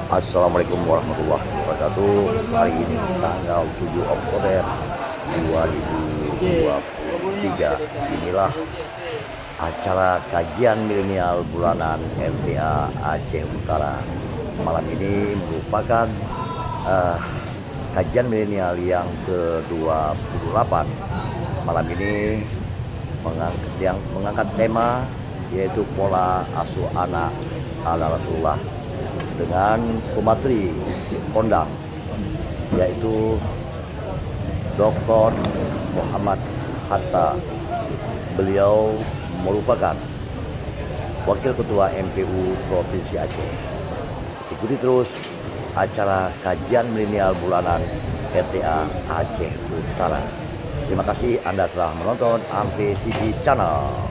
Assalamualaikum warahmatullahi wabarakatuh. Hari ini tanggal 7 Oktober 2023. Inilah acara kajian milenial bulanan RTA Aceh Utara. Malam ini merupakan kajian milenial yang ke-28. Malam ini mengangkat tema yaitu pola asuh anak ala Rasulullah dengan pemateri kondang yaitu Dr. Muhammad Hatta. Beliau merupakan Wakil Ketua MPU Provinsi Aceh. Ikuti terus acara kajian milenial bulanan RTA Aceh Utara. Terima kasih Anda telah menonton AMPE TV Channel.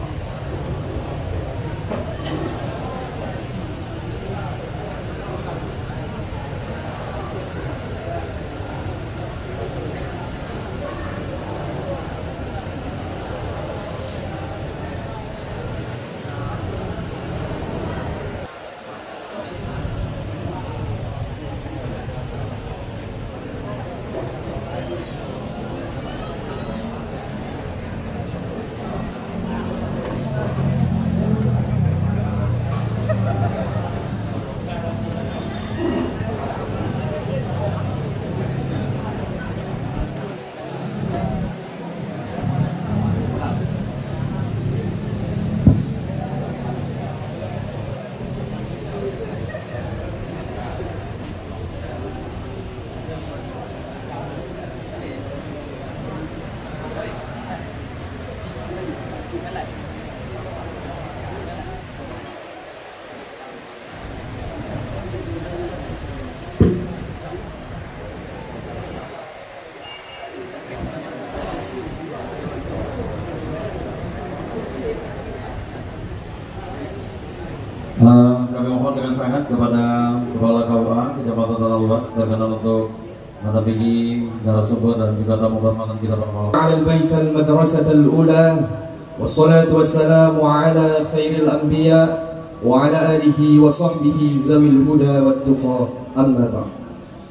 Kami mohon dengan sangat kepada Kepala KUA Kecamatan Tanah Luas berkenan untuk mendampingi narasumber dan juga tamu kehormatan kita pada malam. Ala al-bait al-madrasah al-ula wassalatu wassalamu ala khairil anbiya wa ala alihi wa sahbihi zawil huda wat tuqa amma ba'd.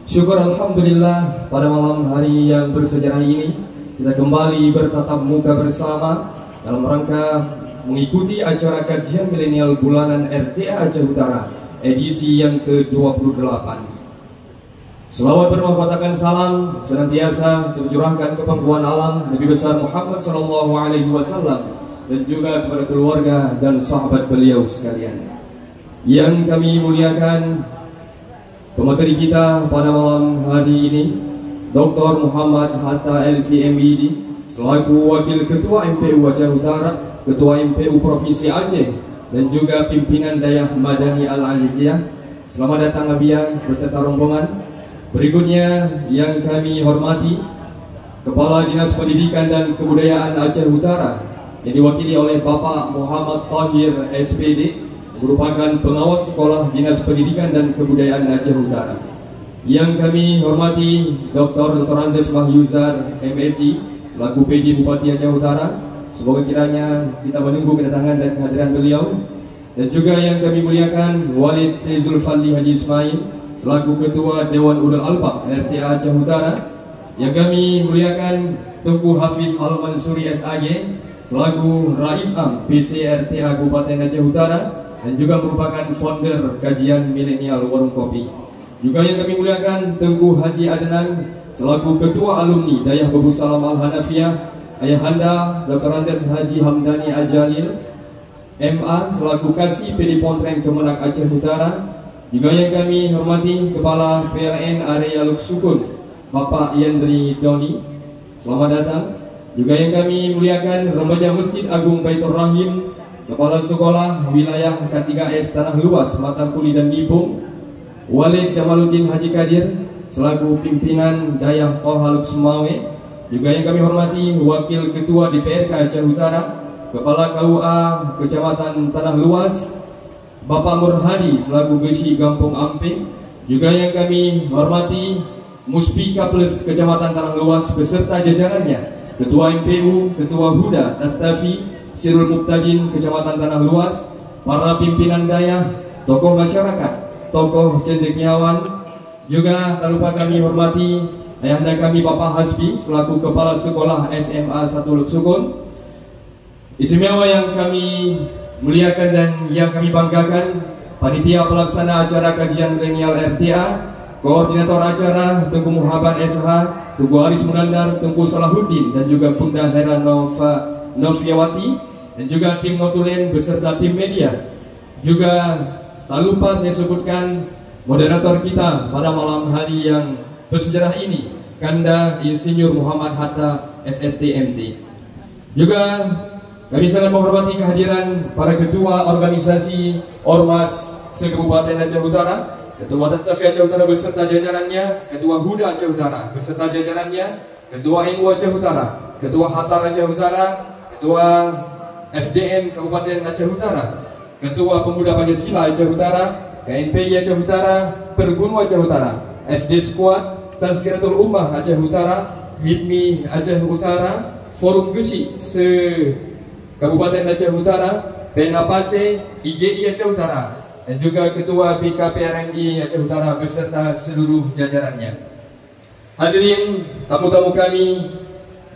Syukur alhamdulillah pada malam hari yang bersejarah ini kita kembali bertatap muka bersama dalam rangka mengikuti acara kajian milenial bulanan RTA Aceh Utara edisi yang ke-28. Selawat bermafatakan salam senantiasa tercurahkan ke pangkuan alam Nabi besar Muhammad SAW dan juga kepada keluarga dan sahabat beliau sekalian. Yang kami muliakan Pemateri kita pada malam hari ini, Dr. Muhammad Hatta LCMED, selaku Wakil Ketua MPU Aceh Utara, Ketua MPU Provinsi Aceh, dan juga pimpinan Dayah Madani Al-Aziziyah. Selamat datang Abia beserta rombongan. Berikutnya yang kami hormati Kepala Dinas Pendidikan dan Kebudayaan Aceh Utara yang diwakili oleh Bapak Muhammad Tahir SPD, merupakan pengawas sekolah Dinas Pendidikan dan Kebudayaan Aceh Utara. Yang kami hormati Dr. Andes Mahyuzar MSI selaku PJ Bupati Aceh Utara. Semoga kiranya kita menunggu kedatangan dan kehadiran beliau. Dan juga yang kami muliakan Walid T. Zulfadli Haji Ismail selaku Ketua Dewan Ulul Albab RTA Aceh Utara. Yang kami muliakan Tengku Hafiz Al-Mansuri SAG selaku Rais Am PC RTA Kabupaten Aceh Utara dan juga merupakan founder kajian milenial Warung Kopi. Juga yang kami muliakan Tengku Haji Adnan selaku Ketua Alumni Dayah Babu Salam Al-Hanafiyah, Ayahanda Dr. Andes Haji Hamdani Ajalil MA selaku Kasih PD Pontren Kemenak Aceh Utara. Juga yang kami hormati Kepala PLN Area Luksukun Bapak Yandri Doni, selamat datang. Juga yang kami muliakan Remaja Masjid Agung Baitur Rahim, Kepala Sekolah Wilayah K3S Tanah Luas Matampuli dan Nibung, Walid Jamaluddin Haji Kadir selaku pimpinan Dayah Kohaluk Semawe. Juga yang kami hormati Wakil Ketua DPRK Aceh Utara, Kepala KUA Kecamatan Tanah Luas Bapak Murhadi selaku Gesi Gampung Amping. Juga yang kami hormati Muspika Plus Kecamatan Tanah Luas beserta jajarannya, Ketua MPU, Ketua Huda Tastafi Sirul Muktadin Kecamatan Tanah Luas, para pimpinan dayah, tokoh masyarakat, tokoh cendekiawan. Juga tak lupa kami hormati ayahanda kami Bapak Hasbi selaku Kepala Sekolah SMA 1 Luksukun. Istimewa yang kami muliakan dan yang kami banggakan, panitia pelaksana acara kajian milenial RTA, koordinator acara Tengku Muhammad SH, Tengku Aris Munandar, Tengku Salahuddin, dan juga Bunda Hera Noviawati, dan juga tim Notulen beserta tim media. Juga tak lupa saya sebutkan moderator kita pada malam hari yang bersejarah ini, Kanda Insinyur Muhammad Hatta SSTMT. Juga kami sangat menghormati kehadiran para ketua organisasi Ormas se-Kabupaten Aceh Utara, Ketua Tastafi Aceh Utara beserta jajarannya, Ketua Huda Aceh Utara beserta jajarannya, Ketua NU Aceh Utara, Ketua Hatar Aceh Utara, Ketua FDN Kabupaten Aceh Utara, Ketua Pemuda Pancasila Aceh Utara, KNPI Aceh Utara, Pergunu Aceh Utara, FD Squad, Tazkiratul Ummah Aceh Utara, HIPMI Aceh Utara, Forum Gesi se-Kabupaten Aceh Utara, Penapase, IGI Aceh Utara, dan juga Ketua BKPRMI Aceh Utara beserta seluruh jajarannya. Hadirin tamu-tamu kami,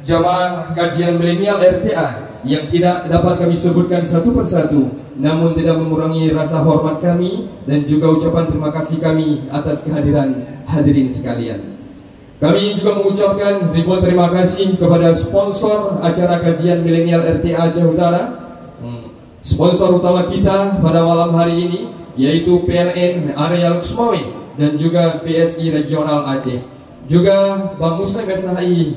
jamaah kajian milenial RTA yang tidak dapat kami sebutkan satu persatu, namun tidak mengurangi rasa hormat kami dan juga ucapan terima kasih kami atas kehadiran hadirin sekalian. Kami juga mengucapkan ribuan terima kasih kepada sponsor acara kajian milenial RTA Aceh Utara. Sponsor utama kita pada malam hari ini yaitu PLN Area Luksmawe dan juga PSI Regional Aceh. Juga Bank Muslim SHI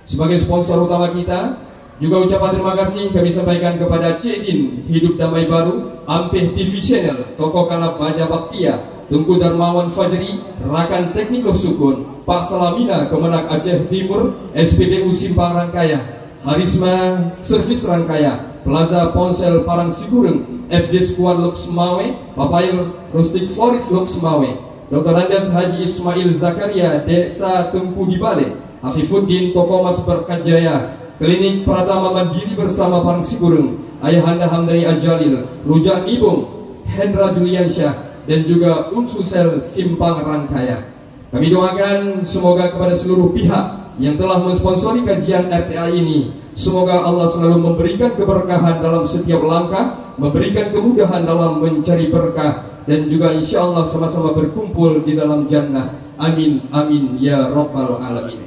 sebagai sponsor utama kita. Juga ucapan terima kasih kami sampaikan kepada Cik Din Hidup Damai Baru, Ampeh TV Channel, Toko Kalab Baja Baktia, Tengku Darmawan Fajri, Rakan Teknik Sukun, Pak Salamina Kemenak Aceh Timur, SPDU Simpang Rangkaya, Harisma Servis Rangkaya, Plaza Ponsel Parang Sigureng, FD Squad Luksmawe, Papail Rustik Floris Luksmawe, Dr. Andes Haji Ismail Zakaria Desa Tengku di Bale, Hafifuddin Toko Mas Berkat Jaya, Klinik Pratama Mandiri bersama Parang Sigureng, Ayahanda Hamdani Ajalil, Rujak Nibung, Hendra Juliansyah, dan juga Unsusel Simpang Rangkaya. Kami doakan semoga kepada seluruh pihak yang telah mensponsori kajian RTA ini, semoga Allah selalu memberikan keberkahan dalam setiap langkah, memberikan kemudahan dalam mencari berkah, dan juga insya Allah sama-sama berkumpul di dalam jannah. Amin, amin, ya Rabbal Alamin.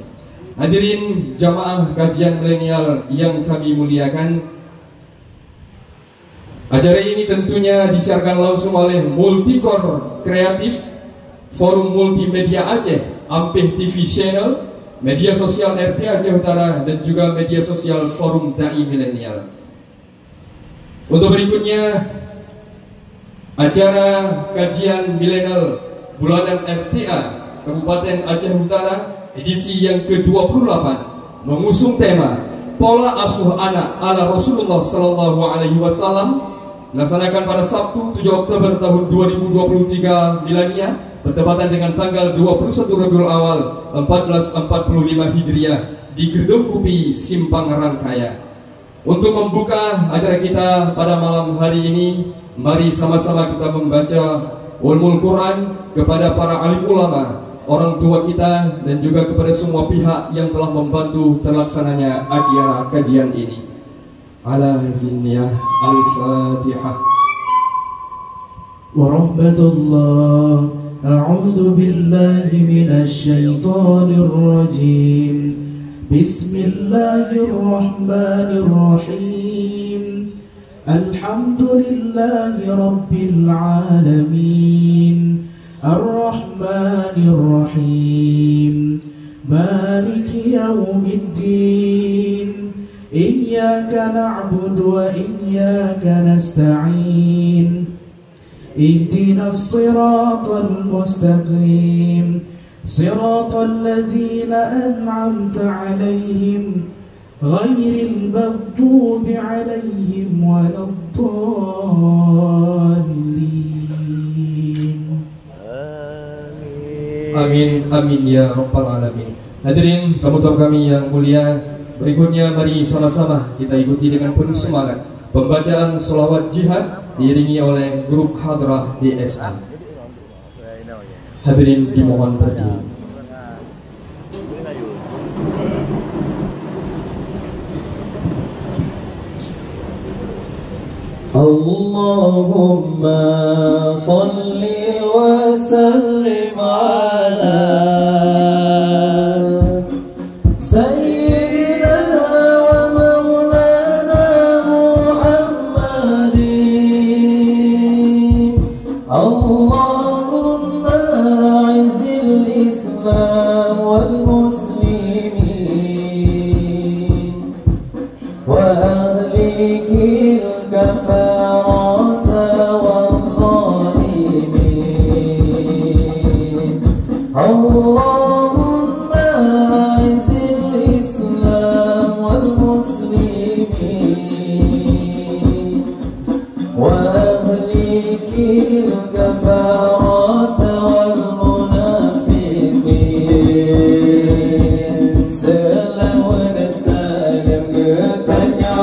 Hadirin jamaah kajian milenial yang kami muliakan, acara ini tentunya disiarkan langsung oleh Multicore Kreatif Forum Multimedia Aceh, Ampih TV Channel, media sosial RT Aceh Utara, dan juga media sosial Forum Dai Milenial. Untuk berikutnya, acara kajian milenial bulanan RTA Kabupaten Aceh Utara edisi yang ke-28 mengusung tema Pola Asuh Anak ala Rasulullah Sallallahu Alaihi Wasallam, dilaksanakan pada Sabtu 7 Oktober tahun 2023 milenia, bertepatan dengan tanggal 21 Rabiul Awal 1445 Hijriah di Gedung Kupi Simpang Rangkaya. Untuk membuka acara kita pada malam hari ini, mari sama-sama kita membaca ulumul Quran kepada para alim ulama, orang tua kita, dan juga kepada semua pihak yang telah membantu terlaksananya acara kajian ini. Ala zinniyah al-Fatihah. Warahmatullah. A'udzu billahi minasy syaithanir rajim. Bismillahirrahmanirrahim. Alhamdulillahi rabbil alamin. Ar-Rahmanir Rahim. Maliki yaumiddin. Iyyaka na'budu wa iyyaka nasta'in. Ihdinas siratal mustaqim. Siratal ladzina an'amta 'alaihim ghairil maghdubi 'alaihim waladdallin. Amin amin ya rabbal alamin. Hadirin tamu-tamu kami yang mulia, berikutnya mari sama-sama kita ikuti dengan penuh semangat pembacaan sholawat jihad diiringi oleh grup Hadrah DSA. Hadirin dimohon berdiri. Allahumma salli wa sallim ala Sayyidina wa maulana Muhammadin. Allahumma a'izil Islam wal muslimin wa ahlikil kafarata wal zalimin. Allahumma a'izil Islam wal muslimin wa ahlikil kafarata wal munafiqin. Salam wa salam katanya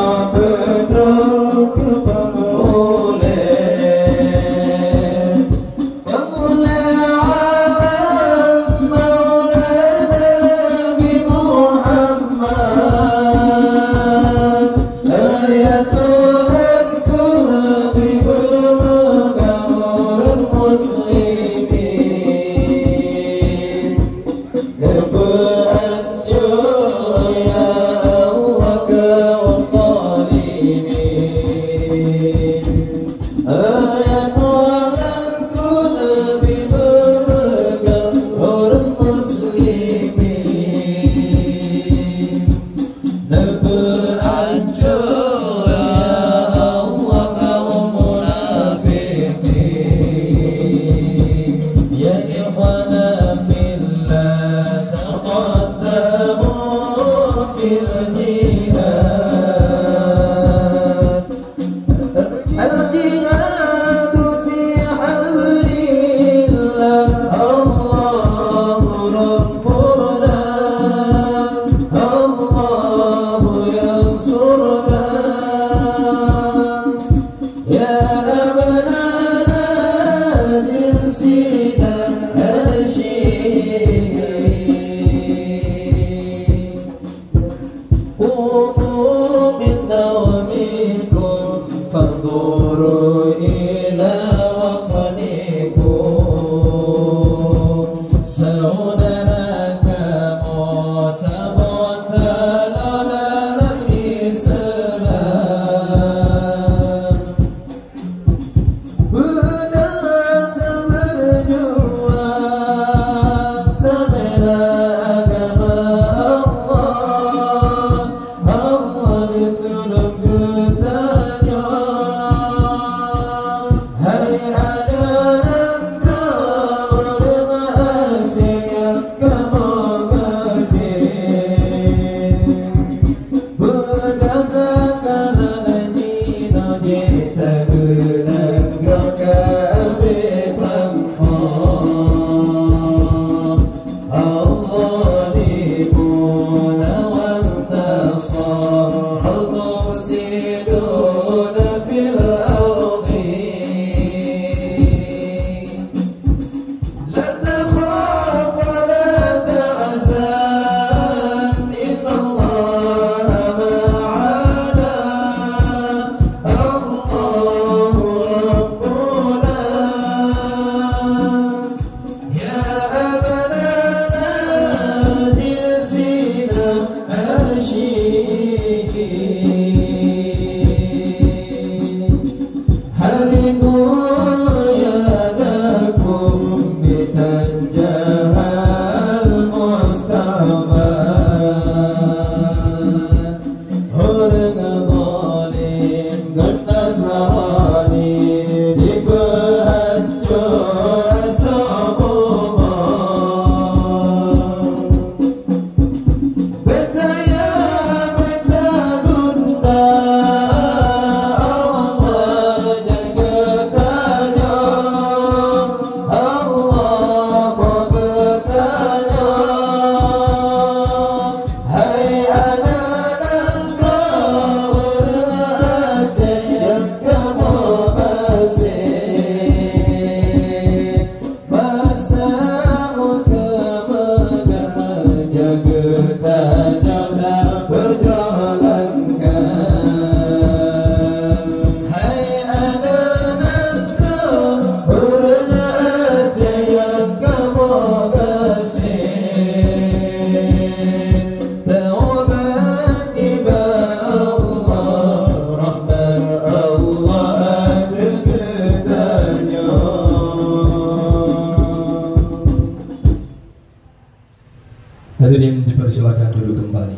Hadirin dipersilakan duduk kembali.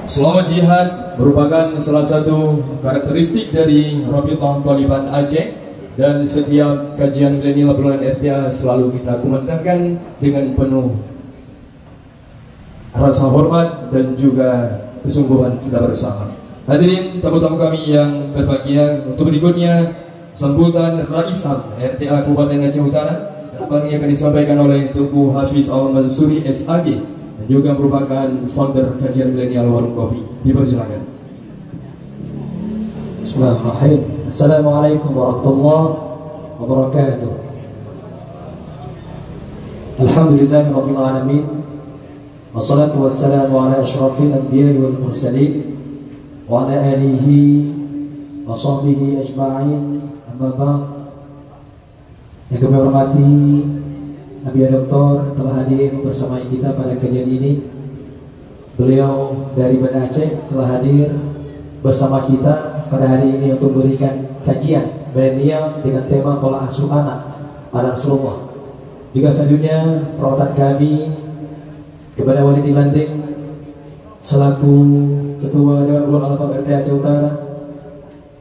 Selamat jihad merupakan salah satu karakteristik dari Rabithah Thaliban Aceh, dan setiap kajian milenial bulan RTA selalu kita kumandangkan dengan penuh rasa hormat dan juga kesungguhan kita bersama. Hadirin tamu-tamu kami yang berbahagia, untuk berikutnya sambutan Rais Am RTA Kabupaten Aceh Utara yang akan disampaikan oleh Tuku Hafiz Al-Mansuri SAG, dan juga merupakan founder kajian milenial Warung Kopi. Dipersilakan. Bismillahirrahmanirrahim. Assalamualaikum warahmatullahi wabarakatuh. Alhamdulillahirabbil alamin. Wassalatu wassalamu ala asyrafil anbiya'i wal mursalin wa ala alihi wa sahbihi ajma'in. Amma ba'd. Yang kami hormati Nabi Doktor telah hadir bersama kita pada kajian ini. Beliau dari Banda Aceh telah hadir bersama kita pada hari ini untuk memberikan kajian milenial dengan tema pola asuh anak pada Rasulullah. Juga selanjutnya perawatan kami kepada Walidi Landing selaku Ketua Dewan Ulama RTA Aceh Utara,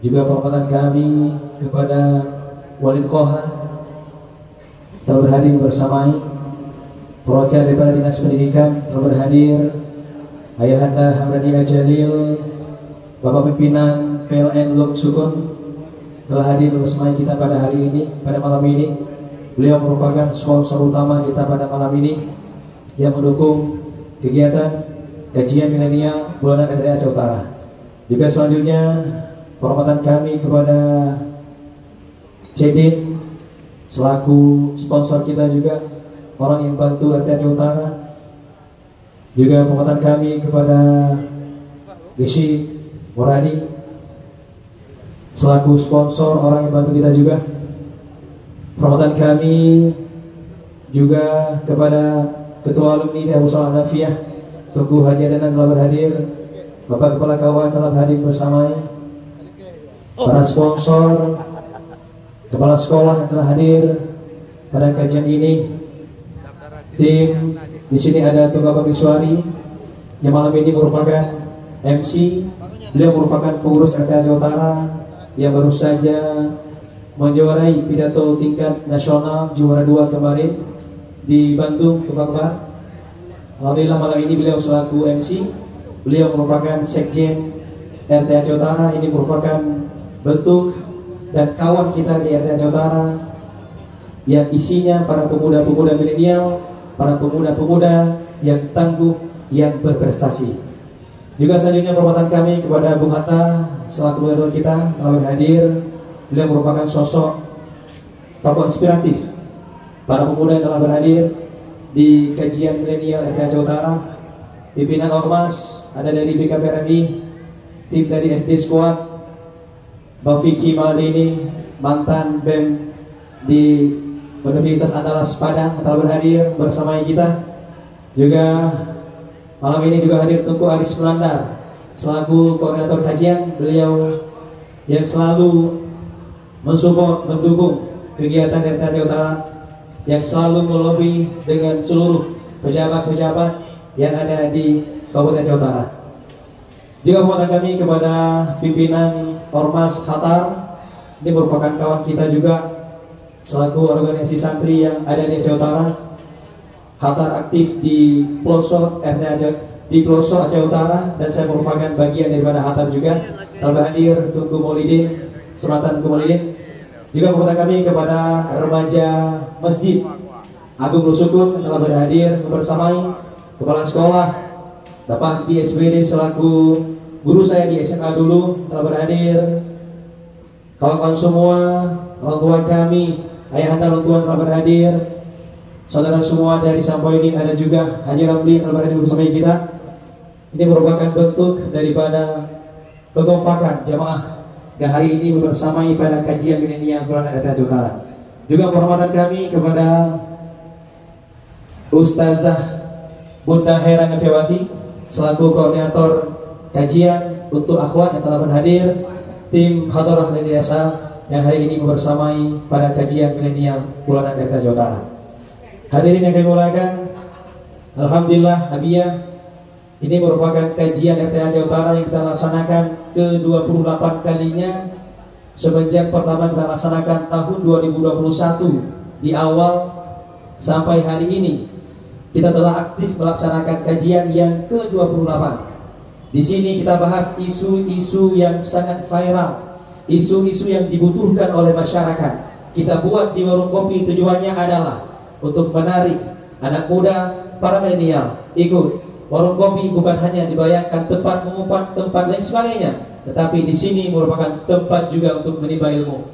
juga perawatan kami kepada Walid Koha telah berhadir bersamai, perwakilan daripada Dinas Pendidikan telah berhadir, Ayahanda Hamdani Jalil, Bapak Pimpinan PLN Luk Sukun telah hadir bersama kita pada hari ini, pada malam ini. Beliau merupakan sponsor utama kita pada malam ini yang mendukung kegiatan kajian milenial bulanan RTA Aceh Utara. Juga selanjutnya penghormatan kami kepada Cedin selaku sponsor kita, juga orang yang bantu RTA Aceh Utara. Juga penghormatan kami kepada Gesi Muradi selaku sponsor, orang yang bantu kita juga. Penghormatan kami juga kepada Ketua Alumni di Abu Salah Nafiyah Tugu Haji Adanan telah berhadir, Bapak Kepala KUA telah hadir bersamanya, para sponsor, kepala sekolah yang telah hadir pada kajian ini. Tim di sini ada Tunggal Babiswari yang malam ini merupakan MC. Beliau merupakan pengurus RTA Aceh Utara yang baru saja menjuarai pidato tingkat nasional juara 2 kemarin di Bandung, Tunggal. Alhamdulillah malam ini beliau selaku MC. Beliau merupakan sekjen RTA Aceh Utara. Ini merupakan bentuk dan kawan kita di RTA Aceh Utara yang isinya para pemuda-pemuda milenial, para pemuda-pemuda yang tangguh, yang berprestasi. Juga selanjutnya perhormatan kami kepada Bung Hatta selaku moderator kita telah berhadir. Beliau merupakan sosok tokoh inspiratif para pemuda yang telah berhadir di kajian milenial RTA Aceh Utara. Pimpinan Ormas ada dari BKPRMI, tim dari SD Squad, Bang Vicky Maldini, mantan BEM di Universitas Andalas Padang telah berhadir bersama kita. Juga malam ini juga hadir Tunku Aris Melandar selaku koordinator kajian. Beliau yang selalu mensupport, mendukung kegiatan RTA Aceh Utara, yang selalu melobi dengan seluruh pejabat-pejabat yang ada di Kabupaten Aceh Utara. Juga penghormatan kami kepada pimpinan Ormas Hatar. Ini merupakan kawan kita juga selaku organisasi santri yang ada di Aceh Utara. Hatar aktif di pelosok RTA Aceh, di pelosok Aceh Utara, dan saya merupakan bagian daripada Hatar juga. Telah hadir Tunku Maulidin, Sematan Maulidin. Juga penghormatan kami kepada remaja Masjid Agung Lusukun yang telah berhadir bersamai, kepala sekolah Bapak Hasbi SBD selaku guru saya di SMA dulu telah berhadir, kawan-kawan semua, orang tua kami, ayahanda orang tua telah berhadir, saudara semua dari Sampaiudin, ada juga Haji Ramli telah berhadir bersama kita. Ini merupakan bentuk daripada kekompakan jamaah yang hari ini bersamai pada kajian milenial bulan RTA Aceh Utara. Juga penghormatan kami kepada Ustazah Bunda Hera Nafewati selaku koordinator kajian untuk akhwat yang telah berhadir, tim Hadarah Milenial yang hari ini bersamai pada kajian milenial bulanan RTA Aceh Utara. Hadirin yang kami muliakan, Alhamdulillah Abiyah, ini merupakan kajian RTA Aceh Utara yang kita laksanakan ke-28 kalinya semenjak pertama kita laksanakan tahun 2021 di awal sampai hari ini. Kita telah aktif melaksanakan kajian yang ke-28. Di sini kita bahas isu-isu yang sangat viral, isu-isu yang dibutuhkan oleh masyarakat. Kita buat di warung kopi, tujuannya adalah untuk menarik anak muda, para milenial ikut. Warung kopi bukan hanya dibayangkan tempat mengumpat, tempat lain sebagainya, tetapi di sini merupakan tempat juga untuk menimba ilmu.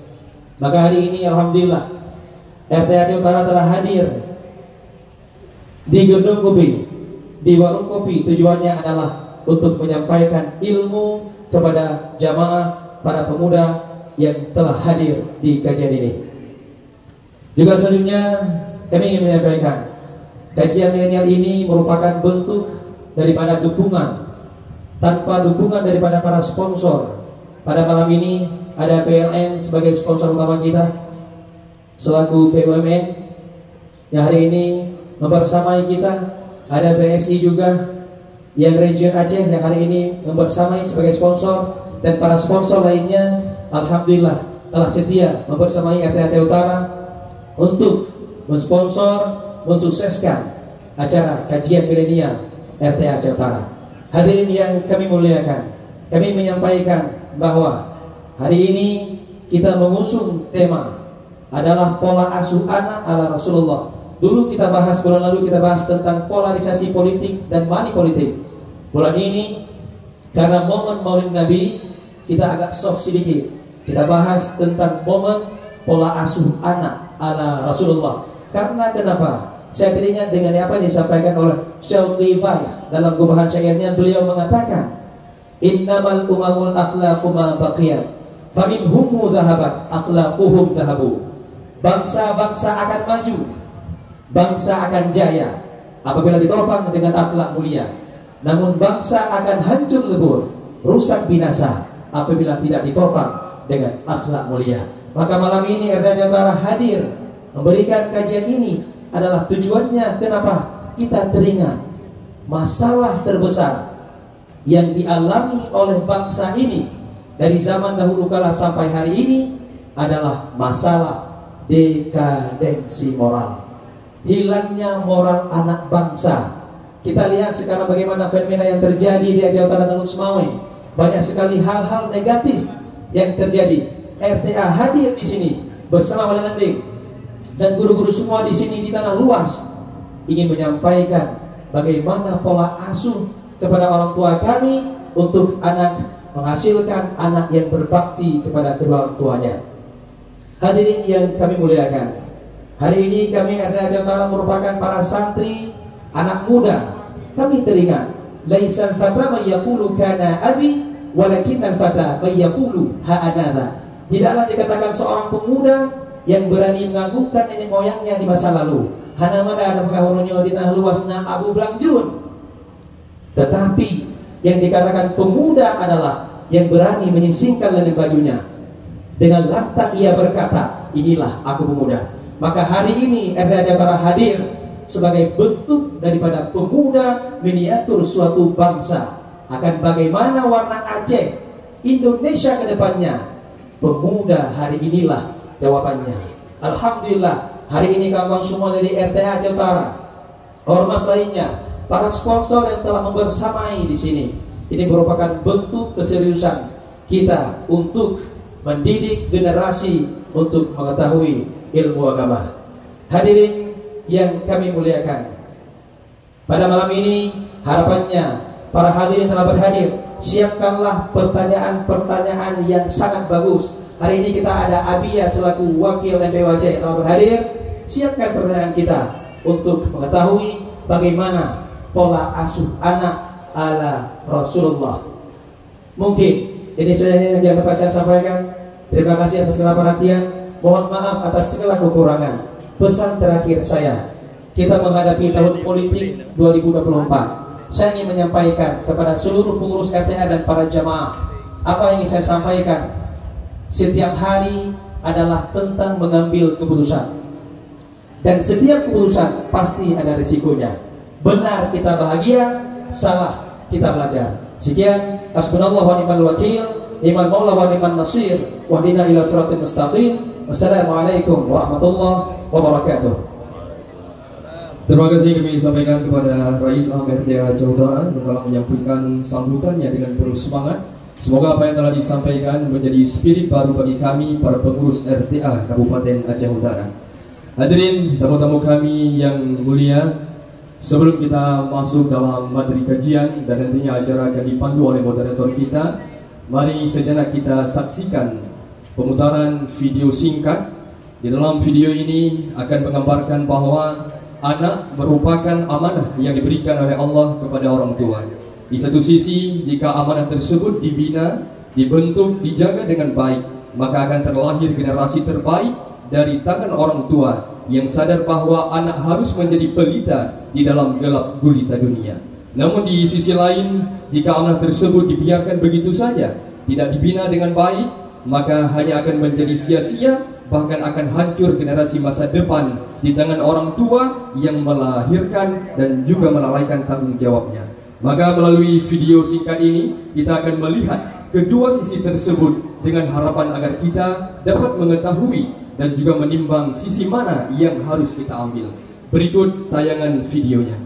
Maka hari ini alhamdulillah RTA Aceh Utara telah hadir di gedung kopi, di warung kopi. Tujuannya adalah untuk menyampaikan ilmu kepada jamaah para pemuda yang telah hadir di kajian ini. Juga selanjutnya kami ingin menyampaikan, kajian milenial ini merupakan bentuk daripada dukungan. Tanpa dukungan daripada para sponsor, pada malam ini ada PLN sebagai sponsor utama kita selaku BUMN yang hari ini membersamai kita. Ada BSI juga yang region Aceh yang hari ini membersamai sebagai sponsor, dan para sponsor lainnya alhamdulillah telah setia membersamai RTA Aceh Utara untuk mensponsor, mensukseskan acara kajian milenial RTA Aceh Utara. Hadirin yang kami muliakan, kami menyampaikan bahwa hari ini kita mengusung tema adalah pola asuh anak ala Rasulullah. Dulu kita bahas, bulan lalu kita bahas tentang polarisasi politik dan money politik. Bulan ini karena momen Maulid Nabi kita agak soft sedikit. Kita bahas tentang momen pola asuh anak ala Rasulullah. Karena kenapa? Saya teringat dengan apa yang disampaikan oleh Syauqi Baikh dalam gubahan syairnya. Beliau mengatakan, innamal umamul akhlaqu ma baqiyat fa in humu dhahabat akhlaquhum dhahabu. Bangsa-bangsa akan maju, bangsa akan jaya apabila ditopang dengan akhlak mulia. Namun bangsa akan hancur lebur, rusak binasa apabila tidak ditopang dengan akhlak mulia. Maka malam ini RTA Aceh Utara hadir memberikan kajian ini adalah tujuannya kenapa kita teringat masalah terbesar yang dialami oleh bangsa ini dari zaman dahulu kala sampai hari ini adalah masalah dekadensi moral, hilangnya moral anak bangsa. Kita lihat sekarang bagaimana fenomena yang terjadi di Aceh Utara dan Semawe. Banyak sekali hal-hal negatif yang terjadi. RTA hadir di sini bersama Wali Landing dan guru-guru semua di sini di tanah luas ingin menyampaikan bagaimana pola asuh kepada orang tua kami untuk anak menghasilkan anak yang berbakti kepada kedua orang tuanya. Hadirin yang kami muliakan, hari ini kami RTA Aceh Utara merupakan para santri, anak muda. Kami teringat, laisal fata man yaqulu kana abi walakinnal fata man yaqulu ha anadha. Tidaklah dikatakan seorang pemuda yang berani mengagungkan nenek moyangnya di masa lalu. Hana mana ada pengahurunnya di tanah luas na Abu Blangjun. Tetapi yang dikatakan pemuda adalah yang berani menyingsingkan lengan bajunya. Dengan lantang ia berkata, inilah aku pemuda. Maka hari ini RTA Aceh Utara hadir sebagai bentuk daripada pemuda miniatur suatu bangsa. Akan bagaimana warna Aceh, Indonesia ke depannya. Pemuda hari inilah jawabannya. Alhamdulillah hari ini kawan-kawan semua dari RTA Aceh Utara, ormas lainnya, para sponsor yang telah membersamai di sini. Ini merupakan bentuk keseriusan kita untuk mendidik generasi untuk mengetahui ilmu agama. Hadirin yang kami muliakan, pada malam ini harapannya para hadirin telah berhadir. Siapkanlah pertanyaan-pertanyaan yang sangat bagus. Hari ini kita ada Abia selaku wakil MPWC yang telah berhadir. Siapkan pertanyaan kita untuk mengetahui bagaimana pola asuh anak ala Rasulullah. Mungkin ini saja yang dapat saya sampaikan. Terima kasih atas segala perhatian. Mohon maaf atas segala kekurangan. Pesan terakhir saya, kita menghadapi tahun politik 2024. Saya ingin menyampaikan kepada seluruh pengurus RTA dan para jamaah, apa yang ingin saya sampaikan setiap hari adalah tentang mengambil keputusan. Dan setiap keputusan pasti ada risikonya. benar kita bahagia, salah kita belajar. Sekian, hasbunallahu wa ni'mal wakil, ni'mal maula wa ni'man nasir, wahdina ila siratal mustaqim. Wassalamualaikum warahmatullahi wabarakatuh. Terima kasih kami sampaikan kepada Rais RTA Jawa Utara yang telah menyampaikan sambutannya dengan penuh semangat. Semoga apa yang telah disampaikan menjadi spirit baru bagi kami para pengurus RTA Kabupaten Aceh Utara. Hadirin tamu-tamu kami yang mulia, sebelum kita masuk dalam materi kajian dan nantinya acara akan dipandu oleh moderator kita, mari sejenak kita saksikan pemutaran video singkat. Di dalam video ini akan menggambarkan bahwa anak merupakan amanah yang diberikan oleh Allah kepada orang tua. Di satu sisi, jika amanah tersebut dibina, dibentuk, dijaga dengan baik, maka akan terlahir generasi terbaik dari tangan orang tua yang sadar bahwa anak harus menjadi pelita di dalam gelap gulita dunia. Namun di sisi lain, jika amanah tersebut dibiarkan begitu saja, tidak dibina dengan baik, maka hanya akan menjadi sia-sia, bahkan akan hancur generasi masa depan di tangan orang tua yang melahirkan dan juga melalaikan tanggung jawabnya. Maka melalui video singkat ini kita akan melihat kedua sisi tersebut dengan harapan agar kita dapat mengetahui dan juga menimbang sisi mana yang harus kita ambil. Berikut tayangan videonya.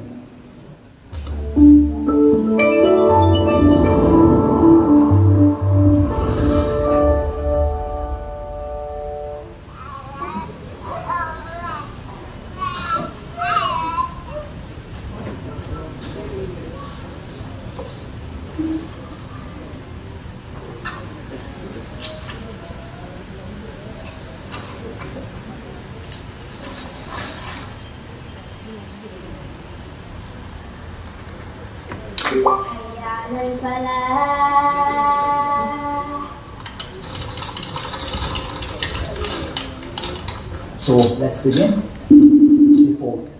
So let's begin. Before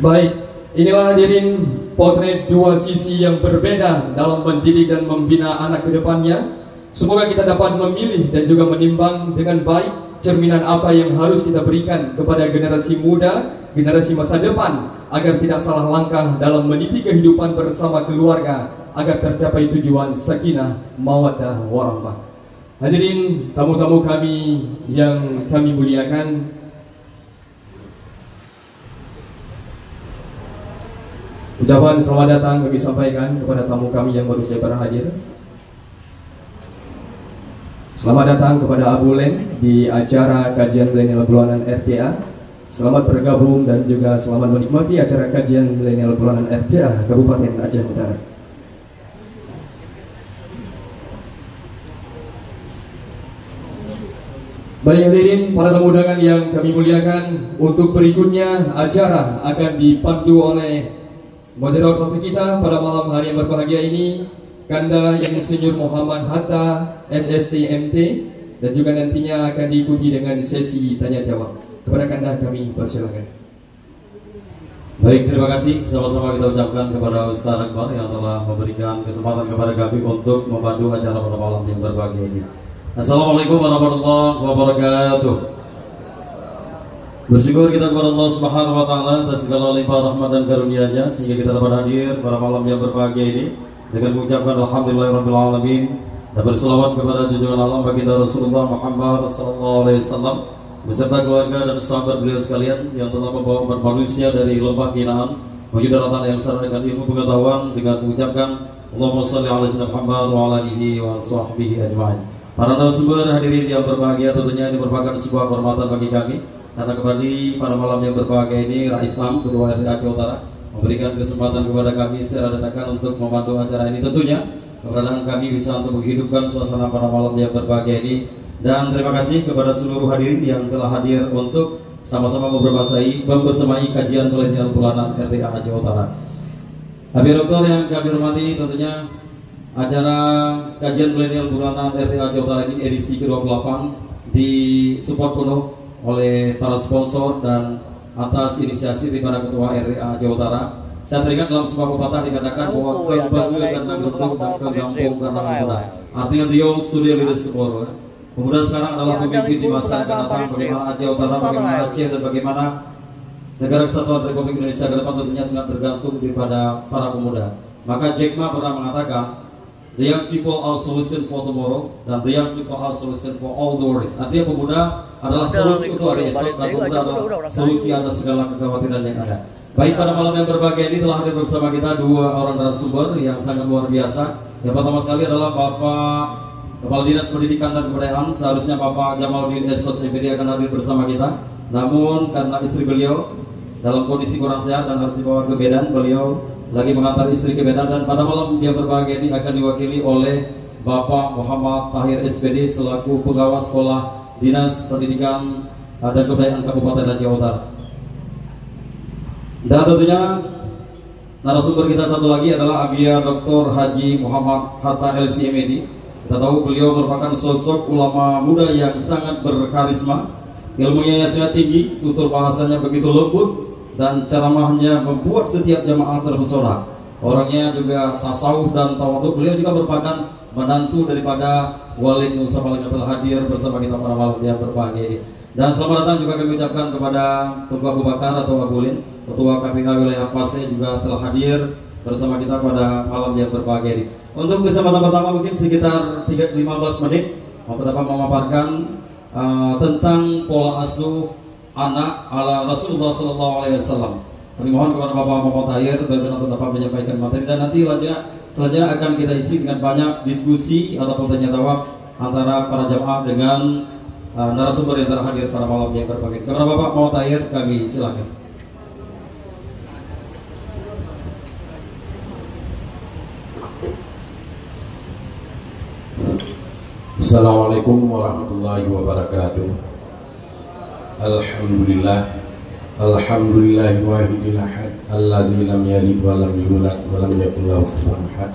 Baik, inilah hadirin potret dua sisi yang berbeda dalam mendidik dan membina anak ke depannya. Semoga kita dapat memilih dan juga menimbang dengan baik cerminan apa yang harus kita berikan kepada generasi muda, generasi masa depan, agar tidak salah langkah dalam meniti kehidupan bersama keluarga, agar tercapai tujuan sakinah, mawaddah, warahmah. Hadirin tamu-tamu kami yang kami muliakan, ucapan selamat datang kami sampaikan kepada tamu kami yang baru saja berhadir. Selamat datang kepada Abu Len di acara kajian milenial bulanan RTA. Selamat bergabung dan juga selamat menikmati acara kajian milenial bulanan RTA Kabupaten Aceh Utara. Baik hadirin para tamu undangan yang kami muliakan, untuk berikutnya acara akan dipandu oleh moderator kita pada malam hari yang berbahagia ini, Kanda Insinyur Muhammad Hatta SSTMT, dan juga nantinya akan diikuti dengan sesi tanya jawab. Kepada Kanda kami persilakan. Baik, terima kasih. Sama-sama kita ucapkan kepada Ustaz Akbar yang telah memberikan kesempatan kepada kami untuk memandu acara pada malam yang berbahagia ini. Assalamualaikum warahmatullahi wabarakatuh. Bersyukur kita kepada Allah Subhanahu wa taala atas segala limpah rahmat dan karunia-Nya sehingga kita dapat hadir pada malam yang berbahagia ini dengan mengucapkan alhamdulillahirabbil alamin dan berselawat kepada junjungan Allah baginda Rasulullah Muhammad sallallahu alaihi wasallam beserta keluarga dan sahabat beliau sekalian yang telah membawa umat manusia dari lembah kehinaan menuju daratan yang syarat dengan ilmu pengetahuan dengan mengucapkan Allahumma shalli ala sayyidina Muhammad wa ala alihi wa sahbihi ajma'in. Para narasumber hadirin yang berbahagia, tentunya ini merupakan sebuah kehormatan bagi kami karena kembali pada malam yang berbahagia ini Rais Sam Ketua RT Aceh Utara memberikan kesempatan kepada kami secara dadakan untuk memandu acara ini. Tentunya keberadaan kami bisa untuk menghidupkan suasana pada malam yang berbahagia ini. Dan terima kasih kepada seluruh hadirin yang telah hadir untuk sama-sama membersamai kajian milenial bulanan RTA Aceh Utara. Habib Doktor yang kami hormati, tentunya acara kajian milenial bulanan RTA Aceh Utara ini edisi ke-28 disupport penuh oleh para sponsor dan atas inisiasi dari para ketua RTA Aceh Utara. Saya teringat dalam sebuah pepatah dikatakan bahwa kebangga karena getuk dan kegampung karena pemuda. Artinya the young studio leaders tomorrow. Pemuda sekarang adalah pemimpin di masa yang akan datang. Bagaimana Aceh Utara, bagaimana Aceh, dan bagaimana negara kesatuan Republik Indonesia ke depan tentunya sangat tergantung daripada para pemuda. Maka Jack Ma pernah mengatakan, the young people are solution for tomorrow, dan the young people are solution for all the worries. Artinya pemuda adalah solusi untuk hari esok, dan pemuda adalah solusi atas segala kekhawatiran yang ada. Baik, pada malam yang berbahagia ini telah hadir bersama kita dua orang narasumber yang sangat luar biasa. Yang pertama sekali adalah Bapak Kepala Dinas Pendidikan dan Kebudayaan. Seharusnya Bapak Jamaluddin Essos MPD akan hadir bersama kita, namun karena istri beliau dalam kondisi kurang sehat dan harus dibawa ke Medan, beliau lagi mengantar istri ke Medan. Dan pada malam yang berbahagia ini akan diwakili oleh Bapak Muhammad Tahir SPD selaku Pengawas Sekolah Dinas Pendidikan dan Kebudayaan Kabupaten Aceh Utara. Dan tentunya narasumber kita satu lagi adalah Abia Dr. Haji Muhammad Hatta LCMD. Kita tahu beliau merupakan sosok ulama muda yang sangat berkarisma, ilmunya yang sangat tinggi, tutur bahasanya begitu lembut, dan ceramahnya membuat setiap jamaah terpesona. Orangnya juga tasawuf dan tawadhu. Beliau juga merupakan menantu daripada Walid Nur Sabal yang telah hadir bersama kita pada malam yang berbahagia ini. Dan selamat datang juga kami ucapkan kepada Tuku Abu Bakar atau Abulin, Ketua KPK Wilayah Pasir juga telah hadir bersama kita pada malam yang berbahagia ini. Untuk kesempatan pertama mungkin sekitar 15 menit untuk dapat memaparkan tentang pola asuh anak ala Rasulullah SAW. Kami mohon kepada Bapak Muhammad Tahir untuk dapat menyampaikan materi, dan nanti selanjutnya akan kita isi dengan banyak diskusi ataupun tanya jawab antara para jamaah dengan narasumber yang telah hadir pada malam yang berbahagia. Kepada Bapak Muhammad Tahir kami silakan. Assalamualaikum warahmatullahi wabarakatuh. Alhamdulillah, alhamdulillahi wahidil ahad, alladzi lam yalid wa lam yulad wa lam yakul lahu kufuwan ahad.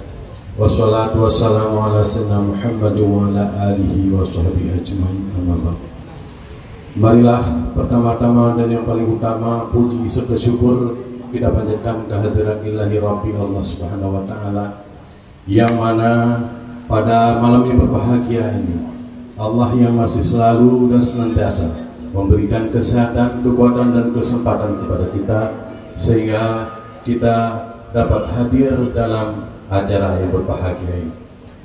Wassalatu wassalamu ala sayyidina Muhammadin wa ala alihi wa sahbihi ajmain. Amma ba'd. Marilah pertama-tama dan yang paling utama puji serta syukur kita panjatkan kehadirat Ilahi Rabbi Allah Subhanahu wa taala, yang mana pada malam yang berbahagia ini Allah yang masih selalu dan senantiasa memberikan kesehatan, kekuatan dan kesempatan kepada kita sehingga kita dapat hadir dalam acara yang berbahagia ini.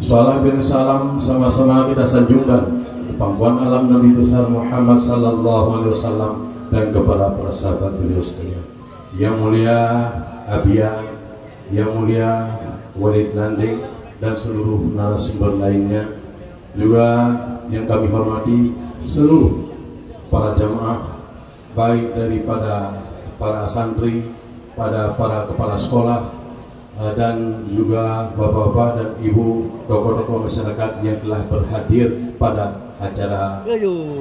Salam dan salam sama-sama kita sanjungkan ke pangkuan alam Nabi besar Muhammad sallallahu alaihi wasallam dan kepada para sahabat beliau sekalian. Yang mulia Abia, yang mulia Walid Nanding, dan seluruh narasumber lainnya, juga yang kami hormati seluruh para jamaah, baik daripada para santri, para kepala sekolah, dan juga bapak-bapak dan ibu tokoh-tokoh masyarakat yang telah berhadir pada acara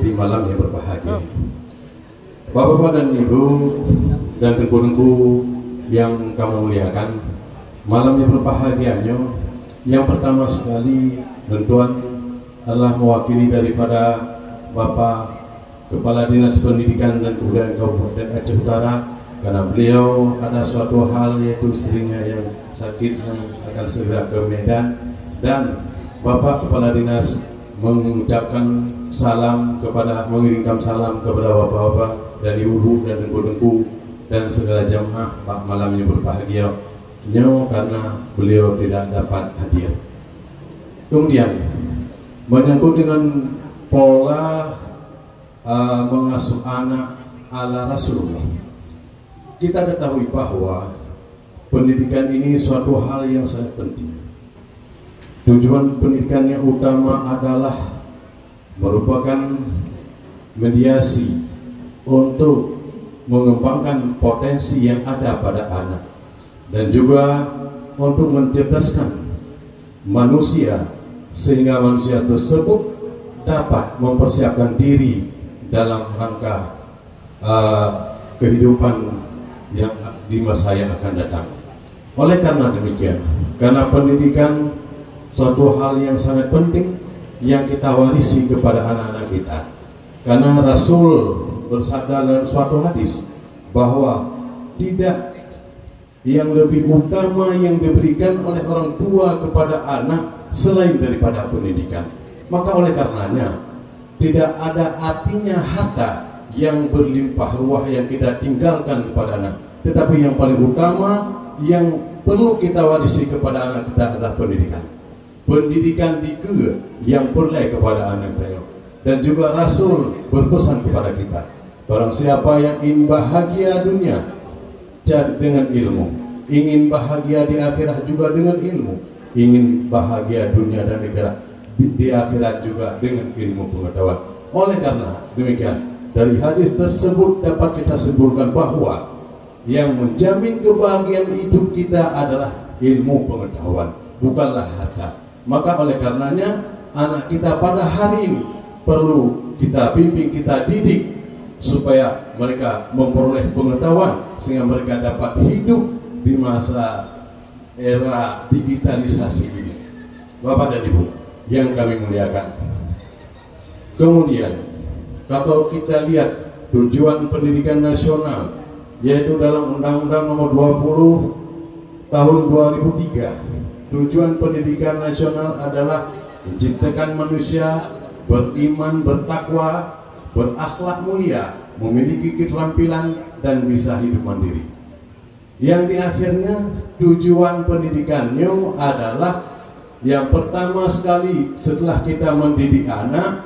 di malam yang berbahagia. Bapak-bapak dan ibu dan tengku-tengku yang kami muliakan, malam yang berbahagianya yang pertama sekali tentuan adalah mewakili daripada Bapak Kepala Dinas Pendidikan dan Kebudayaan Kabupaten Aceh Utara, karena beliau ada suatu hal yaitu istrinya yang sakit yang akan segera ke Medan, dan Bapak Kepala Dinas mengucapkan salam mengirimkan salam kepada bapak-bapak dan ibu-ibu dan tengku-tengku dan segala jamaah Pak malam yang berbahagia karena beliau tidak dapat hadir. Kemudian menyangkut dengan pola mengasuh anak ala Rasulullah, kita ketahui bahwa pendidikan ini suatu hal yang sangat penting. Tujuan pendidikan yang utama adalah merupakan mediasi untuk mengembangkan potensi yang ada pada anak, dan juga untuk mencerdaskan manusia sehingga manusia tersebut dapat mempersiapkan diri dalam rangka kehidupan yang di masa yang akan datang. Oleh karena demikian, karena pendidikan suatu hal yang sangat penting yang kita warisi kepada anak-anak kita. Karena Rasul bersabda dalam suatu hadis bahwa tidak yang lebih utama yang diberikan oleh orang tua kepada anak selain daripada pendidikan. Maka oleh karenanya tidak ada artinya harta yang berlimpah ruah yang kita tinggalkan kepada anak, tetapi yang paling utama yang perlu kita warisi kepada anak kita adalah pendidikan. Pendidikan dike yang perlu kepada anak kita. Dan juga Rasul berpesan kepada kita, barang siapa yang ingin bahagia dunia, cari dengan ilmu. Ingin bahagia di akhirat juga dengan ilmu. Ingin bahagia dunia dan akhirat di akhirat juga dengan ilmu pengetahuan. Oleh karena demikian, dari hadis tersebut dapat kita simpulkan bahwa yang menjamin kebahagiaan hidup kita adalah ilmu pengetahuan, bukanlah harta. Maka oleh karenanya anak kita pada hari ini perlu kita bimbing, kita didik supaya mereka memperoleh pengetahuan sehingga mereka dapat hidup di masa era digitalisasi ini. Bapak dan Ibu yang kami muliakan, kemudian kalau kita lihat tujuan pendidikan nasional, yaitu dalam Undang-Undang Nomor 20 Tahun 2003, tujuan pendidikan nasional adalah menciptakan manusia beriman, bertakwa, berakhlak mulia, memiliki keterampilan dan bisa hidup mandiri. Yang di akhirnya tujuan pendidikannya adalah yang pertama sekali setelah kita mendidik anak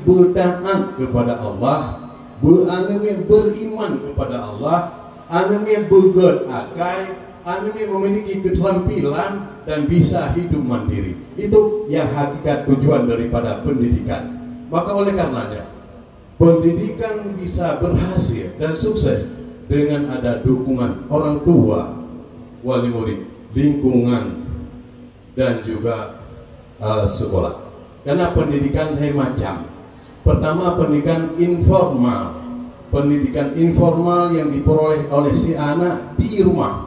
bertaat kepada Allah, anak beriman kepada Allah, anak bergerak, anak memiliki keterampilan dan bisa hidup mandiri. Itu yang hakikat tujuan daripada pendidikan. Maka oleh karenanya pendidikan bisa berhasil dan sukses dengan ada dukungan orang tua, wali murid, lingkungan, dan juga sekolah. Karena pendidikan macam. Pertama, pendidikan informal. Pendidikan informal yang diperoleh oleh si anak di rumah.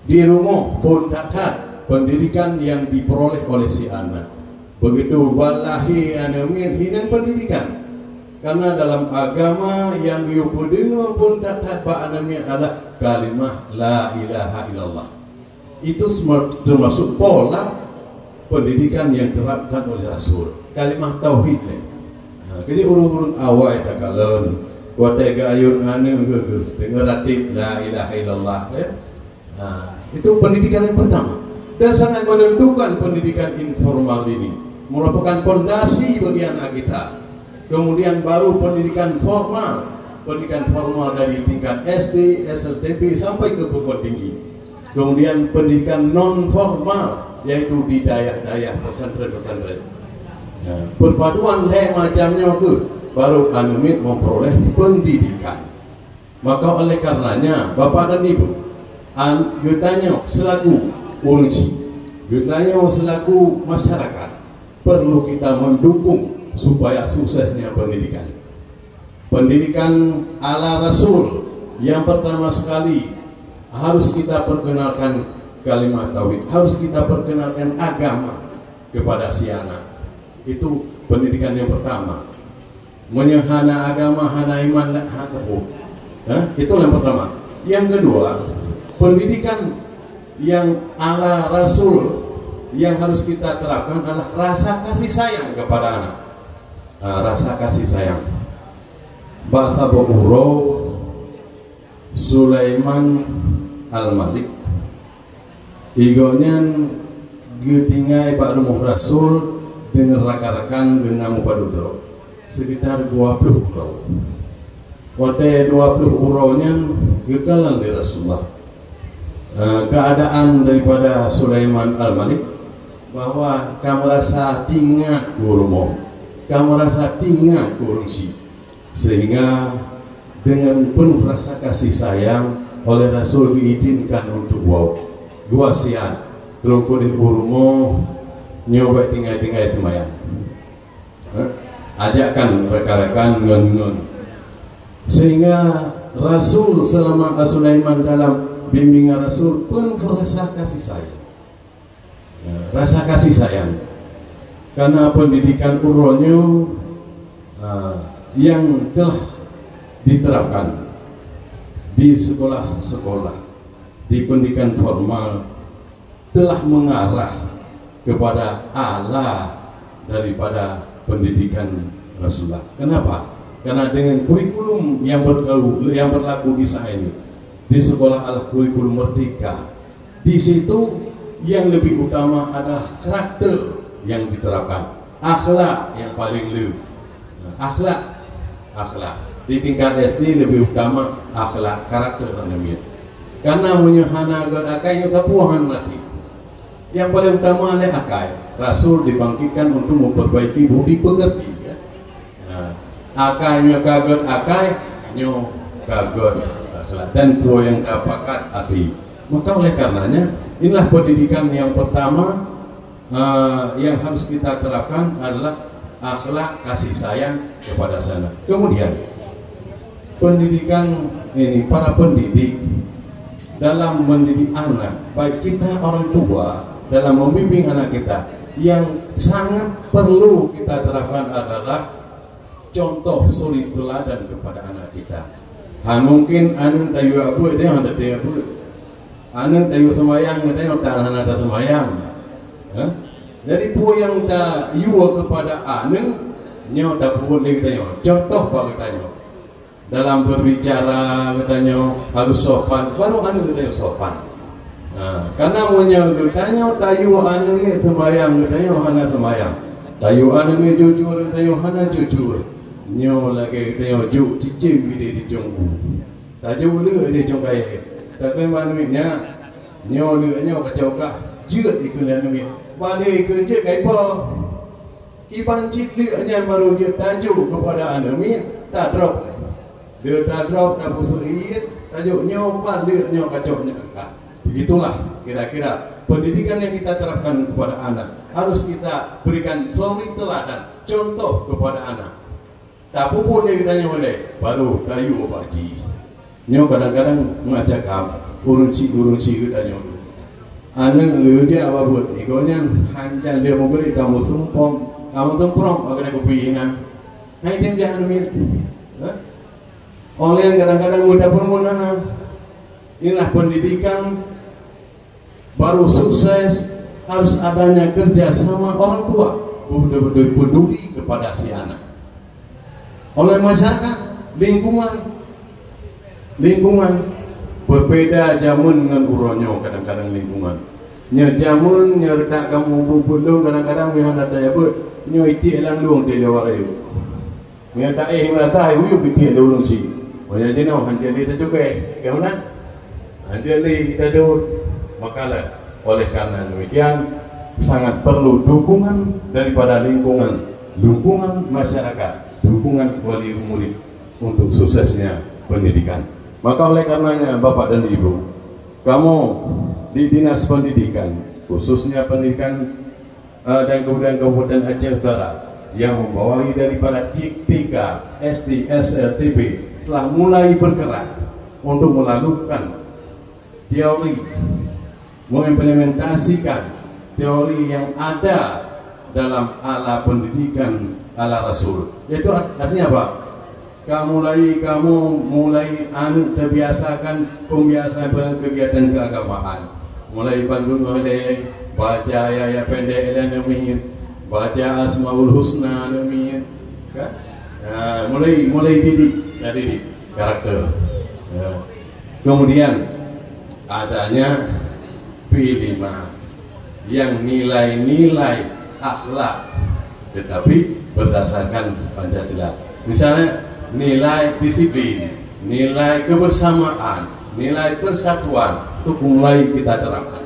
Di rumah pun dapat pendidikan yang diperoleh oleh si anak. Begitu balahi anamin hinan pendidikan. Karena dalam agama yang diukudengo pun dapat anamin adalah kalimah la ilaha illallah. Itu termasuk pola pendidikan yang diterapkan oleh Rasul. Kalimah tauhid. Jadi urung-urung awal tak kalon. Watega ayun anu dengar ratib la ilaha illallah. Itu pendidikan yang pertama. Dan sangat menentukan pendidikan informal ini. Merupakan fondasi bagi anak kita. Kemudian baru pendidikan formal. Pendidikan formal dari tingkat SD, SLTP sampai ke perguruan tinggi. Kemudian pendidikan non formal, yaitu di daerah-daerah pesantren-pesantren. Perpaduan macamnya ke baru kami memperoleh pendidikan. Maka oleh karenanya Bapak dan Ibu, getanya selaku urunci, getanya selaku masyarakat, perlu kita mendukung supaya suksesnya pendidikan. Pendidikan ala Rasul yang pertama sekali harus kita perkenalkan kalimat tauhid, harus kita perkenalkan agama kepada si anak. Itu pendidikan yang pertama. Menyehana agama, hana iman, hana tauhid. Itu yang pertama. Yang kedua, pendidikan yang ala Rasul yang harus kita terapkan adalah rasa kasih sayang kepada anak. Rasa kasih sayang. Bahasa Bogoro Sulaiman Al-Malik igonyan getingai Pak Rumah Rasul dengan rakan-rakan genang padudro sekitar 20 urau. Wate 20 uraunya gekalan di Rasulullah. Keadaan daripada Sulaiman Al-Malik bahwa kamu rasa tinggal kurmo, kamu rasa tinggal kurungsi. sehingga dengan penuh rasa kasih sayang oleh Rasul diizinkan untuk gua sian terungku di urumo nyoba tinggal semayang, ajakkan rekan-rekan ngun, sehingga Rasul selama Sulaiman dalam bimbingan Rasul pun rasa kasih sayang, rasa kasih sayang karena pendidikan uronyo yang telah diterapkan di sekolah-sekolah, di pendidikan formal telah mengarah kepada ala daripada pendidikan Rasulullah. Kenapa? Karena dengan kurikulum yang berlaku di sana ini, di sekolah adalah kurikulum merdeka. Di situ yang lebih utama adalah karakter yang diterapkan, akhlak yang paling lebih, akhlak. Di tingkat SD lebih utama akhlak, karakter namanya. Karena menyahana akai sapuhan masih. Yang paling utama adalah akai. Rasul dibangkitkan untuk memperbaiki budi pekerti. Ya. Akainya kaget akai, nyo kaget akhlak, dan pro yang dapatkan asli. Maka oleh karenanya inilah pendidikan yang pertama yang harus kita terapkan adalah akhlak, kasih sayang kepada sana. Kemudian pendidikan ini, para pendidik dalam mendidik anak, baik kita orang tua dalam membimbing anak kita, yang sangat perlu kita terapkan adalah contoh suri teladan kepada anak kita. Mungkin anu tayu abu dia ada tayu abu, anu tayu semayang dia tak ada semayang. Jadi pu yang tak yuwa kepada anu nyo tak boleh katanya. Contoh pak katanya dalam berbicara katanya harus sopan, baru anu katanya sopan. Karena munyo katanya tayu anu ni semayang katanya hana semayang, tayu anu ni jujur katanya hana jujur. Nyo lagi katanya ju cicing bide di jonggu, tayu le di jongkai, tapi manunya nyo le nyo kacau kah jeut ikut anu ni. Balik kerja kaipa kiban citli hanya baru je tajuk kepada anamin tak drop dia tak drop tak pusuit tajuknya balik nyo kacoknya kakak. Begitulah kira-kira pendidikan yang kita terapkan kepada anak, harus kita berikan suri teladan, contoh kepada anak. Tak pupuk dia kita nyoleh baru tayu obaji nyo kadang-kadang mengajak urunci kita nyo anak lu dia apa buat? Ikonya hanya dia mau beri kamu semprong agar aku pihinan. Hai dia jangan min. Oleh kadang-kadang mudah permunana. Inilah pendidikan baru sukses, harus adanya kerja sama orang tua, betul-betul peduli kepada si anak. Oleh masyarakat, lingkungan berbeda jamun dengan uronyo kadang-kadang lingkungan. Nya jamun nyerta kamu bubulung kadang-kadang mihan ada ya bu, nyo itik lang luang dia warayu. Mihan tak merata ayu bitik luang si. Wajah jenau hanjali kita juga, kemudian hanjali kita dur makalah. Oleh karena demikian sangat perlu dukungan daripada lingkungan masyarakat, dukungan wali murid untuk suksesnya pendidikan. Maka oleh karenanya Bapak dan Ibu, kamu di Dinas Pendidikan, khususnya pendidikan dan kemudian Kabupaten Aceh Utara yang membawahi daripada TK, SD, SLTB telah mulai bergerak untuk melakukan teori, mengimplementasikan teori yang ada dalam ala pendidikan ala Rasul. Itu artinya apa? Kamu mulai terbiasakan pembiasaan kegiatan keagamaan, mulai mulai baca ya pendek dan demikian, baca Asmaul Husna demikian, kan? Mulai didik karakter. Kemudian adanya P5 yang nilai-nilai akhlak, tetapi berdasarkan Pancasila. Misalnya nilai disiplin, nilai kebersamaan, nilai persatuan itu mulai kita terapkan.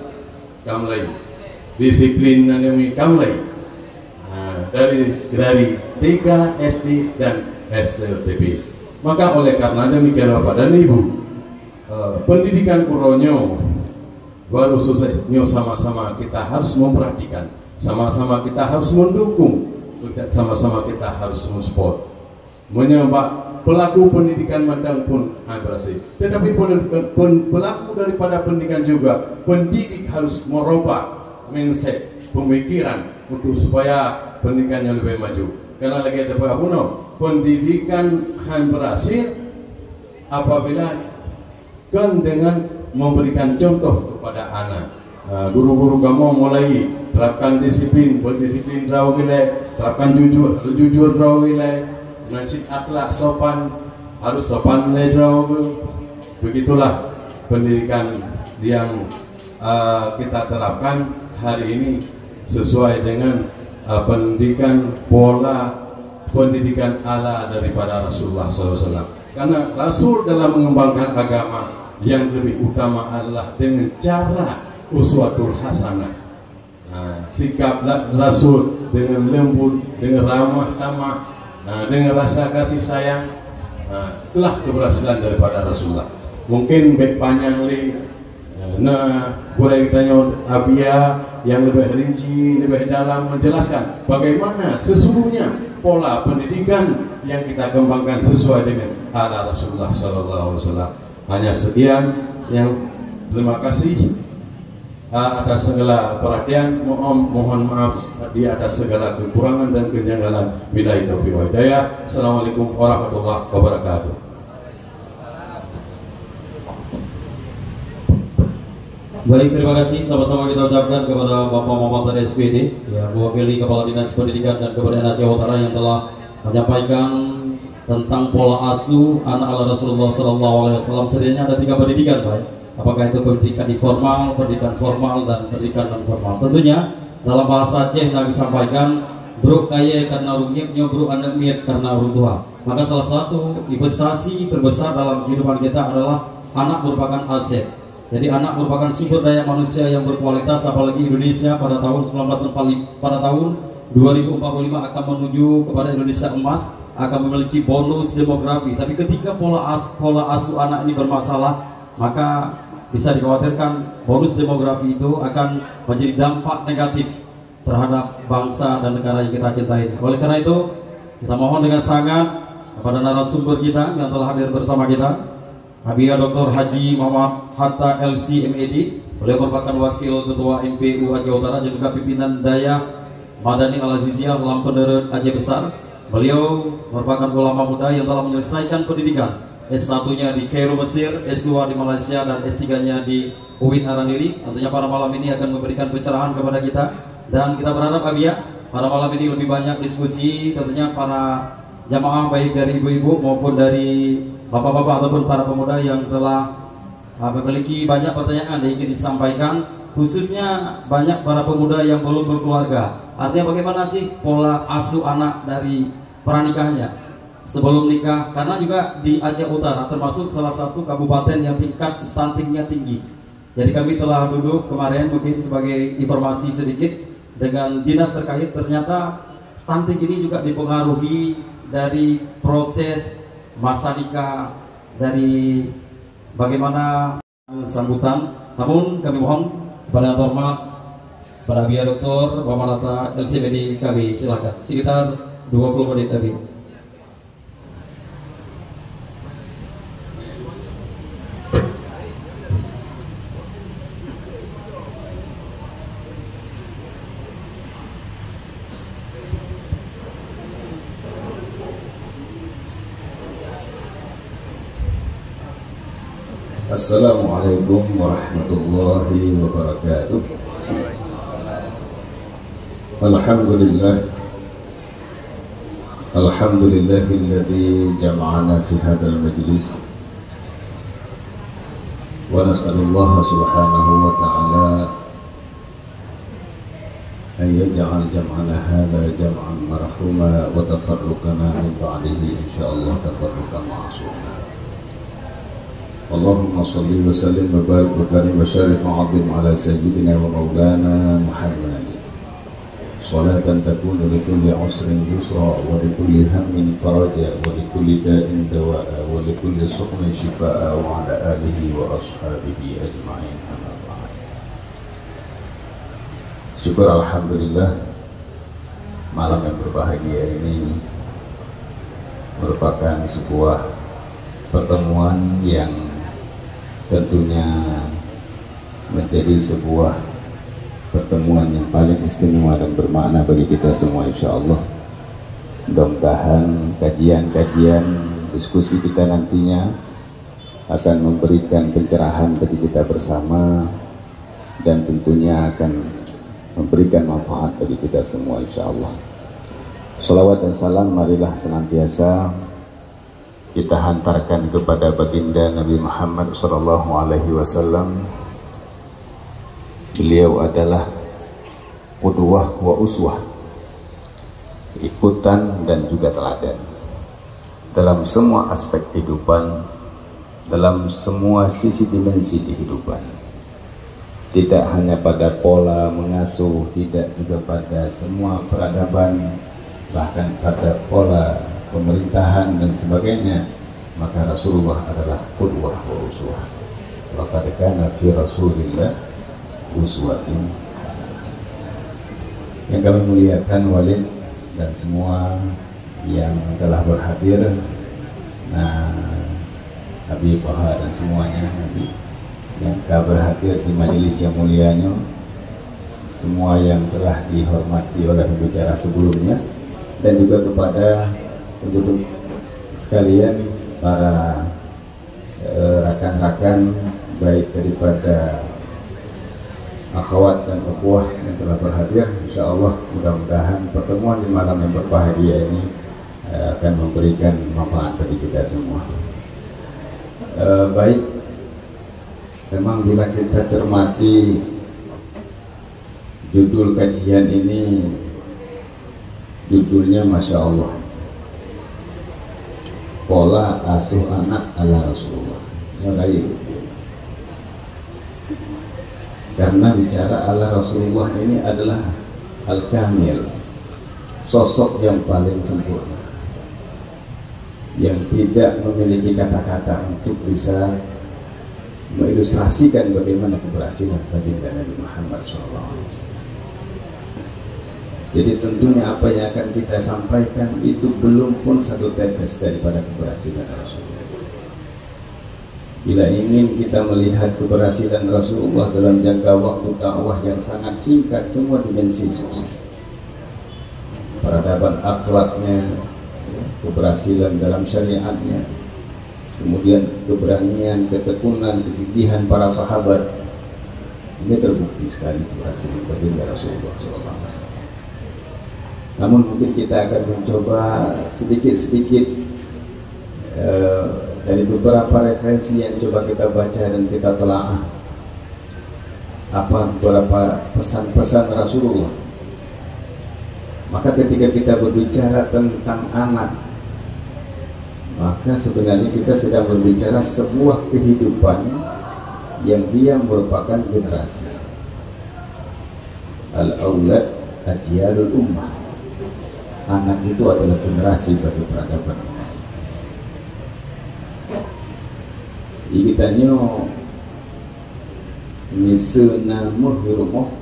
Kamlai disiplin dan demi kamlai dari TK, SD dan SLTP. Maka oleh karena demikian Bapak dan Ibu, pendidikan kuronyo baru selesai, sama-sama kita harus memperhatikan, sama-sama kita harus mendukung, sama-sama kita harus mensupport, menyebab pelaku pendidikan mandang pun berhasil. Tetapi pelaku daripada pendidikan juga, pendidik harus merubah mindset, pemikiran untuk supaya pendidikannya lebih maju. Karena lagi ada pendidikan berhasil apabila kan dengan memberikan contoh kepada anak. Guru-guru kamu mulai terapkan disiplin, berdisiplin rawile, terapkan jujur, harus jujur rawile, nasib akhlak sopan, harus sopan ledraw. Begitulah pendidikan yang kita terapkan hari ini sesuai dengan pendidikan pola pendidikan ala daripada Rasulullah SAW. Karena Rasul dalam mengembangkan agama yang lebih utama adalah dengan cara uswatul hasanah. Sikap Rasul dengan lembut, dengan ramah tamah, dengan rasa kasih sayang, itulah keberhasilan daripada Rasulullah. Mungkin panjang boleh ditanya Abia yang lebih rinci, lebih dalam menjelaskan bagaimana sesungguhnya pola pendidikan yang kita kembangkan sesuai dengan ala Rasulullah SAW. Hanya sekian yang terima kasih atas segala perhatian, mohon maaf di atas segala kekurangan dan kejanggalan. Billahi taufiq wal hidayah. Assalamualaikum warahmatullahi wabarakatuh. Baik, terima kasih. Sama-sama kita ucapkan kepada Bapak Muhammad dari SPD, ya, mewakili Kepala Dinas Pendidikan dan Kebudayaan Jawa Utara yang telah menyampaikan tentang pola asuh anak ala Rasulullah SAW. Setidaknya ada 3 pendidikan, Pak. Apakah itu pendidikan informal, pendidikan formal, dan pendidikan non formal. Tentunya dalam bahasa Aceh yang disampaikan, bro kaya karena ruginya, bro anak miat karena orang tua. Maka salah satu investasi terbesar dalam kehidupan kita adalah anak merupakan aset. Jadi anak merupakan sumber daya manusia yang berkualitas, apalagi Indonesia pada tahun 2045 akan menuju kepada Indonesia emas, akan memiliki bonus demografi. Tapi ketika pola asuh anak ini bermasalah, maka bisa dikhawatirkan bonus demografi itu akan menjadi dampak negatif terhadap bangsa dan negara yang kita cintai. Oleh karena itu, kita mohon dengan sangat kepada narasumber kita yang telah hadir bersama kita, Habibie Dr. Haji Muhammad Hatta LC MED. Beliau merupakan Wakil Ketua MPU Aceh Utara dan juga pimpinan Daya Madani Al-Aziziyah Lampenereut Aceh Besar. Beliau merupakan ulama muda yang telah menyelesaikan pendidikan S1-nya di Kairo Mesir, S2 di Malaysia, dan S3-nya di UIN Araniri. Tentunya pada malam ini akan memberikan pencerahan kepada kita, dan kita berharap Abia pada malam ini lebih banyak diskusi. Tentunya para jamaah baik dari ibu-ibu maupun dari bapak-bapak ataupun para pemuda yang telah memiliki banyak pertanyaan yang ingin disampaikan, khususnya banyak para pemuda yang belum berkeluarga. Artinya bagaimana sih pola asuh anak dari pernikahannya sebelum nikah, karena juga di Aceh Utara termasuk salah satu kabupaten yang tingkat stuntingnya tinggi. Jadi kami telah duduk kemarin, mungkin sebagai informasi sedikit, dengan dinas terkait. Ternyata stunting ini juga dipengaruhi dari proses masa nikah, dari bagaimana sambutan. Namun kami mohon kepada yang terhormat para Habibie Dr. Muhammad Hatta LCMED, kami silakan sekitar 20 menit tadi. Assalamualaikum warahmatullahi wabarakatuh. Alhamdulillahilladzi jama'ana fi hadzal majlis, wa nas'alullaha subhanahu wa ta'ala an yaj'al jam'ana hadza jam'an marhuma wa tafarruqana min ba'dihi insyaallah tafarruqan ma'suma. Allahumma salli wa sallim wa barik wa karim wa syarif 'azim ala sayyidina wa maulana Muhammad صلاة تكون لكل عسر يسرا ولكل هم فرجا ولكل داء دواء ولكل سقم شفاء وعلى آله وأصحابه أجمعين. أما بعد. Syukur alhamdulillah, malam yang berbahagia ini merupakan sebuah pertemuan yang tentunya menjadi sebuah pertemuan yang paling istimewa dan bermakna bagi kita semua, insyaallah. Mudah-mudahan kajian-kajian diskusi kita nantinya akan memberikan pencerahan bagi kita bersama dan tentunya akan memberikan manfaat bagi kita semua, insyaallah. Salawat dan salam marilah senantiasa kita hantarkan kepada baginda Nabi Muhammad SAW. Beliau adalah qudwah wa uswah, ikutan dan juga teladan dalam semua aspek kehidupan, dalam semua sisi dimensi kehidupan. Tidak hanya pada pola mengasuh, tidak juga pada semua peradaban, bahkan pada pola pemerintahan dan sebagainya, maka Rasulullah adalah qudwah wa uswah. Laqad kana fi Rasulillah uswatun hasanah. Yang kami muliakan Walid dan semua yang telah berhadir, Habib Baha dan semuanya yang telah berhadir di majelis yang mulianya, semua yang telah dihormati oleh pembicara sebelumnya, dan juga kepada penduduk sekalian, para rakan-rakan baik daripada akhwat dan ukhuwah yang telah berhadir. Insyaallah mudah-mudahan pertemuan di malam yang berbahagia ini akan memberikan manfaat bagi kita semua. Baik, memang bila kita cermati judul kajian ini, judulnya Masya Allah, pola asuh anak ala Rasulullah. Ya baik, karena bicara ala Rasulullah ini adalah al-kamil, sosok yang paling sempurna, yang tidak memiliki kata-kata untuk bisa mengilustrasikan bagaimana keberhasilan baginda Nabi Muhammad SAW. Jadi tentunya apa yang akan kita sampaikan itu belum pun satu tetes daripada keberhasilan Rasulullah. Bila ingin kita melihat keberhasilan Rasulullah dalam jangka waktu dakwah yang sangat singkat, semua dimensi sukses, peradaban akhlaknya, keberhasilan dalam syariatnya, kemudian keberanian, ketekunan, kegigihan para sahabat, ini terbukti sekali keberhasilan baginda Rasulullah SAW. Namun mungkin kita akan mencoba sedikit-sedikit dari beberapa referensi yang coba kita baca dan kita telaah, apa beberapa pesan-pesan Rasulullah. Maka ketika kita berbicara tentang anak, maka sebenarnya kita sedang berbicara sebuah kehidupan yang dia merupakan generasi. Al-aulad ajyalul ummah. Anak itu adalah generasi bagi peradaban. Kita nyo misalnya muhirmoh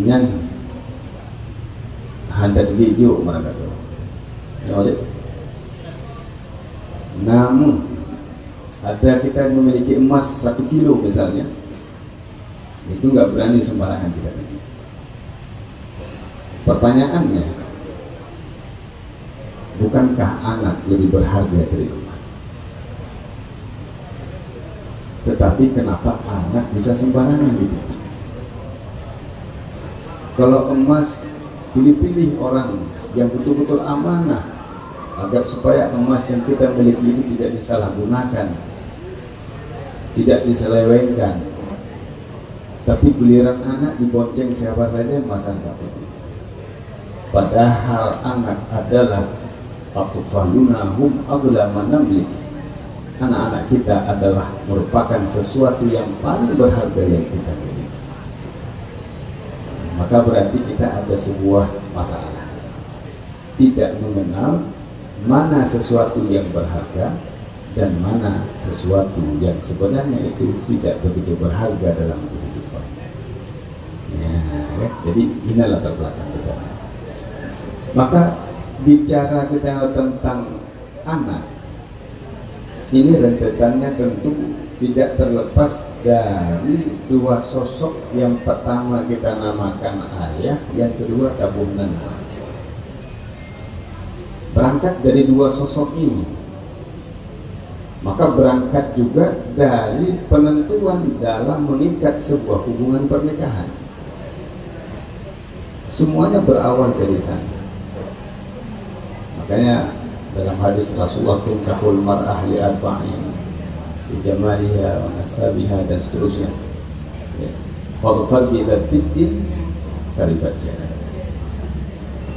nyan handa dijuk mereka semua. Namun ada kita memiliki emas 1 kilo misalnya, itu nggak berani sembarangan kita tadi. Pertanyaannya, bukankah anak lebih berharga dari emas? Tetapi kenapa anak bisa sembarangan gitu? Kalau emas pilih-pilih orang yang betul-betul amanah, agar supaya emas yang kita miliki itu tidak disalahgunakan, tidak diselewengkan. Tapi giliran anak dibonceng siapa saja, masa enggak peduli. Padahal anak adalah atfalunahum adlaman namlik. Anak-anak kita adalah merupakan sesuatu yang paling berharga yang kita miliki. maka berarti kita ada sebuah masalah. Tidak mengenal mana sesuatu yang berharga dan mana sesuatu yang sebenarnya itu tidak begitu berharga dalam kehidupan. Ya, jadi inilah latar belakang kita. Maka bicara kita tentang anak, ini rentetannya tentu tidak terlepas dari dua sosok. Yang pertama kita namakan ayah, yang kedua tabungan. Berangkat dari dua sosok ini, maka berangkat juga dari penentuan dalam mengikat sebuah hubungan pernikahan. Semuanya berawal dari sana. Makanya dalam hadis Rasulullah, tunkahul mar'ah li arba'in, jamaliha wa nasabiha, dan seterusnya. Fadfar bi dzatiddin taribat yadak.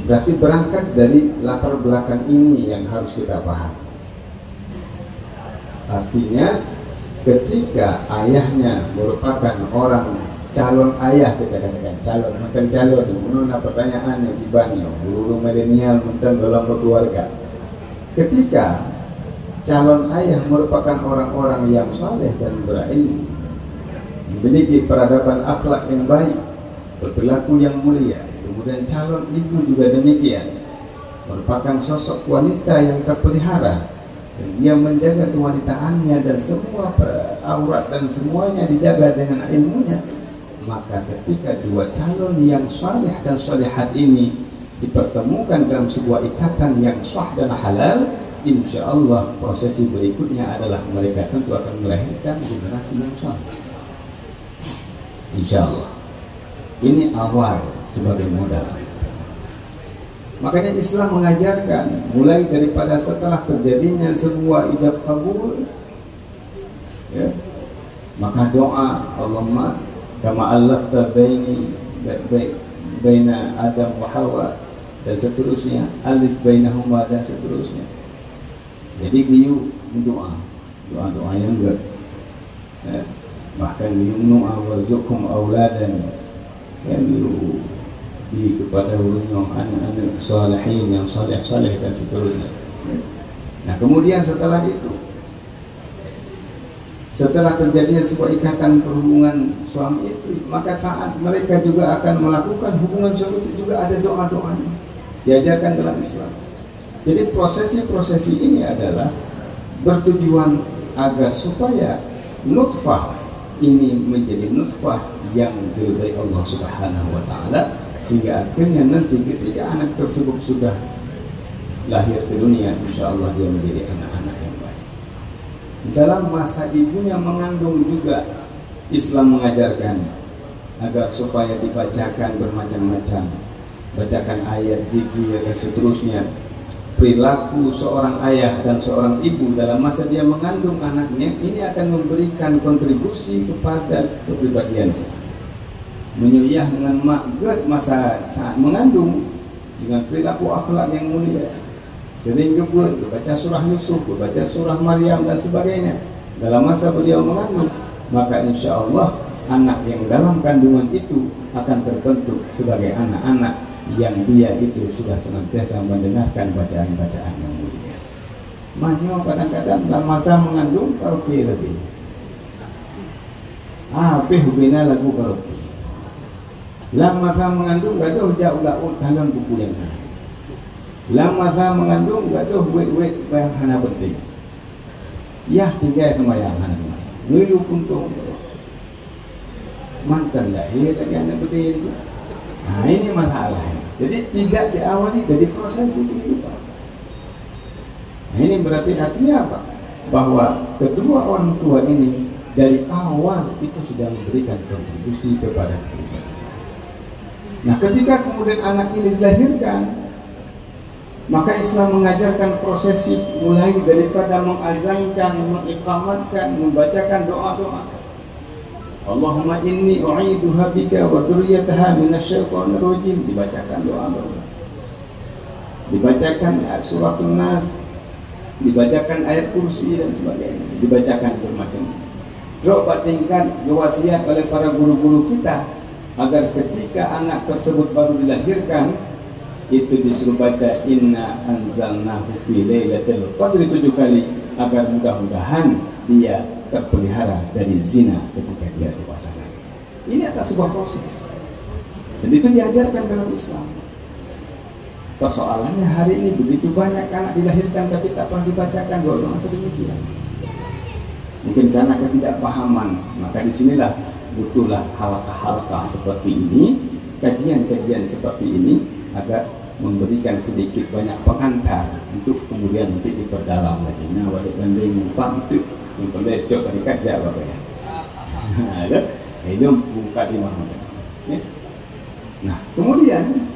Berarti berangkat dari latar belakang ini yang harus kita paham. Artinya ketika ayahnya merupakan orang calon ayah, kita katakan calon, bukan calon, menurut pertanyaannya di Banyo, guru milenial tentang dalam keluarga. Ketika calon ayah merupakan orang-orang yang saleh dan berilmu, memiliki peradaban akhlak yang baik, berperilaku yang mulia, kemudian calon ibu juga demikian, merupakan sosok wanita yang terpelihara, dan dia menjaga kewanitaannya dan semua aurat dan semuanya dijaga dengan ilmunya. Maka ketika dua calon yang saleh dan salihat ini dipertemukan dalam sebuah ikatan yang sah dan halal, insya Allah prosesi berikutnya adalah mereka tentu akan melahirkan generasi yang saleh. Insya Allah. Ini awal sebagai modal. Makanya Islam mengajarkan mulai daripada setelah terjadinya sebuah ijab kabul, ya, maka doa Allahumma kama allafta baina Adam wa Hawa, dan seterusnya, alif bainahuma, dan seterusnya. Jadi beliau berdoa, doa-doa yang ber, ya, bahkan beliau doa warzuqhum auladan, yang beliau di kepada ulunnya anak-anak salihin yang saleh-saleh dan seterusnya. Nah kemudian setelah itu, setelah terjadinya sebuah ikatan perhubungan suami istri, maka saat mereka juga akan melakukan hubungan suami istri juga ada doa-doanya diajarkan dalam Islam. Jadi prosesi ini adalah bertujuan agar supaya nutfah ini menjadi nutfah yang diridai Allah Subhanahu wa taala, sehingga akhirnya nanti ketika anak tersebut sudah lahir ke dunia, insya Allah dia menjadi anak-anak yang baik. Dalam masa ibunya mengandung juga Islam mengajarkan agar supaya dibacakan bermacam-macam, bacakan ayat, zikir, dan seterusnya. Perilaku seorang ayah dan seorang ibu dalam masa dia mengandung anaknya ini akan memberikan kontribusi kepada kepribadian saya. Menyuyah dengan makgad masa saat mengandung dengan perilaku akhlak yang mulia, sering gebur, berbaca surah Yusuf, berbaca surah Maryam dan sebagainya dalam masa beliau mengandung, maka insya Allah anak yang dalam kandungan itu akan terbentuk sebagai anak-anak yang dia itu sudah senantiasa mendengarkan bacaan-bacaan yang mulia. Makanya kadang-kadang dalam masa mengandung karaoke lebih. Hubina lagu karaoke. Dalam masa mengandung gak ada jauh laut dalam buku yang lain. Dalam masa mengandung gak ada wet yang hana penting. Ya tiga semayang hana semayang. Dulu kuntung. Mantan lahir lagi anak penting itu. Nah ini masalahnya. Jadi tidak diawali dari prosesi kehidupan. Nah ini berarti artinya apa? Bahwa kedua orang tua ini dari awal itu sudah memberikan kontribusi kepada kehidupan. Nah ketika kemudian anak ini dilahirkan, maka Islam mengajarkan prosesi mulai daripada mengazankan, mengiqamatkan, membacakan doa-doa. Allahumma inni u'iduha bika wa dzurriyyataha minasyaitonir rajim, dibacakan doa-doa. Dibacakan suratul Nas, dibacakan ayat kursi dan sebagainya, dibacakan bermacam. Coba tingkat wasiat oleh para guru-guru kita agar ketika anak tersebut baru dilahirkan itu disuruh baca inna anzalnahu fi lailatul qadri 7 kali agar mudah-mudahan dia terpelihara dari zina ketika dia dewasa nanti. Ini adalah sebuah proses dan itu diajarkan dalam Islam. Persoalannya hari ini begitu banyak anak dilahirkan tapi tak pernah dibacakan doa-doa sedemikian. Mungkin karena ketidakpahaman, maka disinilah butuhlah halaqah-halaqah seperti ini, kajian-kajian seperti ini agar memberikan sedikit banyak pengantar untuk kemudian nanti diperdalam lagi. Nah, wajib gandeng mumpang itu yang pelecok dari kaca bapak ya. Ada, itu buka di mana? Nah, kemudian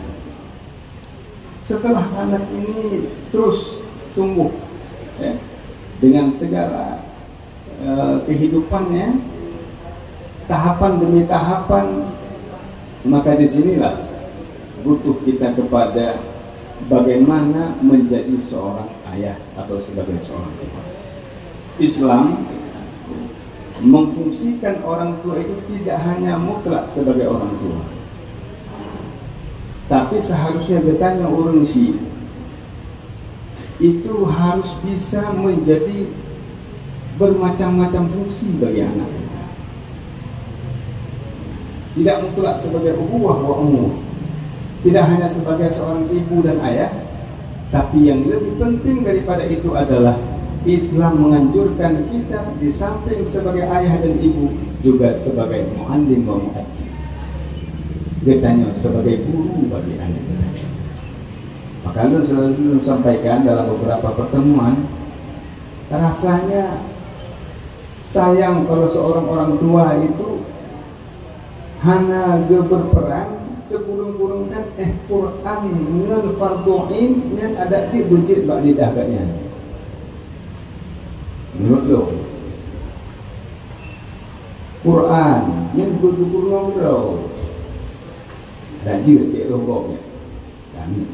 setelah anak ini terus tumbuh ya, dengan segala kehidupannya, tahapan demi tahapan, maka disinilah butuh kita kepada bagaimana menjadi seorang ayah atau sebagai seorang ibu. Islam memfungsikan orang tua itu tidak hanya mutlak sebagai orang tua, tapi seharusnya bertanya orang si itu harus bisa menjadi bermacam-macam fungsi bagi anak kita. Tidak mutlak sebagai ubuwah wa umur, tidak hanya sebagai seorang ibu dan ayah, tapi yang lebih penting daripada itu adalah Islam menganjurkan kita di samping sebagai ayah dan ibu juga sebagai mu'allim wa mu'addib. Ditanya sebagai guru bagi anak kita. Maka lu selalu sampaikan dalam beberapa pertemuan, rasanya sayang kalau seorang orang tua itu hanya berperan sekurang-kurangkan Quran minal fardu'in yang ada di bujit bak lidah katnya. Menurut lo Quran yang berkurang-kurang rajin di rogoknya kami,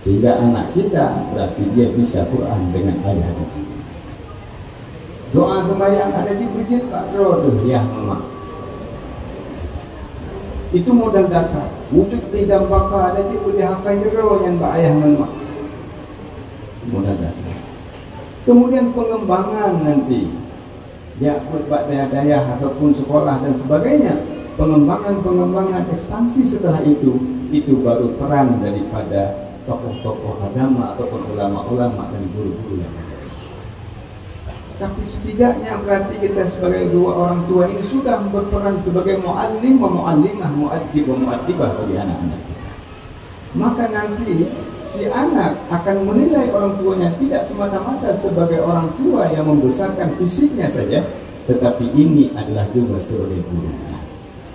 sehingga anak kita berarti dia bisa Quran dengan ayah dan ibu. Doa sembahyang ada di masjid Pak Rodo ya mama, itu modal dasar. Wujud tidak bakal ada di hafal jero yang Pak ayah dan mak, modal dasar. Kemudian pengembangan nanti ya buat daya-daya ataupun sekolah dan sebagainya, pengembangan ekspansi setelah itu baru peran daripada tokoh-tokoh agama ataupun ulama-ulama dan guru-guru yang ada. Tapi setidaknya berarti kita sebagai dua orang tua ini sudah berperan sebagai mu'allim wa mu'allimah, mu'addib wa mu'addibah bagi anak-anak. Maka nanti si anak akan menilai orang tuanya tidak semata-mata sebagai orang tua yang membesarkan fisiknya saja, tetapi ini adalah juga sebagai gurunya.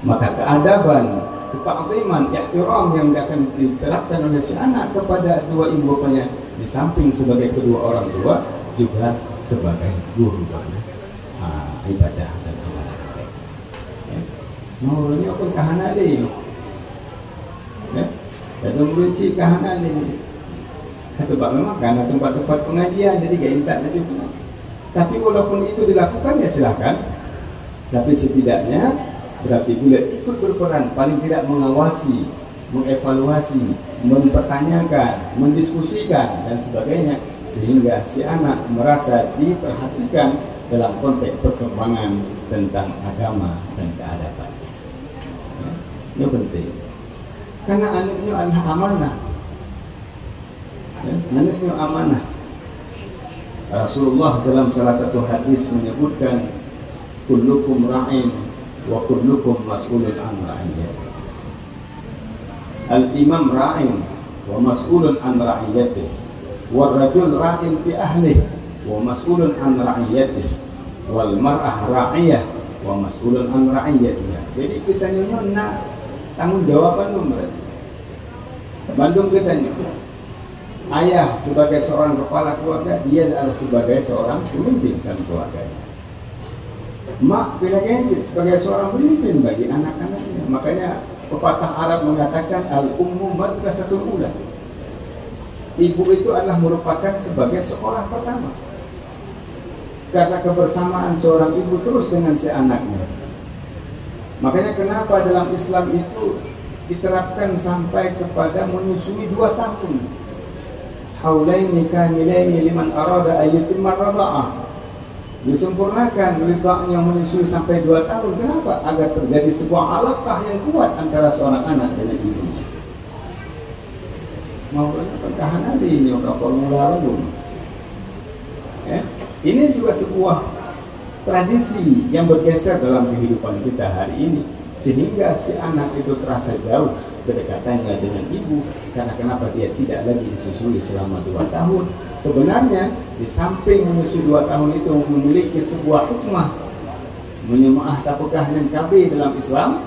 Maka keadaban, keta'ziman, ihtiram yang akan diterapkan oleh si anak kepada dua ibu bapanya di samping sebagai kedua orang tua juga sebagai guru bagi ibadah dan amalan. Mau ini apa kahana dia? Ya, dan meruci kahana dia. Atau memang karena tempat-tempat pengajian jadi gak intak juga. Tapi walaupun itu dilakukan ya silakan. Tapi setidaknya berarti bila ikut berperan, paling tidak mengawasi, mengevaluasi, mempertanyakan, mendiskusikan dan sebagainya, sehingga si anak merasa diperhatikan dalam konteks perkembangan tentang agama dan keadabannya. Ya, ini penting. Karena anaknya adalah amanah. Ya, anaknya amanah. Rasulullah dalam salah satu hadis menyebutkan kullukum ra'in wa kullukum mas'ulun an ra'iyatihi. Al-imam ra'in wa mas'ulun an ra'iyatihi. Wal-rajul ra'in fi ahlihi wa mas'ulun an ra'iyatihi. Wal mar'ah ra'iyah wa mas'ulun an ra'iyatiha. Jadi kita nak tanggung jawaban berarti. Bandung kita ayah sebagai seorang kepala keluarga, dia adalah sebagai seorang pemimpin dalam keluarganya. Mak bila gadget sebagai seorang pemimpin bagi anak-anaknya. Makanya pepatah Arab mengatakan al-ummu madrasatul ula. Ibu itu adalah merupakan sebagai sekolah pertama. Karena kebersamaan seorang ibu terus dengan si anaknya, Makanya kenapa dalam Islam itu diterapkan sampai kepada menyusui 2 tahun. Haulaini kamilaini liman arada ayyutimma radha'ah. Disempurnakan ridha'nya menyusui sampai 2 tahun. Kenapa? Agar terjadi sebuah alaqah yang kuat antara seorang anak dengan ibunya. Maulana pertahanan ini udah formula belum. Ya. Ini juga sebuah tradisi yang bergeser dalam kehidupan kita hari ini, sehingga si anak itu terasa jauh kedekatannya dengan ibu. Karena kenapa? Dia tidak lagi disusui selama 2 tahun. Sebenarnya di samping menyusui 2 tahun itu memiliki sebuah hikmah menyemaah tapukah dan KB dalam Islam.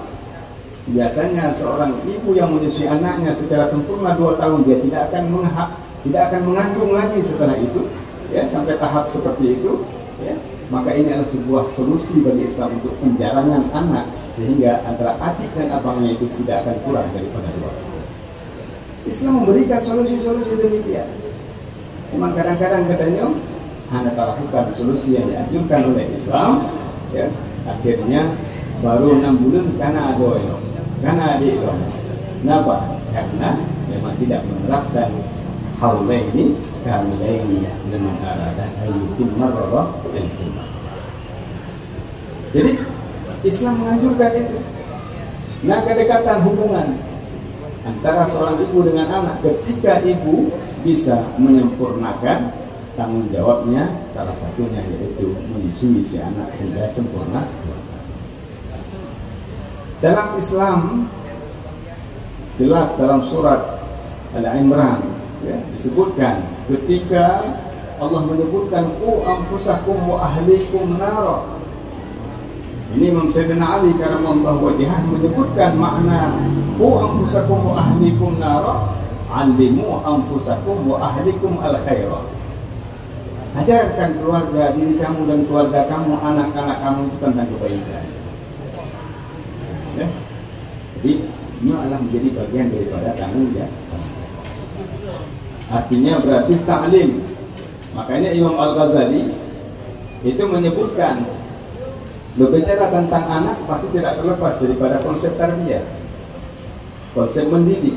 Biasanya seorang ibu yang menyusui anaknya secara sempurna 2 tahun, dia tidak akan mengandung lagi setelah itu, ya, sampai tahap seperti itu, ya. Maka ini adalah sebuah solusi bagi Islam untuk penjaranan anak, sehingga antara adik dan abangnya itu tidak akan kurang daripada 2 tahun. Islam memberikan solusi-solusi demikian. Cuma kadang-kadang katanya hanya lakukan solusi yang dianjurkan oleh Islam, ya, akhirnya baru 6 bulan karena karena adik dong. Kenapa? Karena memang tidak menerapkan haulaini kamilaini liman arada ayyutimma radha'ah. Jadi Islam menganjurkan itu. Nah, kedekatan hubungan antara seorang ibu dengan anak, ketika ibu bisa menyempurnakan tanggung jawabnya, salah satunya yaitu menyusui si anak hingga sempurna. Dalam Islam jelas dalam surat Al-Imran, ya, disebutkan ketika Allah menyebutkan qu anfusakum wa ahlikum nara. Ini Imam Sayyidina Ali karamallahu wajhah menyebutkan makna qu anfusakum wa ahlikum nara, alimu anfusakum wa ahlikum al-khaira. Ajarkan keluarga diri kamu dan keluarga kamu, anak-anak kamu itu tentang kebaikan. Ya. Jadi ini adalah menjadi bagian daripada tanggung jawab. Artinya berarti ta'lim. Makanya Imam Al-Ghazali itu menyebutkan berbicara tentang anak pasti tidak terlepas daripada konsep tarbiyah, konsep mendidik.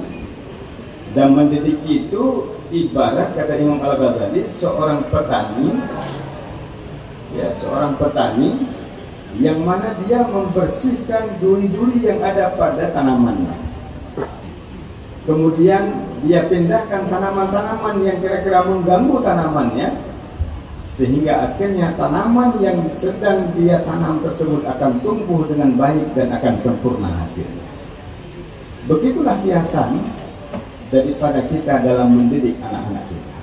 Dan mendidik itu ibarat, kata Imam Al-Ghazali, seorang petani, ya, seorang petani yang mana dia membersihkan duri-duri yang ada pada tanamannya. Kemudian dia pindahkan tanaman-tanaman yang kira-kira mengganggu tanamannya, sehingga akhirnya tanaman yang sedang dia tanam tersebut akan tumbuh dengan baik dan akan sempurna hasilnya. Begitulah kiasan daripada kita dalam mendidik anak-anak kita.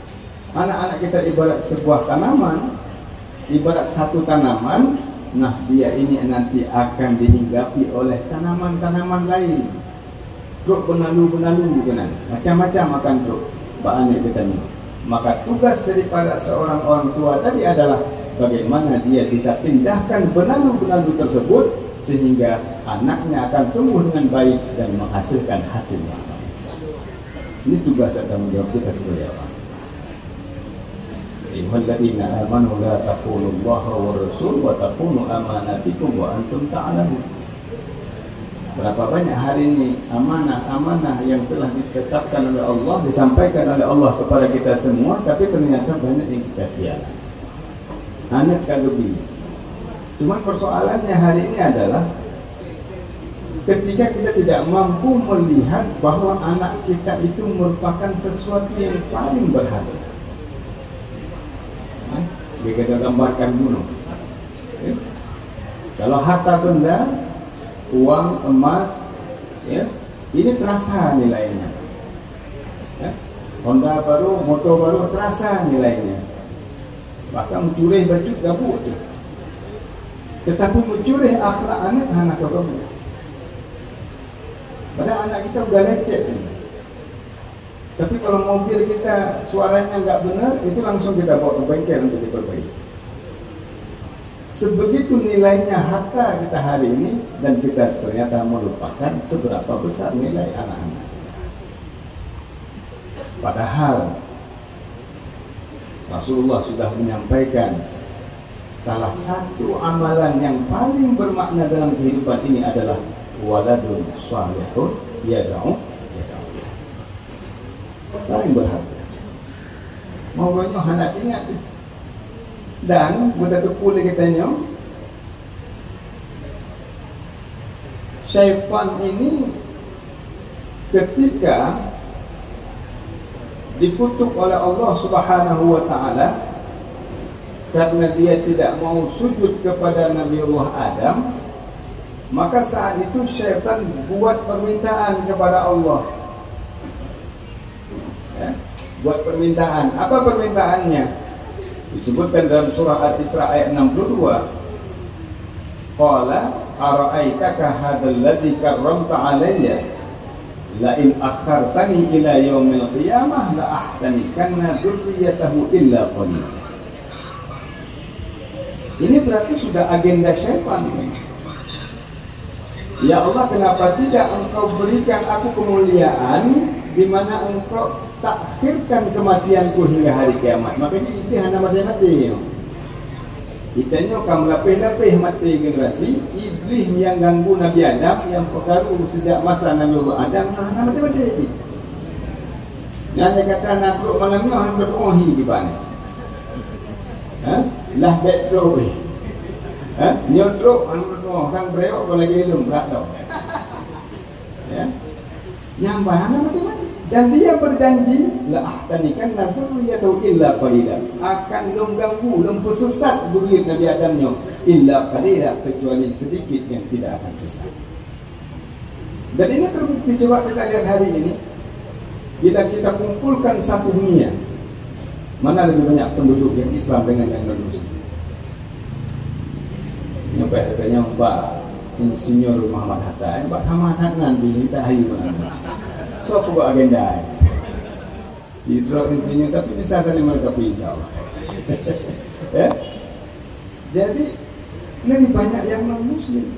Anak-anak kita ibarat sebuah tanaman, ibarat satu tanaman. Nah, dia ini nanti akan dihinggapi oleh tanaman-tanaman lain. Truk benalu-benalu bukan, macam-macam akan truk. Bahannya katanya. Maka tugas daripada seorang orang tua tadi adalah bagaimana dia bisa pindahkan benalu-benalu tersebut sehingga anaknya akan tumbuh dengan baik dan menghasilkan hasil yang baik. Ini tugas dan tanggung jawab kita sebagai orang. Ayyuhalladzina amanu la taqunullaha wa rasul wa taqunu amanatikum wa antum ta'lamun. Berapa banyak hari ini amanah-amanah yang telah ditetapkan oleh Allah, disampaikan oleh Allah kepada kita semua, tapi ternyata banyak yang kita khianat. Anak kalubi. Cuma persoalannya hari ini adalah ketika kita tidak mampu melihat bahwa anak kita itu merupakan sesuatu yang paling berharga. Kita gambarkan gunung. Ya. Kalau harta benda, uang, emas, ya, ini terasa nilainya. Ya. Honda baru, motor baru terasa nilainya. Bahkan mencuri baju gabut. Ya. Tetapi mencuri akhlak anak hanya sokongan. Padahal anak kita udah lecet. Tapi kalau mobil kita suaranya nggak benar, itu langsung kita bawa ke bengkel untuk diperbaiki. Sebegitu nilainya harta kita hari ini, dan kita ternyata melupakan seberapa besar nilai anak-anak. Padahal Rasulullah sudah menyampaikan salah satu amalan yang paling bermakna dalam kehidupan ini adalah waladun salihun yad'u. Paling berharga. Mau banyak anak ingat. Dan betul pula katanya, syaitan ini ketika dikutuk oleh Allah Subhanahu wa taala karena dia tidak mau sujud kepada Nabiullah Adam, maka saat itu syaitan buat permintaan kepada Allah. Ya, buat permintaan. Apa permintaannya? Disebutkan dalam surah Al-Isra ayat 62. Qala ara'aitaka hadzal ladzi karramta 'alayya la in akhartani ila yaumil qiyamah la ahtanikanna dzurriyyatahu illa qalila. Ini berarti sudah agenda syaitan. Ya Allah, kenapa tidak engkau berikan aku kemuliaan di mana engkau takhirkan kematianku hingga hari kiamat? Makanya itu hanya mati-mati. Itanya kamu lapih-lapih mati generasi iblis yang ganggu Nabi Adam, yang perkaru sejak masa Nabi Allah Adam, hanya mati-mati. Yang kata nak teruk malamnya hanya berdoahi di mana? Lah bet teruk ni. Nyodrok hanya berdoa, kan berewak kalau lagi ilmu berat tau. Ya. Yang mana mati-mati. Dan dia berjanji la ahtanikan dzurriyyatahu illa qalila, akan mengganggu dan sesat zuriat Nabi Adamnya illa qalila, kecuali sedikit yang tidak akan sesat. Dan ini terbukti. Coba kita lihat hari ini, bila kita kumpulkan satu dunia, mana lebih banyak penduduk yang Islam dengan yang non-Muslim? Nyampe katanya Mbak Insinyur Muhammad Hatta, Mbak Muhammad Hatta nanti tak hari mana? So aku buat agenda hidro intinya, tapi bisa saling melengkapi insyaAllah. Ya? Jadi lebih banyak yang non-Muslim.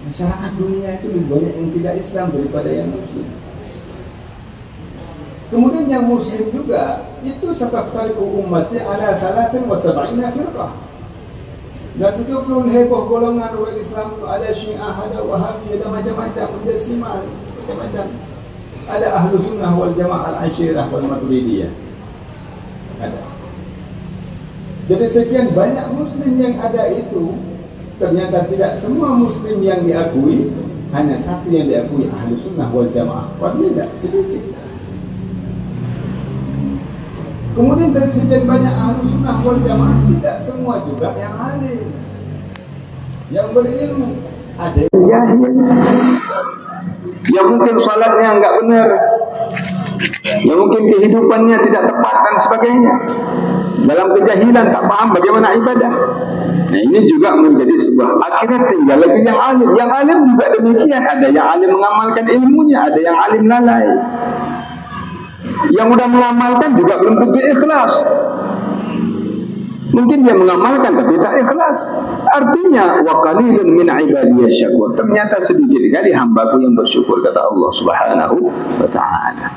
Masyarakat dunia itu lebih banyak yang tidak Islam daripada yang Muslim. Kemudian yang Muslim juga itu sataftariqu ummati ala 73 firqah. Dan 70 heboh golongan orang Islam itu, ada Syiah, ada Wahabi, ada macam-macam, ada Simah, macam-macam. Ada Ahlu Sunnah wal Jamaah Al-Ashirah wal Maturidiyah. Ada. Jadi sekian banyak Muslim yang ada itu, ternyata tidak semua Muslim yang diakui, hanya satu yang diakui, Ahlu Sunnah wal Jamaah. Wah, tidak, sedikit. Kemudian dari sekian banyak Ahlu Sunnah wal Jamaah, tidak semua juga yang alim, yang berilmu. Ada yang jahil, yang mungkin salatnya enggak benar, yang mungkin kehidupannya tidak tepat dan sebagainya. Dalam kejahilan tak paham bagaimana ibadah. Nah, ini juga menjadi sebuah akhirat. Tinggal lagi yang alim. Yang alim juga demikian. Ada yang alim mengamalkan ilmunya, ada yang alim lalai. Yang mudah mengamalkan juga belum tentu ikhlas. Mungkin dia mengamalkan tapi tak ikhlas. Artinya wa qalilun min ibadiyas syakur. Ternyata sedikit kali hambaku yang bersyukur, kata Allah Subhanahu wa taala.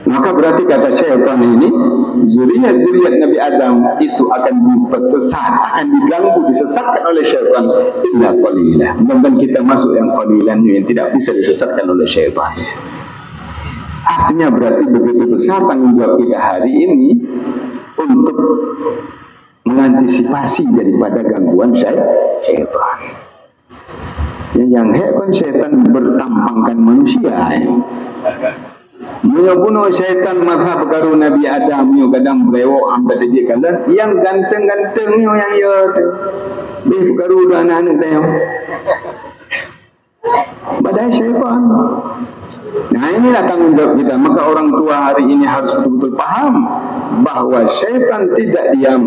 Maka berarti kata syaitan ini, zuriat-zuriat Nabi Adam itu akan disesat, akan diganggu, disesatkan oleh syaitan illa qalila. Dan kita masuk yang qalilan, yang tidak bisa disesatkan oleh syaitan. Artinya berarti begitu besar tanggung jawab kita hari ini untuk mengantisipasi daripada gangguan syaitan. Yang hekon syaitan bertampangkan manusia. Menyabunuh syaitan mazhab karu Nabi Adam yo kadang brewok amda deje kala yang ganteng-ganteng yo yang yo tu. Beh karu anak-anak tayang. Badai syaitan. Nah, inilah tanggung jawab kita. Maka orang tua hari ini harus betul-betul paham bahwa syaitan tidak diam,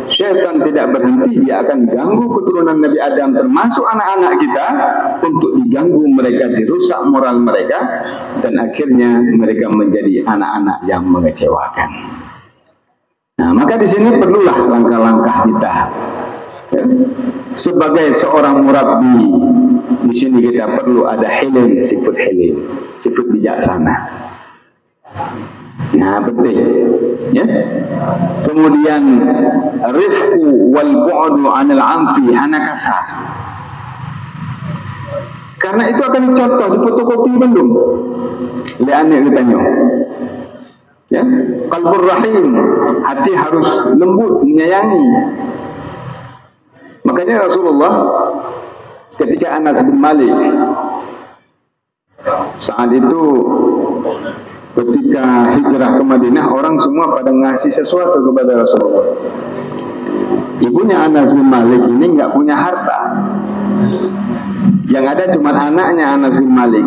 syaitan tidak berhenti. Dia akan ganggu keturunan Nabi Adam, termasuk anak-anak kita, untuk diganggu mereka, dirusak moral mereka, dan akhirnya mereka menjadi anak-anak yang mengecewakan. Nah, maka di sini perlulah langkah-langkah kita, ya. Sebagai seorang murabbi, di sini kita perlu ada hilim, sifat bijaksana. Nah, penting, ya. Kemudian kemudian rifqu wal bu'du 'anil 'amfi, hana kasar. Karena itu akan dicontoh di fotokopi belum. Liane ditanya. Ya, qalbur rahim, hati harus lembut, menyayangi. Makanya Rasulullah ketika Anas bin Malik saat itu ketika hijrah ke Madinah, orang semua pada ngasih sesuatu kepada Rasulullah. Ibunya Anas bin Malik ini nggak punya harta, yang ada cuma anaknya Anas bin Malik.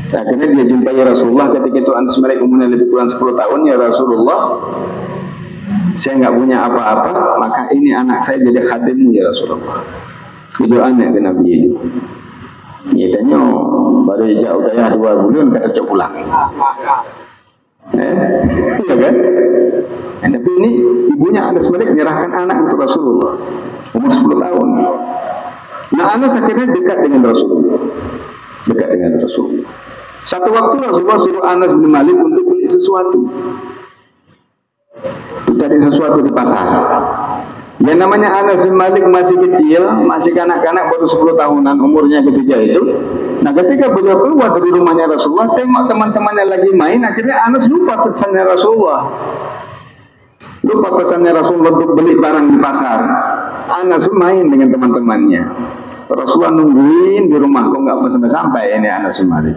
Akhirnya dia jumpai Rasulullah ketika itu Anas bin Malik umurnya lebih kurang 10 tahun. Ya Rasulullah, saya nggak punya apa-apa, maka ini anak saya jadi khatimmu ya Rasulullah. Itu anak ke Nabi itu. Dia tanya, baru jauh daya 2 bulan kata cok pulang. Iya kan? Tapi ini ibunya Anas bin Malik menyerahkan anak untuk Rasulullah umur 10 tahun. Nah, Anas akhirnya dekat dengan Rasulullah. Dekat dengan Rasulullah. Satu waktu Rasulullah suruh Anas bin Malik untuk beli sesuatu. Cari sesuatu di pasar. Yang namanya Anas bin Malik masih kecil, masih kanak-kanak, baru 10 tahunan umurnya ketika itu. Nah, ketika beliau keluar dari rumahnya Rasulullah, tengok teman-temannya lagi main, akhirnya Anas lupa pesannya Rasulullah. Lupa pesannya Rasulullah untuk beli barang di pasar. Anas main dengan teman-temannya. Rasulullah nungguin di rumah, kok nggak sampai ini Anas bin Malik.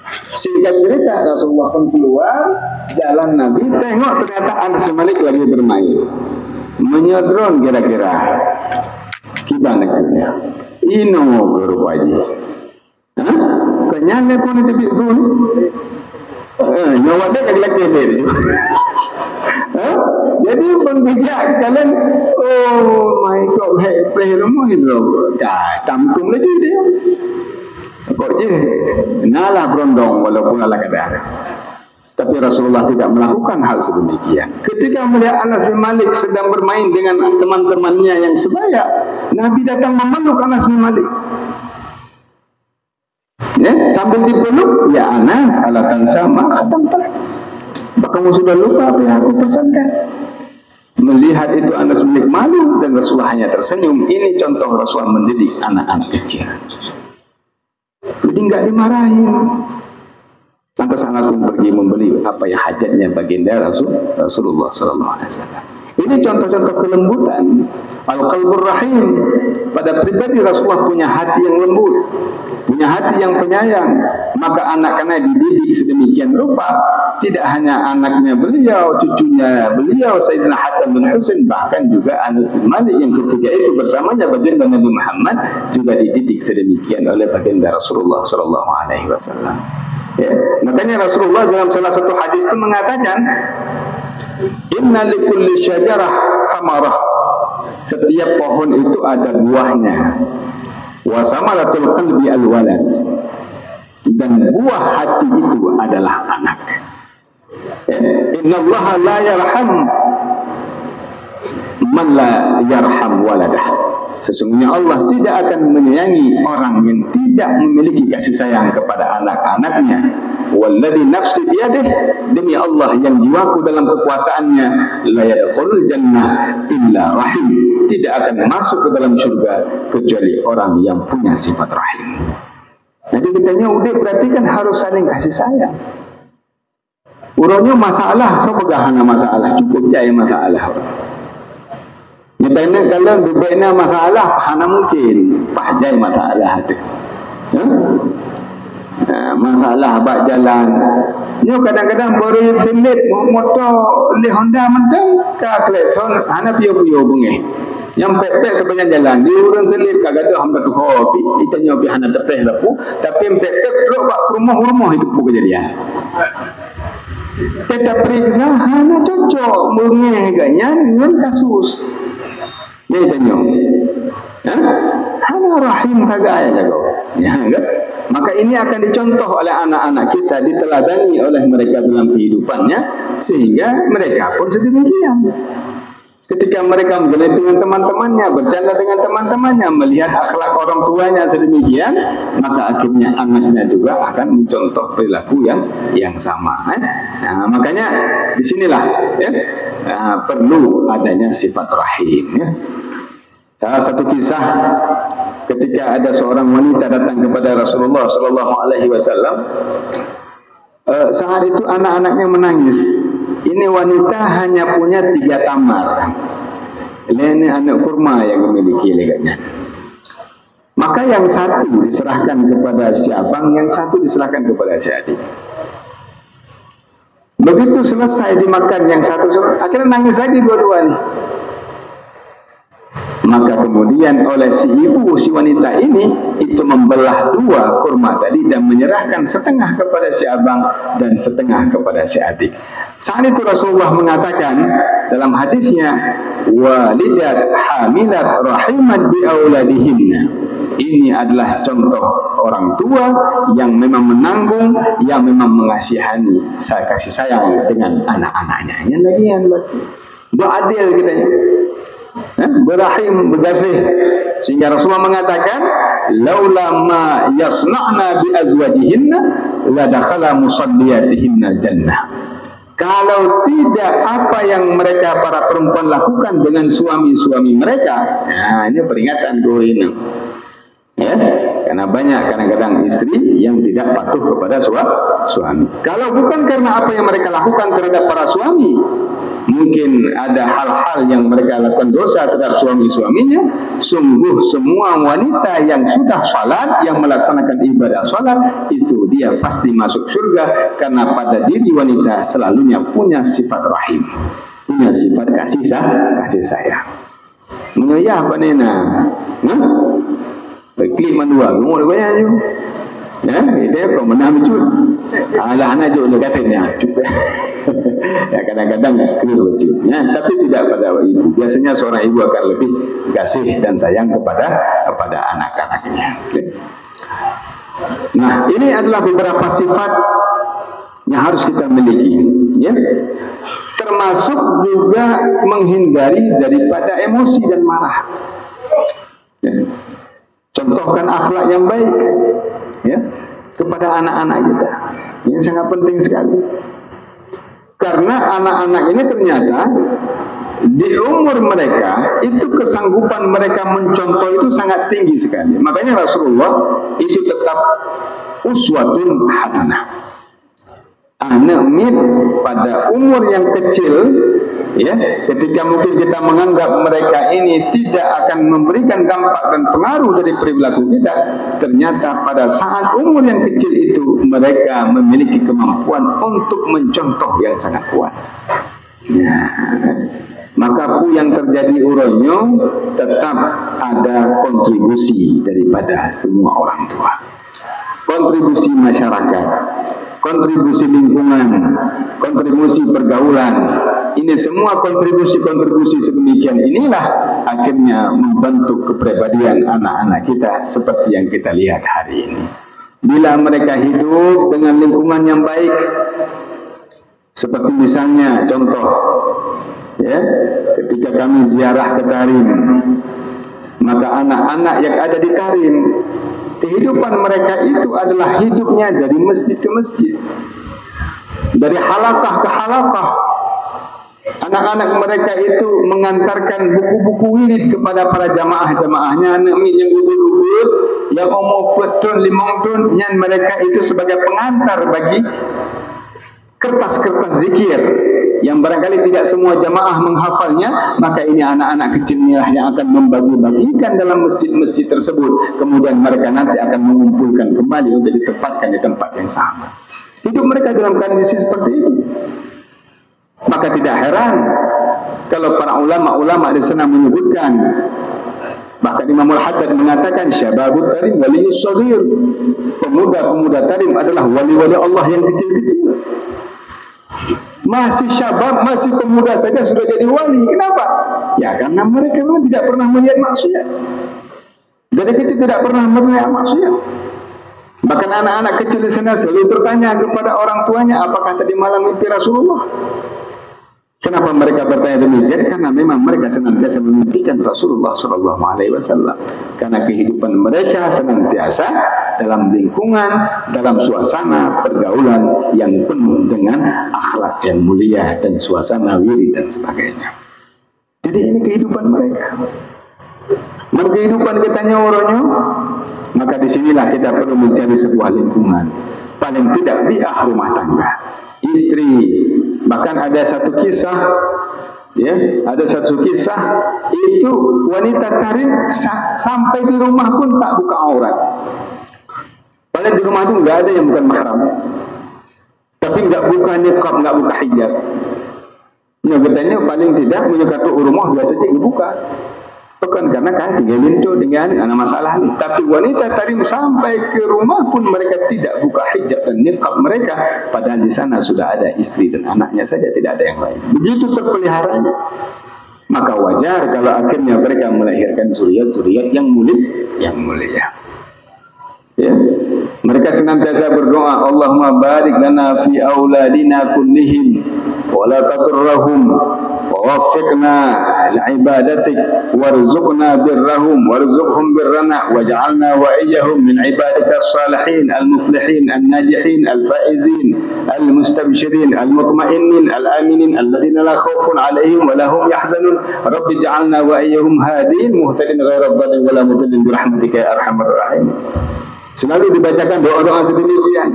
Singkat cerita, Rasulullah pun keluar jalan Nabi, tengok ternyata Anas bin Malik lagi bermain, menyodron kira-kira gimana kira ino gerupanya kenyanya pun itu bisul nyawa dia kagelak dia jadi pengbijak kalian, oh my god, play rumah itu dah tampung lagi dia kok je nalah berondong walaupun ala kadar. Tapi Rasulullah tidak melakukan hal sedemikian. Ketika melihat Anas bin Malik sedang bermain dengan teman-temannya yang sebaya, Nabi datang memeluk Anas bin Malik. Ya, sambil dipeluk, ya Anas, alatan sama khatamta. Apa kamu sudah lupa apa yang aku pesankan? Melihat itu Anas bin Malik malu dan Rasulullah hanya tersenyum. Ini contoh Rasulullah mendidik anak-anak kecil. Jadi enggak dimarahin. Lantas Anas pun pergi membeli apa yang hajatnya baginda Rasulullah sallallahu alaihi wasallam. Ini contoh-contoh kelembutan. Al-qalbur rahim. Pada pribadi Rasulullah punya hati yang lembut, punya hati yang penyayang. Maka anak-anak dididik sedemikian rupa. Tidak hanya anaknya beliau, cucunya beliau Sayyidina Hasan bin Husain, bahkan juga Anas bin Malik yang ketika itu bersamanya baginda Nabi Muhammad juga dididik sedemikian oleh baginda Rasulullah sallallahu alaihi wasallam. Ya, makanya Rasulullah dalam salah satu hadis itu mengatakan, inna likulli syajarah samarah. Setiap pohon itu ada buahnya. Wa samaratul qalbi al-walad. Dan buah hati itu adalah anak. Innallaha la yarham man la yarham waladah. Sesungguhnya Allah tidak akan menyayangi orang yang tidak memiliki kasih sayang kepada anak-anaknya. Walladzi nafsi biyadih, demi Allah yang jiwaku dalam kekuasaannya, la yadkhulul jannah illa rahim, tidak akan masuk ke dalam surga kecuali orang yang punya sifat rahim. Jadi kitanya udah berarti kan harus saling kasih sayang. Urangnya masalah, so pegahana masalah, cukup jaya masalah. Nyatanya kalau berbeda masalah, hana mungkin pahjai masalah itu. Masalah bak jalan. Nyo kadang-kadang baru selit motor le Honda mentang ka klekson hana piyo-piyo bunge. Yang pepek sepanjang jalan di urang selit kagak ada hamba tu hobi itanya pi hana tepeh lepu tapi pepek truk bak rumah-rumah itu pu kejadian. Kita periksa hana cocok bunge ganyan dengan kasus. Dia tanya, hana rahim kagak ya kau. Ya enggak? Maka ini akan dicontoh oleh anak-anak kita, diteladani oleh mereka dalam kehidupannya, sehingga mereka pun sedemikian. Ketika mereka berjalan dengan teman-temannya, bercanda dengan teman-temannya, melihat akhlak orang tuanya sedemikian, maka akhirnya anaknya juga akan mencontoh perilaku yang sama. Nah, makanya disinilah ya, perlu adanya sifat rahim. Ya. Salah satu kisah ketika ada seorang wanita datang kepada Rasulullah Sallallahu Alaihi Wasallam, saat itu anak-anaknya menangis. Ini wanita hanya punya 3 tamar. Ini anak kurma yang memiliki leganya. Maka yang satu diserahkan kepada si abang, yang satu diserahkan kepada si adik. Begitu selesai dimakan yang satu, akhirnya nangis lagi dua-duanya. Maka kemudian oleh si ibu, si wanita ini itu membelah 2 kurma tadi dan menyerahkan setengah kepada si abang dan setengah kepada si adik. Saat itu Rasulullah mengatakan dalam hadisnya, walidat hamilat rahimat bi auladihinna. Ini adalah contoh orang tua yang memang menanggung, yang memang mengasihani, kasih sayang dengan anak-anaknya. Yang lagi yang beradil kita, berahim, bergasih. Sehingga Rasulullah mengatakan, laula ma yasna'na bi azwajihinna la dakhala musalliyatihinna jannah. Kalau tidak apa yang mereka para perempuan lakukan dengan suami-suami mereka, nah ini peringatan gue ini. Ya, karena banyak kadang-kadang istri yang tidak patuh kepada suami. Kalau bukan karena apa yang mereka lakukan terhadap para suami, mungkin ada hal-hal yang mereka lakukan dosa terhadap suami-suaminya. Sungguh semua wanita yang sudah salat, yang melaksanakan ibadah salat, itu dia pasti masuk surga, karena pada diri wanita selalunya punya sifat rahim, punya sifat kasih sayang. Menurut apa nena? Klik mandua, ngomong dia je. Ya, dia kau menang cut. Alah anak je dia katanya. Ya kadang-kadang keliru cut. Ya, tapi tidak pada ibu. Biasanya seorang ibu akan lebih kasih dan sayang kepada anak-anaknya. Nah, ini adalah beberapa sifat yang harus kita miliki, ya. Termasuk juga menghindari daripada emosi dan marah. Ya. Contohkan akhlak yang baik, ya, kepada anak-anak kita. Ini sangat penting sekali. Karena anak-anak ini ternyata di umur mereka itu kesanggupan mereka mencontoh itu sangat tinggi sekali. Makanya Rasulullah itu tetap uswatun hasanah. Anak pada umur yang kecil, ya, ketika mungkin kita menganggap mereka ini tidak akan memberikan dampak dan pengaruh dari perilaku kita, ternyata pada saat umur yang kecil itu mereka memiliki kemampuan untuk mencontoh yang sangat kuat. Nah, maka yang terjadi uronyo tetap ada kontribusi daripada semua orang tua, kontribusi masyarakat, kontribusi lingkungan, kontribusi pergaulan. Ini semua kontribusi-kontribusi sedemikian inilah akhirnya membentuk kepribadian anak-anak kita seperti yang kita lihat hari ini. Bila mereka hidup dengan lingkungan yang baik, seperti misalnya contoh, ya, ketika kami ziarah ke Tarim, maka anak-anak yang ada di Tarim, kehidupan mereka itu adalah hidupnya dari masjid ke masjid, dari halaqah ke halaqah. Anak-anak mereka itu mengantarkan buku-buku wirid kepada para jamaah-jamaahnya, anak yang ubud-ubud, yang umur 4 tahun, 5 tahun, yang mereka itu sebagai pengantar bagi kertas-kertas zikir yang barangkali tidak semua jamaah menghafalnya. Maka ini anak-anak kecil inilah yang akan membagi-bagikan dalam masjid-masjid tersebut. Kemudian mereka nanti akan mengumpulkan kembali untuk ditempatkan di tempat yang sama. Hidup mereka dalam kondisi seperti itu. Maka tidak heran kalau para ulama-ulama di sana menyebutkan, bahkan Imam Al-Haddad mengatakan syababut tarim waliyus shaghir, pemuda-pemuda tarim adalah wali-wali Allah yang kecil-kecil. Masih syabab, masih pemuda saja sudah jadi wali. Kenapa? Ya karena mereka memang tidak pernah melihat maksiat. Jadi kita tidak pernah melihat maksiat. Bahkan anak-anak kecil di sana selalu bertanya kepada orang tuanya, apakah tadi malam mimpi Rasulullah? Kenapa mereka bertanya demikian? Karena memang mereka senantiasa memimpikan Rasulullah SAW. Karena kehidupan mereka senantiasa dalam lingkungan, dalam suasana pergaulan yang penuh dengan akhlak yang mulia dan suasana wirid dan sebagainya. Jadi ini kehidupan mereka. Kehidupan kita nyoronyo, maka disinilah kita perlu mencari sebuah lingkungan. Paling tidak biah rumah tangga, istri. Bahkan ada satu kisah, ya, ada satu kisah itu wanita tarim sampai di rumah pun tak buka aurat. Padahal di rumah itu nggak ada yang bukan mahram, tapi nggak buka niqab, nggak buka hijab. Nah, katanya paling tidak menyekatu rumah biasa saja dibuka. Bukan karena kan tinggal itu dengan anak masalah ini. Tapi wanita tarim sampai ke rumah pun mereka tidak buka hijab dan niqab mereka. Padahal di sana sudah ada istri dan anaknya saja, tidak ada yang lain. Begitu terpeliharanya. Maka wajar kalau akhirnya mereka melahirkan zuriat-zuriat yang mulia. Ya. Mereka senantiasa berdoa, Allahumma barik lana fi auladina kullihim wa la taturrahum wa waffiqna li'ibadatik warzuqna birrahum warzuqhum birrana waj'alna wa iyyahum min ibadika as-salihin al-muflihin an-najihin al-faizin al-mustabshirin al-mutma'innin al-aminin alladhina la khawfun 'alaihim wa la hum yahzanun rabbi ij'alna wa iyyahum hadin muhtadin ghaira dhalin wa la mudillin bi rahmatika ya arhamar rahim. Selalu dibacakan doa-doa sedemikian.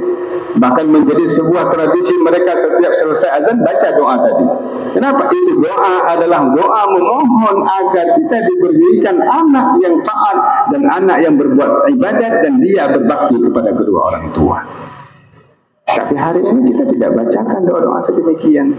Bahkan menjadi sebuah tradisi mereka setiap selesai azan baca doa tadi. Kenapa? Itu doa adalah doa memohon agar kita diberikan anak yang taat dan anak yang berbuat ibadat dan dia berbakti kepada kedua orang tua. Tapi hari ini kita tidak bacakan doa-doa sedemikian.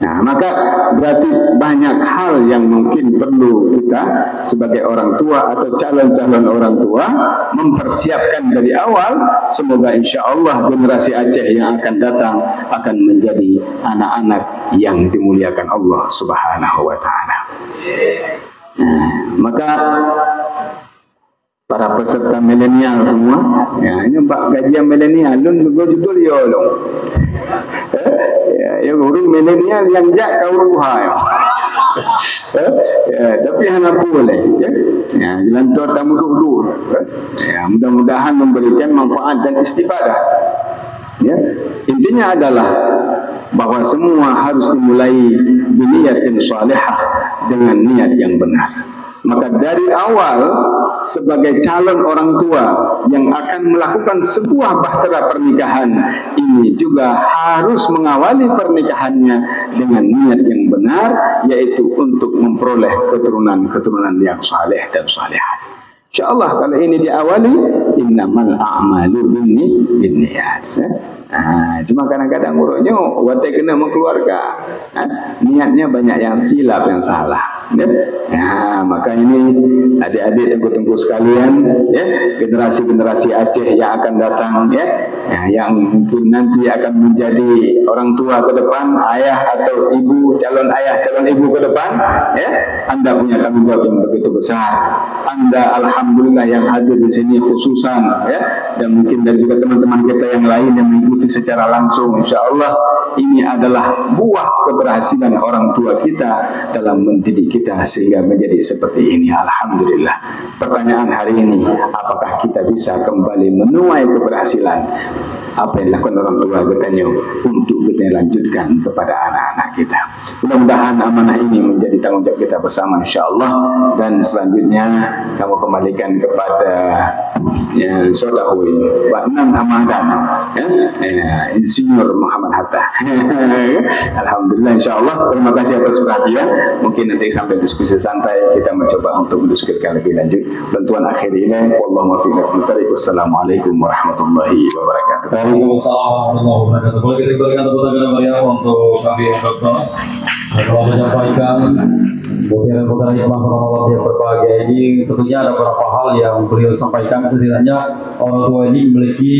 Nah, maka berarti banyak hal yang mungkin perlu kita sebagai orang tua atau calon-calon orang tua mempersiapkan dari awal. Semoga insya Allah generasi Aceh yang akan datang akan menjadi anak-anak yang dimuliakan Allah Subhanahu wa Ta'ala. Nah, maka para peserta milenial semua, ya, ini Pak kajian milenial, lun betul ya long. Ya urung milenial yang jak kau ruhai. Tapi hanya boleh, ya. Ya, jalan tua tamu dulu. Ya, mudah-mudahan memberikan manfaat dan istifadah. Ya, intinya adalah bahwa semua harus dimulai biniyatin salihah, dengan niat yang benar. Maka dari awal sebagai calon orang tua yang akan melakukan sebuah bahtera pernikahan ini juga harus mengawali pernikahannya dengan niat yang benar, yaitu untuk memperoleh keturunan-keturunan yang saleh dan salihah. InsyaAllah kalau ini diawali, innamal a'malu binniyat. Cuma kadang-kadang urutnya watai kena mengkeluarga, niatnya banyak yang silap, yang salah. Maka ini adik-adik tengku-tengku sekalian, ya, generasi-generasi Aceh yang akan datang, ya, yang mungkin nanti akan menjadi orang tua ke depan, ayah atau ibu, calon ayah, calon ibu ke depan, ya, Anda punya tanggung jawab yang begitu besar. Anda alhamdulillah yang hadir di sini khususan, ya, dan mungkin dari juga teman-teman kita yang lain yang mengikuti secara langsung, insya Allah ini adalah buah keberhasilan orang tua kita dalam mendidik kita sehingga menjadi seperti ini. Alhamdulillah. Pertanyaan hari ini, apakah kita bisa kembali menuai keberhasilan apa yang dilakukan orang tua katanya untuk kita lanjutkan kepada anak-anak kita. Mudah-mudahan amanah ini menjadi tanggung jawab kita bersama insyaAllah. Dan selanjutnya kamu kembalikan kepada saudara Pak Nan Hamadan, Insinyur Muhammad Hatta. Alhamdulillah insyaAllah. Terima kasih atas perhatian. Mungkin nanti sampai diskusi santai kita mencoba untuk mendiskusikan lebih lanjut. Bantuan akhir ini wallahu muwaffiq. Wassalamualaikum warahmatullahi wabarakatuh. Waalaikumsalam warahmatullahi wabarakatuh. Boleh kita berikan tepuk tangan meriah untuk kami Dokter telah menyampaikan butiran-butiran hikmah pada malam yang berbahagia ini. Tentunya ada beberapa hal yang beliau sampaikan. Setidaknya orang tua ini memiliki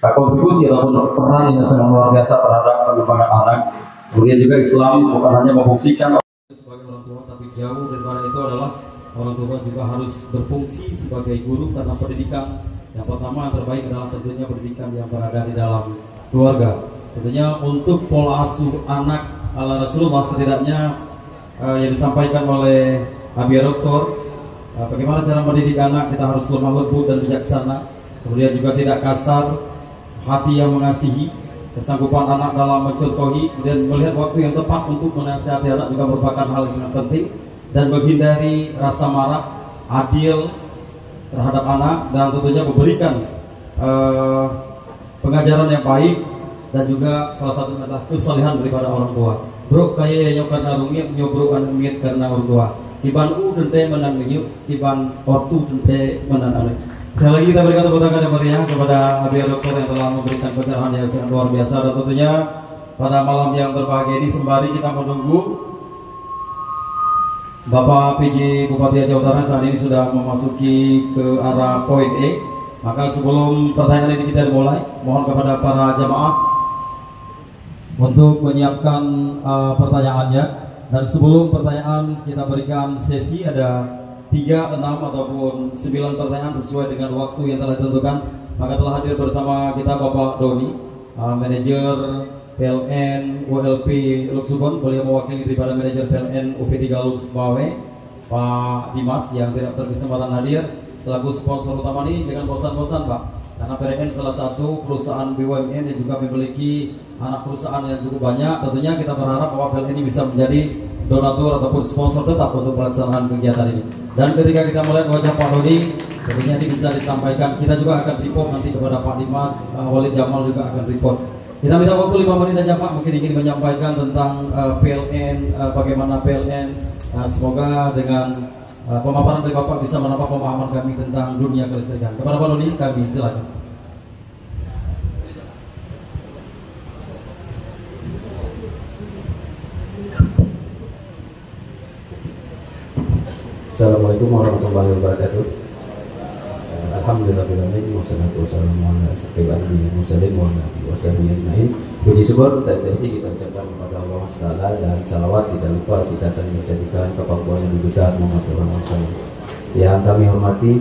kontribusi ataupun peran yang sangat luar biasa terhadap pengembangan anak. Kemudian juga Islam bukan hanya memfungsikan sebagai orang tua, tapi jauh daripada itu adalah orang tua juga harus berfungsi sebagai guru karena pendidikan. Yang pertama yang terbaik adalah tentunya pendidikan yang berada di dalam keluarga. Tentunya untuk pola asuh anak ala Rasulullah setidaknya yang disampaikan oleh Abi Doktor bagaimana cara mendidik anak, kita harus lemah lembut dan bijaksana, kemudian juga tidak kasar, hati yang mengasihi, kesanggupan anak dalam mencontohi, dan melihat waktu yang tepat untuk menasihati anak juga merupakan hal yang sangat penting, dan menghindari rasa marah, adil terhadap anak, dan tentunya memberikan pengajaran yang baik, dan juga salah satunya adalah kesalehan daripada orang tua. Bro kaya yang karena rumit, nyobro an rumit karena orang tua. Tiban dente menang menyuk, tiban ortu dente menang ane. Sekali lagi kita berikan tepuk tangan yang meriah kepada Abi Dokter yang telah memberikan pencerahan yang sangat luar biasa, dan tentunya pada malam yang berbahagia ini sembari kita menunggu Bapak PJ Bupati Aceh Utara saat ini sudah memasuki ke arah poin E. Maka sebelum pertanyaan ini kita dimulai, mohon kepada para jamaah untuk menyiapkan pertanyaannya. Dan sebelum pertanyaan kita berikan sesi, ada 3, 6 ataupun 9 pertanyaan sesuai dengan waktu yang telah ditentukan. Maka telah hadir bersama kita Bapak Doni, manajer PLN ULP Luxubon. Beliau mewakili daripada manajer PLN UP3 Lux Bawe, Pak Dimas yang tidak berkesempatan hadir selaku sponsor utama ini. Jangan bosan-bosan Pak, karena PLN salah satu perusahaan BUMN yang juga memiliki anak perusahaan yang cukup banyak. Tentunya kita berharap bahwa PLN ini bisa menjadi donatur ataupun sponsor tetap untuk pelaksanaan kegiatan ini. Dan ketika kita melihat wajah Pak Doni, tentunya ini bisa disampaikan. Kita juga akan report nanti kepada Pak Dimas, Walid Jamal juga akan report. Kita minta waktu 5 menit saja Pak, mungkin ingin menyampaikan tentang PLN, bagaimana PLN. Semoga dengan pemaparan dari Bapak bisa menambah pemahaman kami tentang dunia kelistrikan. Kepada Pak Doni, kami silakan. Assalamualaikum warahmatullahi wabarakatuh. Alhamdulillahirrahmanirrahim. Wassalatu wassalamu ala asyrofil anbiya'i wal mursalin wa ala alihi wasahbihi ajmain. Puji syukur dan terpuji kita ucapkan kepada Allah SWT, dan salawat tidak lupa kita saling mensajikan kepada yang lebih besar Muhammad SAW. Yang kami hormati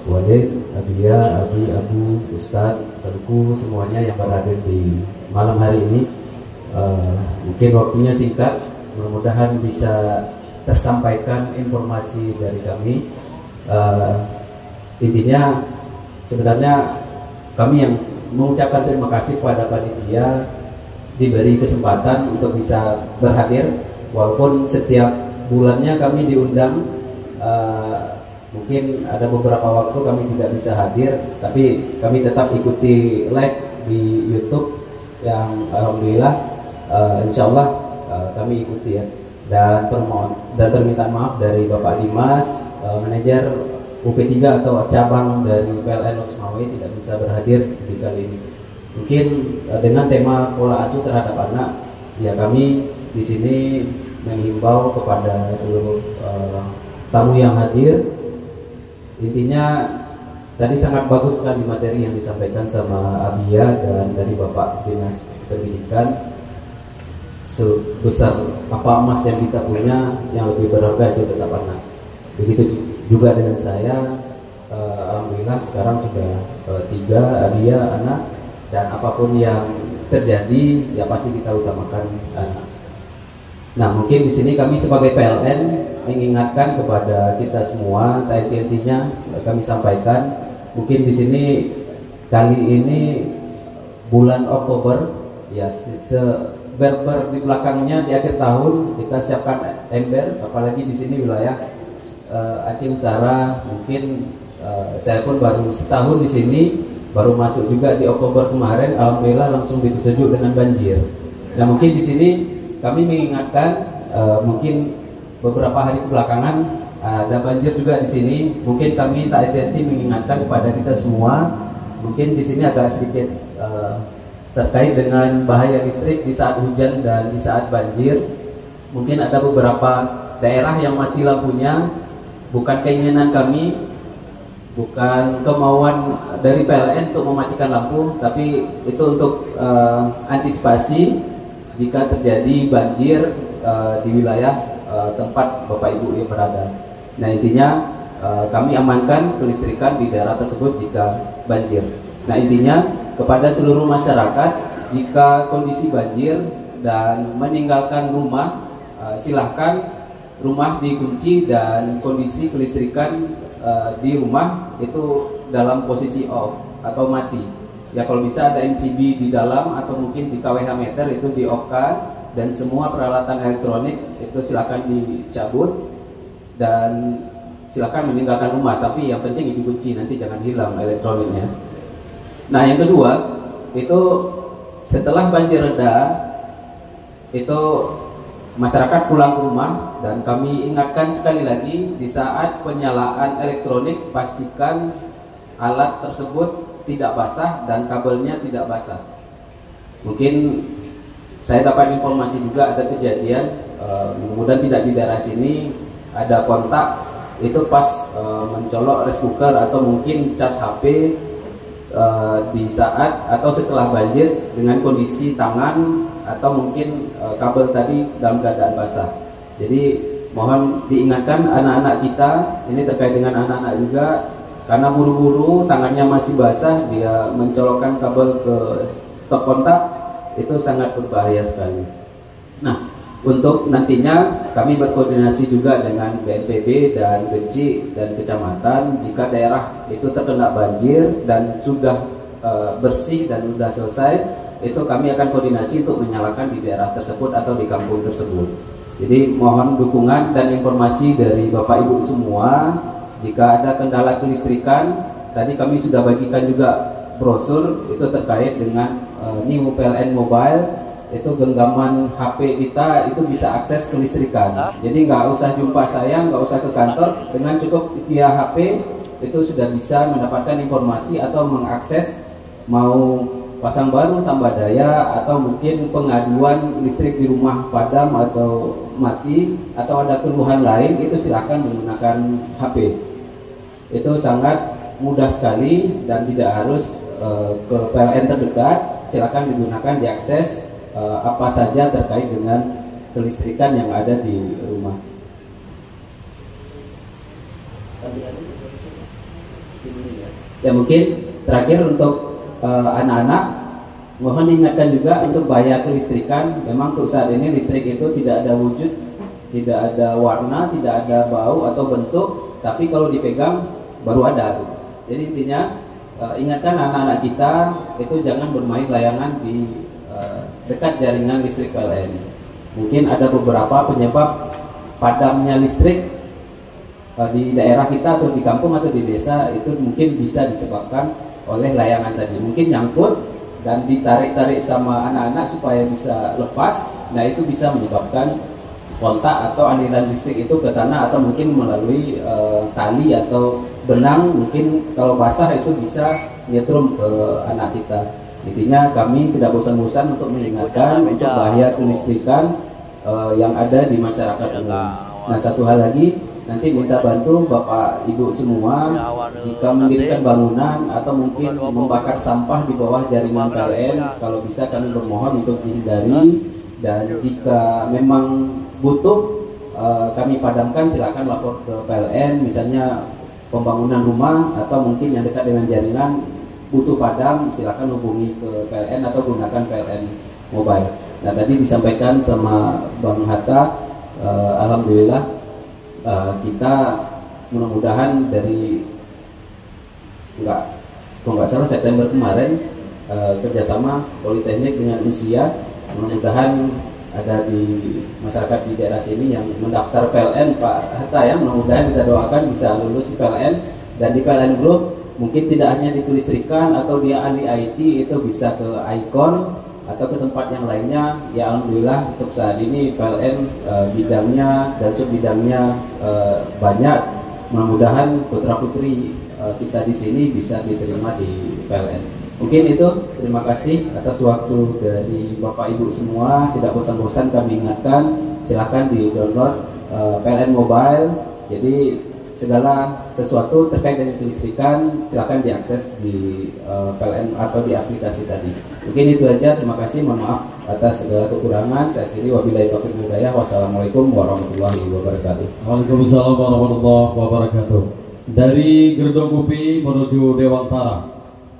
Walid, Abia, Abi, Abu, Ustadz, Tengku, semuanya yang berada di malam hari ini. Mungkin waktunya singkat, mudah-mudahan bisa tersampaikan informasi dari kami. Intinya sebenarnya kami yang mengucapkan terima kasih kepada panitia diberi kesempatan untuk bisa berhadir, walaupun setiap bulannya kami diundang. Mungkin ada beberapa waktu kami tidak bisa hadir, tapi kami tetap ikuti live di YouTube yang alhamdulillah insyaallah kami ikuti ya. Dan permintaan maaf dari Bapak Dimas, manajer UP3 atau cabang dari PLN Lux Bawe tidak bisa berhadir di kali ini. Mungkin dengan tema pola asuh terhadap anak, ya kami di sini menghimbau kepada seluruh tamu yang hadir. Intinya tadi sangat bagus sekali materi yang disampaikan sama Abia dan dari Bapak Dinas Pendidikan. Sebesar apa emas yang kita punya, yang lebih berharga itu tetap anak. Begitu juga dengan saya, alhamdulillah sekarang sudah 3 Abia anak, dan apapun yang terjadi ya pasti kita utamakan anak. Nah, mungkin di sini kami sebagai PLN mengingatkan kepada kita semua, intinya kami sampaikan, mungkin di sini kali ini bulan Oktober ya berber di belakangnya di akhir tahun kita siapkan ember, apalagi di sini wilayah Aceh Utara. Mungkin saya pun baru setahun di sini, baru masuk juga di Oktober kemarin, alhamdulillah langsung disejuk dengan banjir. Nah, mungkin di sini kami mengingatkan, mungkin beberapa hari belakangan ada banjir juga di sini. Mungkin kami tak hati-hati mengingatkan kepada kita semua, mungkin di sini agak sedikit terkait dengan bahaya listrik di saat hujan dan di saat banjir. Mungkin ada beberapa daerah yang mati lampunya, bukan keinginan kami, bukan kemauan dari PLN untuk mematikan lampu, tapi itu untuk antisipasi jika terjadi banjir di wilayah tempat Bapak Ibu yang berada. Nah, intinya kami amankan kelistrikan di daerah tersebut jika banjir. Nah, intinya kepada seluruh masyarakat, jika kondisi banjir dan meninggalkan rumah, silahkan rumah dikunci dan kondisi kelistrikan di rumah itu dalam posisi off atau mati. Ya kalau bisa ada MCB di dalam atau mungkin di kWh meter itu di off kan, dan semua peralatan elektronik itu silakan dicabut dan silakan meninggalkan rumah, tapi yang penting dikunci, nanti jangan hilang elektroniknya. Nah yang kedua itu setelah banjir reda itu masyarakat pulang ke rumah, dan kami ingatkan sekali lagi di saat penyalaan elektronik pastikan alat tersebut tidak basah dan kabelnya tidak basah. Mungkin saya dapat informasi juga ada kejadian, mudah-mudahan tidak di daerah sini, ada kontak itu pas mencolok rice cooker atau mungkin cas HP di saat atau setelah banjir dengan kondisi tangan atau mungkin kabel tadi dalam keadaan basah. Jadi mohon diingatkan anak-anak kita, ini terkait dengan anak-anak juga, karena buru-buru tangannya masih basah, dia mencolokkan kabel ke stop kontak, itu sangat berbahaya sekali. Nah, untuk nantinya kami berkoordinasi juga dengan BNPB dan Genci dan kecamatan, jika daerah itu terkena banjir dan sudah bersih dan sudah selesai, itu kami akan koordinasi untuk menyalakan di daerah tersebut atau di kampung tersebut. Jadi mohon dukungan dan informasi dari Bapak Ibu semua. Jika ada kendala kelistrikan, tadi kami sudah bagikan juga brosur itu terkait dengan New PLN Mobile, itu genggaman HP kita itu bisa akses kelistrikan. Jadi nggak usah jumpa saya, nggak usah ke kantor, dengan cukup via HP itu sudah bisa mendapatkan informasi atau mengakses mau pasang baru tambah daya atau mungkin pengaduan listrik di rumah padam atau mati atau ada keluhan lain, itu silakan menggunakan HP. Itu sangat mudah sekali dan tidak harus ke PLN terdekat, silakan digunakan, diakses apa saja terkait dengan kelistrikan yang ada di rumah. Ya mungkin terakhir untuk anak-anak, mohon diingatkan juga untuk bahaya kelistrikan. Memang untuk saat ini listrik itu tidak ada wujud, tidak ada warna, tidak ada bau atau bentuk, tapi kalau dipegang baru ada. Jadi intinya ingatkan anak-anak kita itu jangan bermain layangan di dekat jaringan listrik PLN. Mungkin ada beberapa penyebab padamnya listrik di daerah kita atau di kampung atau di desa, itu mungkin bisa disebabkan oleh layangan tadi. Mungkin nyangkut dan ditarik-tarik sama anak-anak supaya bisa lepas. Nah itu bisa menyebabkan kontak atau aliran listrik itu ke tanah, atau mungkin melalui tali atau benang, mungkin kalau basah itu bisa nyetrum ke anak kita. Intinya kami tidak bosan-bosan untuk mengingatkan untuk bahaya kelistrikan yang ada di masyarakat umum. Nah satu hal lagi, nanti minta bantu Bapak Ibu semua, jika mendirikan bangunan atau mungkin membakar sampah di bawah jaringan PLN, kalau bisa kami bermohon untuk dihindari, dan jika memang butuh kami padamkan, silakan lapor ke PLN, misalnya pembangunan rumah atau mungkin yang dekat dengan jaringan butuh padam, silakan hubungi ke PLN atau gunakan PLN Mobile. Nah tadi disampaikan sama Bang Hatta, alhamdulillah kita mudah-mudahan dari kalau nggak salah September kemarin kerjasama Politeknik dengan usia, mudah-mudahan ada di masyarakat di daerah sini yang mendaftar PLN Pak Hatta ya, mudah-mudahan kita doakan bisa lulus di PLN, dan di PLN Group mungkin tidak hanya di kelistrikan atau dia ahli IT, itu bisa ke Icon atau ke tempat yang lainnya. Ya alhamdulillah untuk saat ini PLN bidangnya dan subbidangnya banyak, mudah-mudahan putra putri kita di sini bisa diterima di PLN. Mungkin itu, terima kasih atas waktu dari Bapak Ibu semua. Tidak bosan-bosan kami ingatkan, silahkan di download PLN Mobile. Jadi segala sesuatu terkait dengan kelistrikan silahkan diakses di PLN atau di aplikasi tadi. Mungkin itu aja, terima kasih, mohon maaf atas segala kekurangan. Saya akhiri, wabillahi taufiq wal hidayah. Wassalamualaikum warahmatullahi wabarakatuh. Waalaikumsalam warahmatullahi wabarakatuh. Dari Gerdong Kupi menuju Dewantara,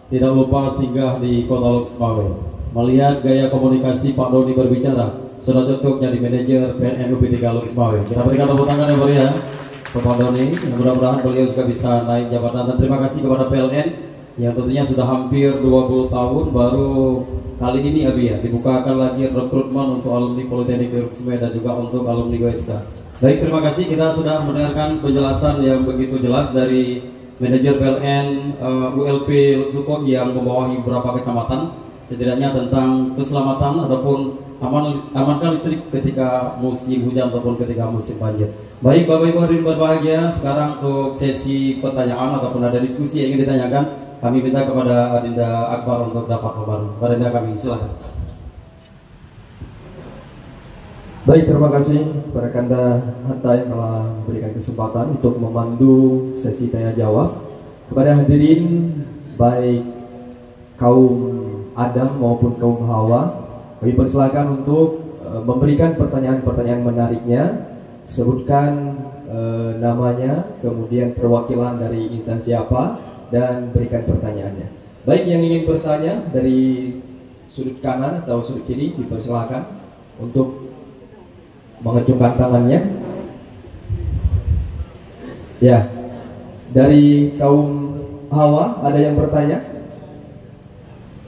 tidak lupa singgah di Kota Loksmawe. Melihat gaya komunikasi Pak Doni berbicara, sudah cocok jadi manajer PLN UP 3 Loksmawe. Kita berikan tepuk tangan yang meriah. Pemodoni. Mudah-mudahan beliau juga bisa naik jabatan. Dan terima kasih kepada PLN yang tentunya sudah hampir 20 tahun baru kali ini Abi ya dibukakan lagi rekrutmen untuk alumni Politeknik Erupsime dan juga untuk alumni GOSK. Baik, terima kasih. Kita sudah mendengarkan penjelasan yang begitu jelas dari manajer PLN ULP Lutsukok yang membawahi beberapa kecamatan setidaknya tentang keselamatan ataupun amankan listrik ketika musim hujan ataupun ketika musim banjir. Baik Bapak Ibu hadirin berbahagia, sekarang untuk sesi pertanyaan ataupun ada diskusi yang ingin ditanyakan, kami minta kepada Adinda Akbar untuk dapat membantu. Adinda kami silakan. Baik, terima kasih kepada Kanda Hatta yang telah memberikan kesempatan untuk memandu sesi tanya jawab. Kepada hadirin baik kaum Adam maupun kaum Hawa, kami persilakan untuk memberikan pertanyaan-pertanyaan menariknya. Sebutkan namanya, kemudian perwakilan dari instansi apa, dan berikan pertanyaannya. Baik, yang ingin bertanya dari sudut kanan atau sudut kiri dipersilakan untuk mengacungkan tangannya. Ya, dari kaum Hawa ada yang bertanya?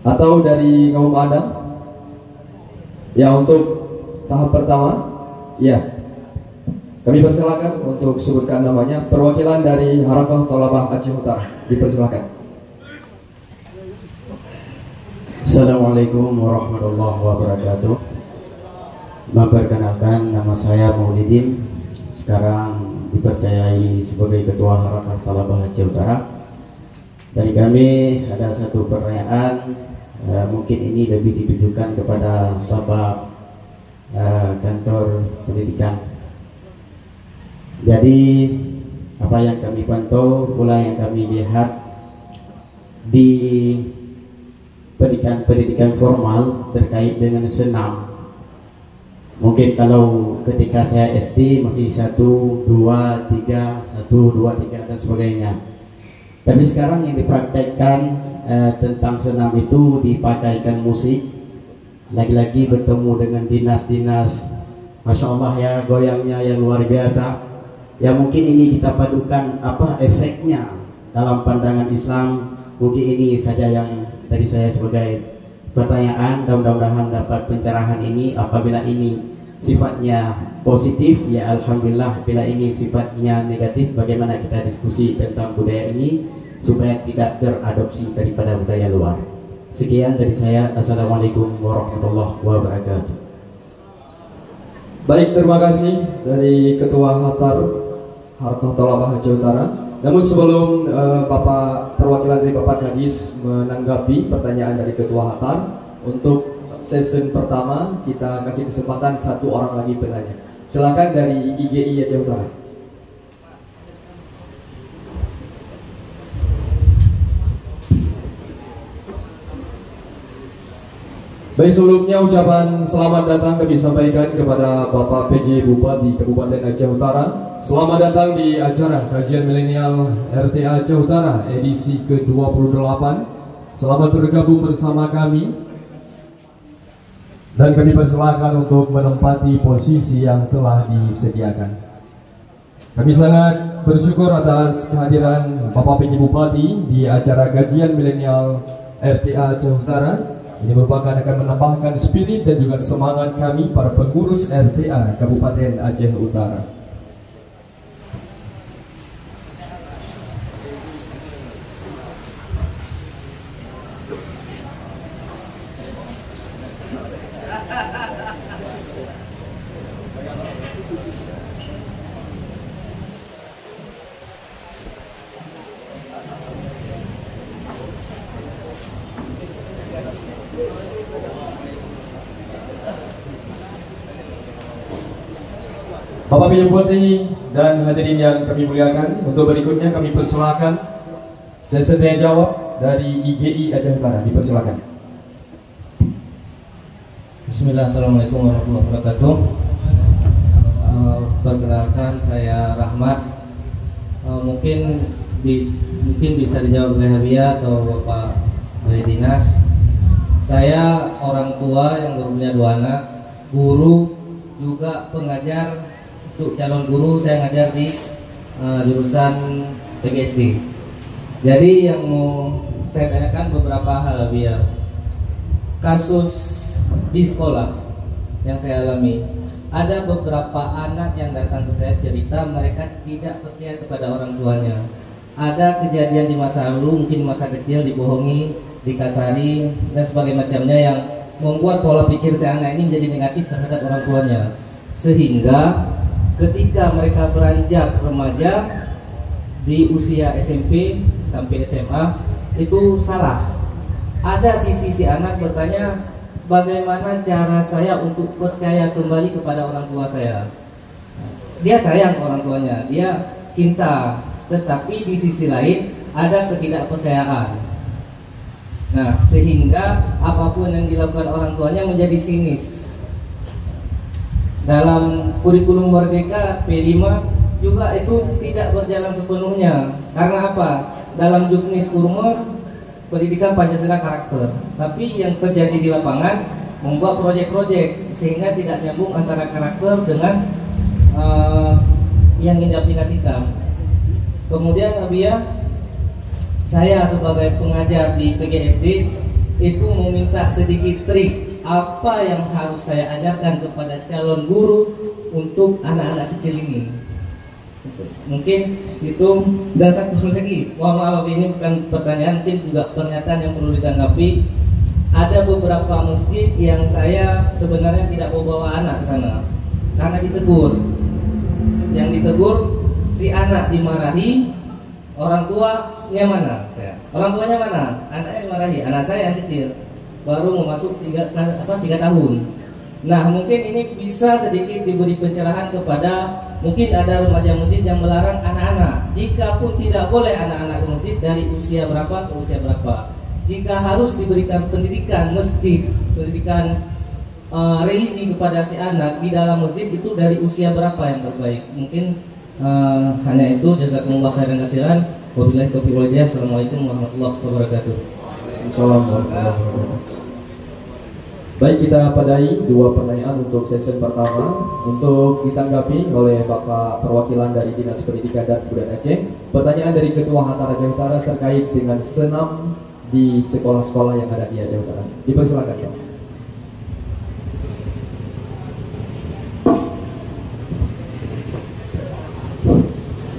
Atau dari kaum Adam? Ya, untuk tahap pertama, ya. Kami persilakan untuk sebutkan namanya. Perwakilan dari Harakah Thalabah Aceh Utara dipersilakan. Assalamualaikum warahmatullahi wabarakatuh. Memperkenalkan, nama saya Maulidin. Sekarang dipercayai sebagai Ketua Harakah Thalabah Aceh Utara. Dari kami ada satu pertanyaan, mungkin ini lebih ditujukan kepada Bapak Kantor Pendidikan. Jadi apa yang kami pantau, pula yang kami lihat di pendidikan formal terkait dengan senam. Mungkin kalau ketika saya SD masih 1, 2, 3, 1, 2, 3 dan sebagainya. Tapi sekarang yang dipraktekkan tentang senam itu dipakaikan musik. Lagi-lagi bertemu dengan dinas-dinas, Masya Allah ya, goyangnya yang luar biasa. Ya mungkin ini kita padukan apa efeknya dalam pandangan Islam. Mungkin ini saja yang dari saya sebagai pertanyaan. Mudah-mudahan dapat pencerahan ini. Apabila ini sifatnya positif, ya alhamdulillah. Bila ini sifatnya negatif, bagaimana kita diskusi tentang budaya ini supaya tidak teradopsi daripada budaya luar. Sekian dari saya. Assalamualaikum warahmatullahi wabarakatuh. Baik, terima kasih dari Ketua Harakah Thalabah Aceh Utara. Namun sebelum Bapak perwakilan dari Bapak Kadis menanggapi pertanyaan dari Ketua Hatar, untuk sesi pertama kita kasih kesempatan satu orang lagi penanya. Silakan dari IGI Aceh Utara. Baik, sebelumnya ucapan selamat datang kami sampaikan kepada Bapak PJ Bupati Kabupaten Aceh Utara. Selamat datang di acara Kajian Milenial RTA Aceh Utara edisi ke-28. Selamat bergabung bersama kami. Dan kami persilakan untuk menempati posisi yang telah disediakan. Kami sangat bersyukur atas kehadiran Bapak PJ Bupati di acara Kajian Milenial RTA Aceh Utara. Ini merupakan akan menambahkan spirit dan juga semangat kami para pengurus RTA Kabupaten Aceh Utara. Bapak PJ Bupati dan hadirin yang kami muliakan, untuk berikutnya kami persilakan sesi tanya jawab dari IGI Aceh Utara. Dipersilakan. Bismillah, assalamualaikum warahmatullahi wabarakatuh. Perkenalkan, saya Rahmat. Mungkin bisa dijawab oleh Habia atau Bapak Wali Dinas. Saya orang tua yang punya 2 anak, guru juga pengajar. Untuk calon guru saya ngajar di jurusan PGSD. Jadi yang mau saya tanyakan beberapa hal biar kasus di sekolah yang saya alami. Ada beberapa anak yang datang ke saya cerita mereka tidak percaya kepada orang tuanya. Ada kejadian di masa lalu, mungkin masa kecil dibohongi, dikasari dan sebagainya macamnya yang membuat pola pikir si anak ini menjadi negatif terhadap orang tuanya. Sehingga ketika mereka beranjak remaja di usia SMP sampai SMA itu salah. Ada si anak bertanya, bagaimana cara saya untuk percaya kembali kepada orang tua saya? Dia sayang ke orang tuanya, dia cinta, tetapi di sisi lain ada ketidakpercayaan. Nah, sehingga apapun yang dilakukan orang tuanya menjadi sinis. Dalam kurikulum Merdeka P5 juga itu tidak berjalan sepenuhnya. Karena apa? Dalam Juknis Kurma pendidikan Pancasila karakter, tapi yang terjadi di lapangan membuat proyek-proyek sehingga tidak nyambung antara karakter dengan yang diaplikasikan. Kemudian saya sebagai pengajar di PGSD itu meminta sedikit trik apa yang harus saya ajarkan kepada calon guru untuk anak-anak kecil ini. Mungkin itu. Dan satu lagi, mohon maaf ini bukan pertanyaan, mungkin juga pernyataan yang perlu ditanggapi. Ada beberapa masjid yang saya sebenarnya tidak mau bawa anak ke sana karena ditegur. Yang ditegur si anak dimarahi, orang tuanya mana? Orang tuanya mana? Anaknya dimarahi. Anak saya yang kecil baru mau masuk 3 tahun. Nah, mungkin ini bisa sedikit diberi pencerahan kepada mungkin ada remaja masjid yang melarang anak-anak. Jika pun tidak boleh anak-anak ke masjid dari usia berapa ke usia berapa. Jika harus diberikan pendidikan masjid, pendidikan religi kepada si anak di dalam masjid itu dari usia berapa yang terbaik? Mungkin hanya itu. Jazakumullah khairan katsiran. Wabillahi taufiq wal hidayah. Assalamualaikum warahmatullahi wabarakatuh. Assalamualaikum. Baik, kita padai 2 pertanyaan untuk sesi pertama untuk ditanggapi oleh Bapak Perwakilan dari Dinas Pendidikan dan Kebudayaan Aceh. Pertanyaan dari Ketua Hatta Aceh Utara terkait dengan senam di sekolah-sekolah yang ada di Aceh Utara. Dipersilakan, Pak.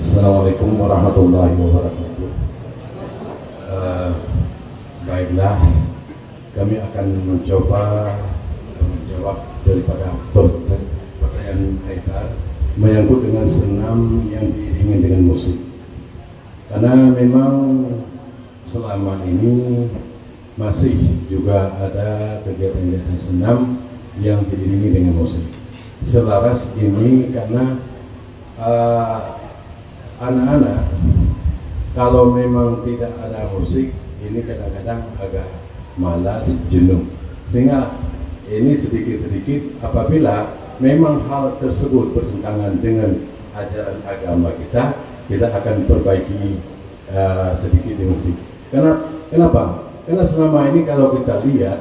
Assalamualaikum warahmatullahi wabarakatuh. Baiklah, kami akan mencoba menjawab daripada pertanyaan Haidar menyangkut dengan senam yang diiringi dengan musik. Karena memang selama ini masih juga ada kegiatan-kegiatan senam yang diiringi dengan musik. Selaras ini karena anak-anak kalau memang tidak ada musik ini kadang-kadang agak malas, jenuh, sehingga ini sedikit-sedikit apabila memang hal tersebut bertentangan dengan ajaran agama kita akan perbaiki sedikit di musik. Kenapa? Karena selama ini kalau kita lihat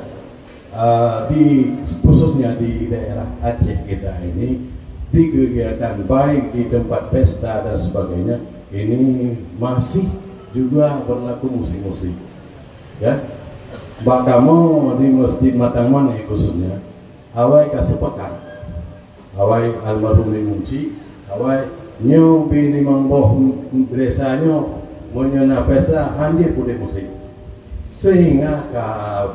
khususnya di daerah Aceh kita ini, di kegiatan baik di tempat pesta dan sebagainya ini masih juga berlaku musik-musik, ya. Mbak kamu di Masjid Matangman khususnya awai kasepakat awai almarhum limunci awai nyo bini mangboh desanya menyena pesta hadir pulih musik sehingga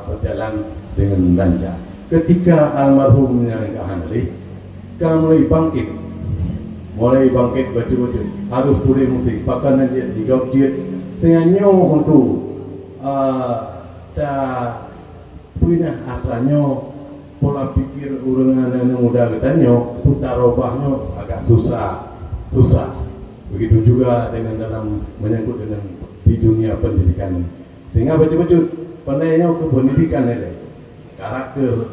berjalan dengan lancar. Ketika almarhumnya kehanri mulai bangkit baca-baca harus pulih musik pakaian dia digau dia sehingga nyo untuk tak punya atranya pola pikir orang yang muda katanya putar robahnya agak susah. Begitu juga dengan dalam menyangkut dengan di dunia pendidikan, sehingga baca-baca pandainya ke pendidikan ini karakter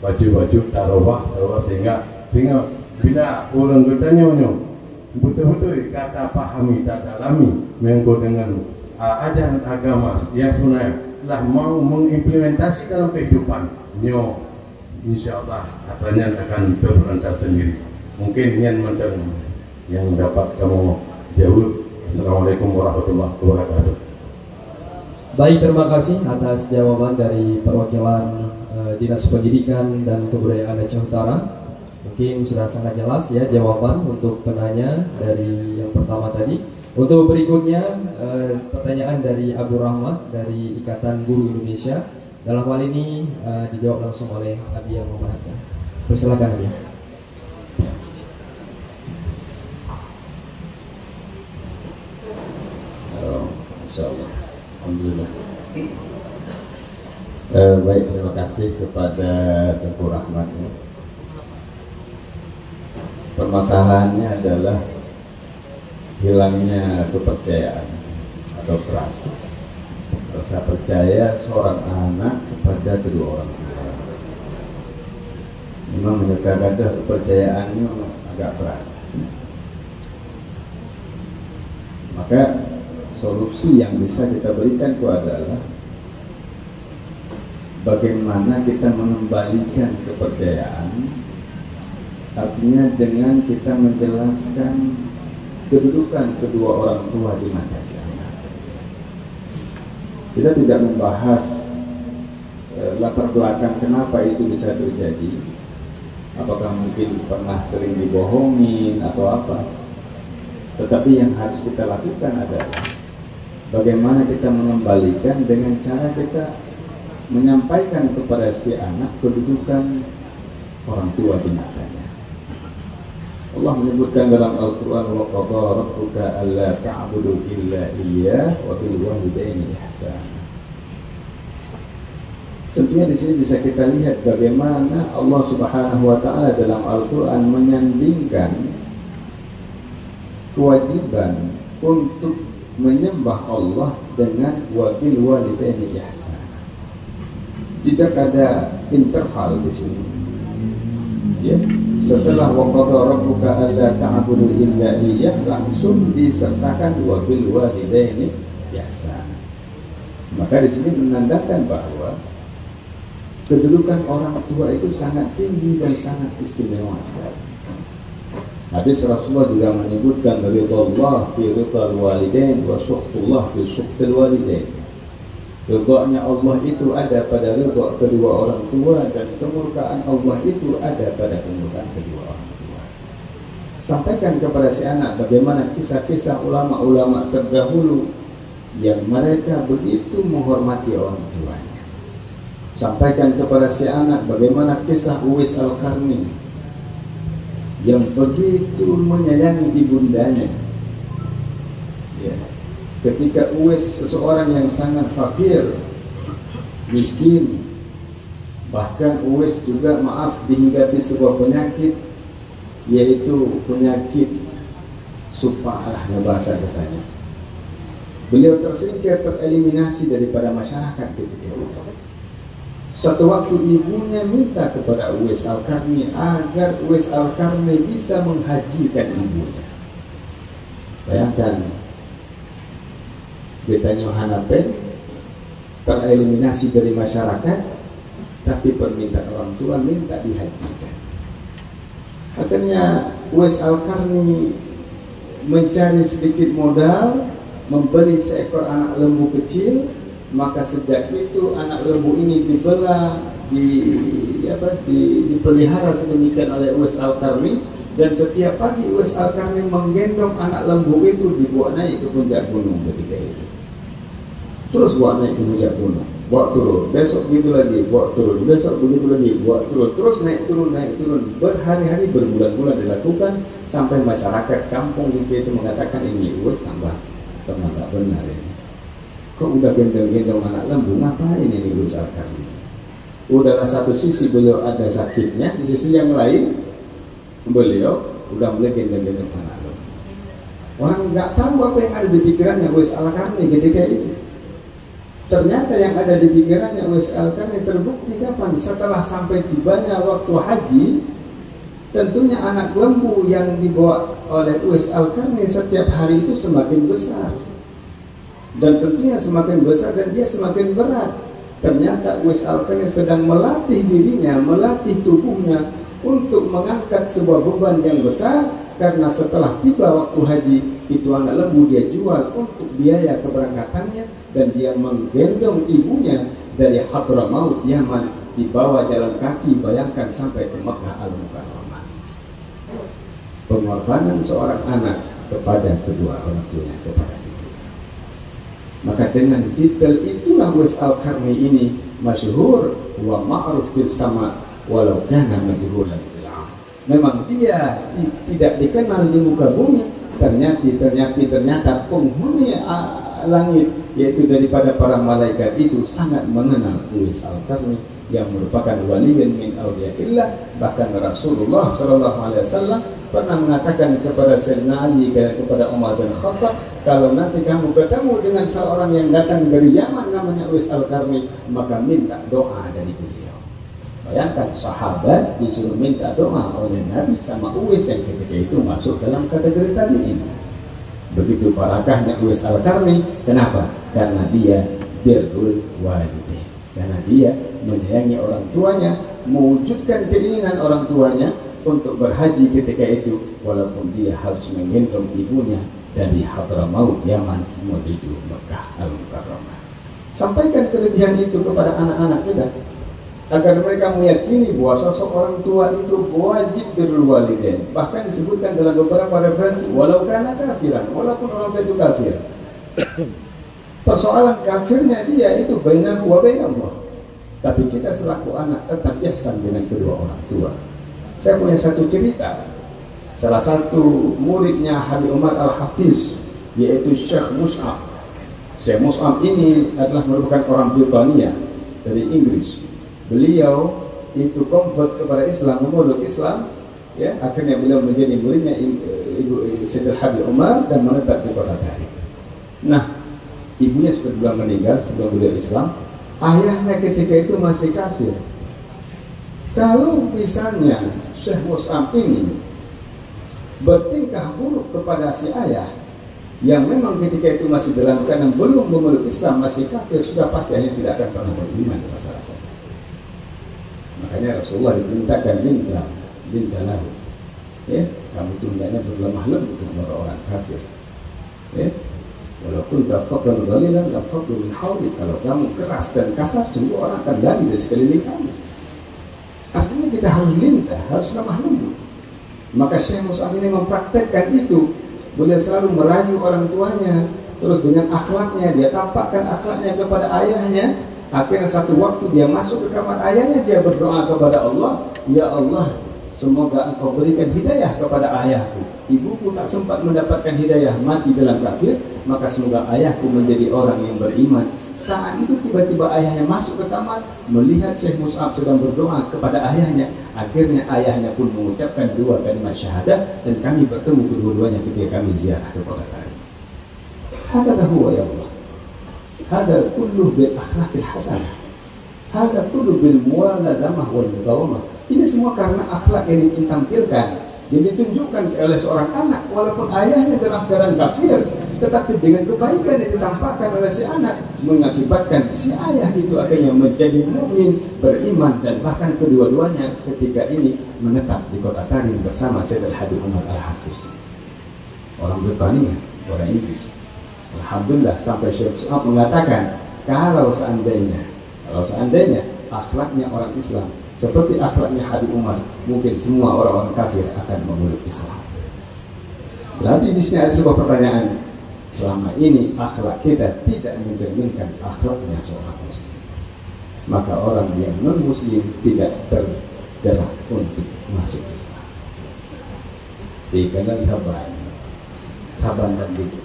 baju tarobah sehingga bila orang katanya betul-betul kata pahami tak dalami menyangkut dengan ajaran agama yang sebenarnya lah mau mengimplementasi dalam kehidupan insyaallah akannya akan terberantas sendiri. Mungkin yang yang dapat kamu jawab. Assalamualaikum warahmatullahi wabarakatuh. Baik, terima kasih atas jawaban dari perwakilan Dinas Pendidikan dan Kebudayaan Aceh Utara. Mungkin sudah sangat jelas ya jawaban untuk penanya dari yang pertama tadi. Untuk berikutnya pertanyaan dari Abu Rahmat dari Ikatan Guru Indonesia. Dalam hal ini dijawab langsung oleh Abi yang Muhammad. Persilakan Abi. Insyaallah. Alhamdulillah. Baik, terima kasih kepada Tengku Rahmat. Permasalahannya adalah hilangnya kepercayaan atau trust, rasa percaya seorang anak kepada kedua orang tua. Memang menyebabkan kepercayaannya agak berat. Maka solusi yang bisa kita berikan itu adalah bagaimana kita mengembalikan kepercayaan, artinya dengan kita menjelaskan kedudukan kedua orang tua di mata si anak. Kita tidak membahas latar belakang kenapa itu bisa terjadi, apakah mungkin pernah sering dibohongin atau apa. Tetapi yang harus kita lakukan adalah bagaimana kita mengembalikan dengan cara kita menyampaikan kepada si anak kedudukan orang tua di matanya. Allah menyebutkan dalam Al-Quran, wa qadha rabbuka alla ta'budu illa iyyah wa bil walidaini ihsana. Tentunya di sini bisa kita lihat bagaimana Allah Subhanahu wa taala dalam Al-Quran menyandingkan kewajiban untuk menyembah Allah dengan wabil walidaini ihsan. Tidak ada interval di situ. Ya, setelah waqadha rabbuka alla ta'budu illa iyyah langsung disertakan wabil walidaini ihsan. Maka di sini menandakan bahwa kedudukan orang tua itu sangat tinggi dan sangat istimewa sekali. Hadis Rasulullah juga menyebutkan ridallah fi ridal walidain wa sukhtullah fi sukhtil walidain. Ridha-Nya Allah itu ada pada ridha kedua orang tua dan kemurkaan Allah itu ada pada kemurkaan kedua orang tua. Sampaikan kepada si anak bagaimana kisah-kisah ulama-ulama terdahulu yang mereka begitu menghormati orang tuanya. Sampaikan kepada si anak bagaimana kisah Uwais Al-Qarni yang begitu menyayangi ibundanya. Ya. Ketika Uwais seseorang yang sangat fakir, miskin, bahkan Uwais juga dihinggapi sebuah penyakit, yaitu penyakit supalah bahasa katanya. Beliau tersingkir, tereliminasi daripada masyarakat ketika itu. Satu waktu ibunya minta kepada Uwais Al-Qarni agar Uwais Al-Qarni bisa menghajikan ibunya. Bayangkan, Betanya Hanapen tereliminasi dari masyarakat, tapi permintaan orang tua minta dihajikan. Akhirnya Uwais Al-Qarni mencari sedikit modal, membeli seekor anak lembu kecil. Maka sejak itu anak lembu ini dibelah, dipelihara sedemikian oleh Uwais Al-Qarni, dan setiap pagi Uwais Al-Qarni menggendong anak lembu itu dibawa naik ke puncak gunung ketika itu. Terus bawa naik ke puncak gunung, bawa turun, besok begitu lagi, bawa turun, besok begitu lagi, bawa turun, terus naik turun, berhari-hari, berbulan-bulan dilakukan sampai masyarakat kampung itu mengatakan ini Uwais tambah nggak benar ini. Kok udah gendong-gendong anak lembu, ngapain ini Uwais Al-Qarni? Udahlah satu sisi beliau ada sakitnya, di sisi yang lain beliau udah mulai gendong-gendong anak lembu. Orang nggak tahu apa yang ada di pikirannya Uwais Al-Qarni ketika itu. Ternyata yang ada di pikirannya Uwais Al-Qarni terbukti kapan? Setelah sampai tibanya waktu haji, tentunya anak lembu yang dibawa oleh Uwais Al-Qarni setiap hari itu semakin besar. Dan tentunya semakin besar dan dia semakin berat. Ternyata Uwais Al-Qarni sedang melatih dirinya, melatih tubuhnya untuk mengangkat sebuah beban yang besar. karena setelah tiba waktu haji itu anak lembu dia jual untuk biaya keberangkatannya, dan dia menggendong ibunya dari Hadramaut Yaman, dibawa jalan kaki, bayangkan sampai ke Mekah Al-Mukarramah. Pengorbanan seorang anak kepada kedua orang tuanya, kepada ibu. Maka dengan detail itulah Uwais Al-Qarni ini masyhur wa ma'ruf fil sama walau kana majhulan fil 'am. Memang dia tidak dikenal di muka bumi, ternyata penghuni langit, yaitu daripada para malaikat itu sangat mengenal Uwais Al-Qarni yang merupakan waliyan min awliyaillah. Bahkan Rasulullah SAW pernah mengatakan kepada Sayyidina Ali dan kepada Umar bin Khattab, kalau nanti kamu ketemu dengan seorang yang datang dari Yaman namanya Uwais Al-Qarni, maka minta doa dari beliau. Bayangkan sahabat disuruh minta doa oleh Nabi sama Uwais yang ketika itu masuk dalam kategori tabi'in. Begitu barakahnya Uwais Al-Qarni. Kenapa? Karena dia birrul walidain, karena dia menyayangi orang tuanya, mewujudkan keinginan orang tuanya untuk berhaji ketika itu, walaupun dia harus menggendong ibunya dari Hadramaut Yaman menuju Mekah Al-Mukarramah. Sampaikan kelebihan itu kepada anak-anak kita agar mereka meyakini bahwa sosok orang tua itu wajib birrul walidain. Bahkan disebutkan dalam beberapa referensi, walau kana kafiran, walaupun orang tua itu kafir. Persoalan kafirnya dia itu bainahu wa bainallah. Tapi kita selaku anak tetap ihsan dengan kedua orang tua. Saya punya satu cerita. Salah satu muridnya Habib Umar Al-Hafiz, yaitu Syekh Mus'ab. Syekh Mus'ab ini adalah merupakan orang Britania dari Inggris. Beliau itu convert kepada Islam, memeluk Islam, ya. Akhirnya beliau menjadi muridnya Ibu Sayyidil Habib Umar dan menetap di kota Tarim. Nah, ibunya sudah meninggal sebelum beliau Islam. Ayahnya ketika itu masih kafir. Kalau misalnya Syekh Mus'ab ini bertingkah buruk kepada si ayah yang memang ketika itu masih dalam keadaan belum memeluk Islam, masih kafir, sudah pasti ayah tidak akan pernah beriman, rasa-rasanya. Makanya Rasulullah diperintahkan minta lahu, ya, kamu tundanya berlemah lembut kepada orang kafir, ya. Walaupun tafadhal dhalilan tafadhal min hawli, kalau kamu keras dan kasar, semua orang akan lari dari sekeliling kamu. Artinya kita harus lintah, harus lemah lembut. Maka Syekh Mus'ab ini mempraktekkan itu. Beliau selalu merayu orang tuanya, terus dengan akhlaknya dia tampakkan akhlaknya kepada ayahnya. Akhirnya satu waktu dia masuk ke kamar ayahnya, dia berdoa kepada Allah, ya Allah, semoga engkau berikan hidayah kepada ayahku. Ibuku tak sempat mendapatkan hidayah, mati dalam kafir, maka semoga ayahku menjadi orang yang beriman. Saat itu tiba-tiba ayahnya masuk ke kamar, melihat Syekh Mus'ab sedang berdoa kepada ayahnya. Akhirnya ayahnya pun mengucapkan dua kalimat syahadat, dan kami bertemu kedua-duanya ketika kami ziarah ke kota Tarim. Hakadha huwa ya Allah. Hada kulluh bil akhlaqil hasanah. Hada kulluh bil muwalazamah wal mudawamah. Ini semua karena akhlak yang ditampilkan, yang ditunjukkan oleh seorang anak, walaupun ayahnya dalam keadaan kafir, tetapi dengan kebaikan yang ditampakkan oleh si anak mengakibatkan si ayah itu akhirnya menjadi mukmin, beriman, dan bahkan kedua-duanya ketika ini menetap di kota Tarim bersama Sayyidil Habib Umar Al-Hafiz, orang Britania, orang Inggris. Alhamdulillah sampai Syekh Mus'ab mengatakan, kalau seandainya akhlaknya orang Islam seperti akhlaknya Habib Umar, mungkin semua orang-orang kafir akan memeluk Islam. Berarti di sini ada sebuah pertanyaan. Selama ini akhlak kita tidak mencerminkan akhlaknya seorang muslim, maka orang yang non-muslim tidak tergerak untuk masuk Islam. Di kanan saban dan bidu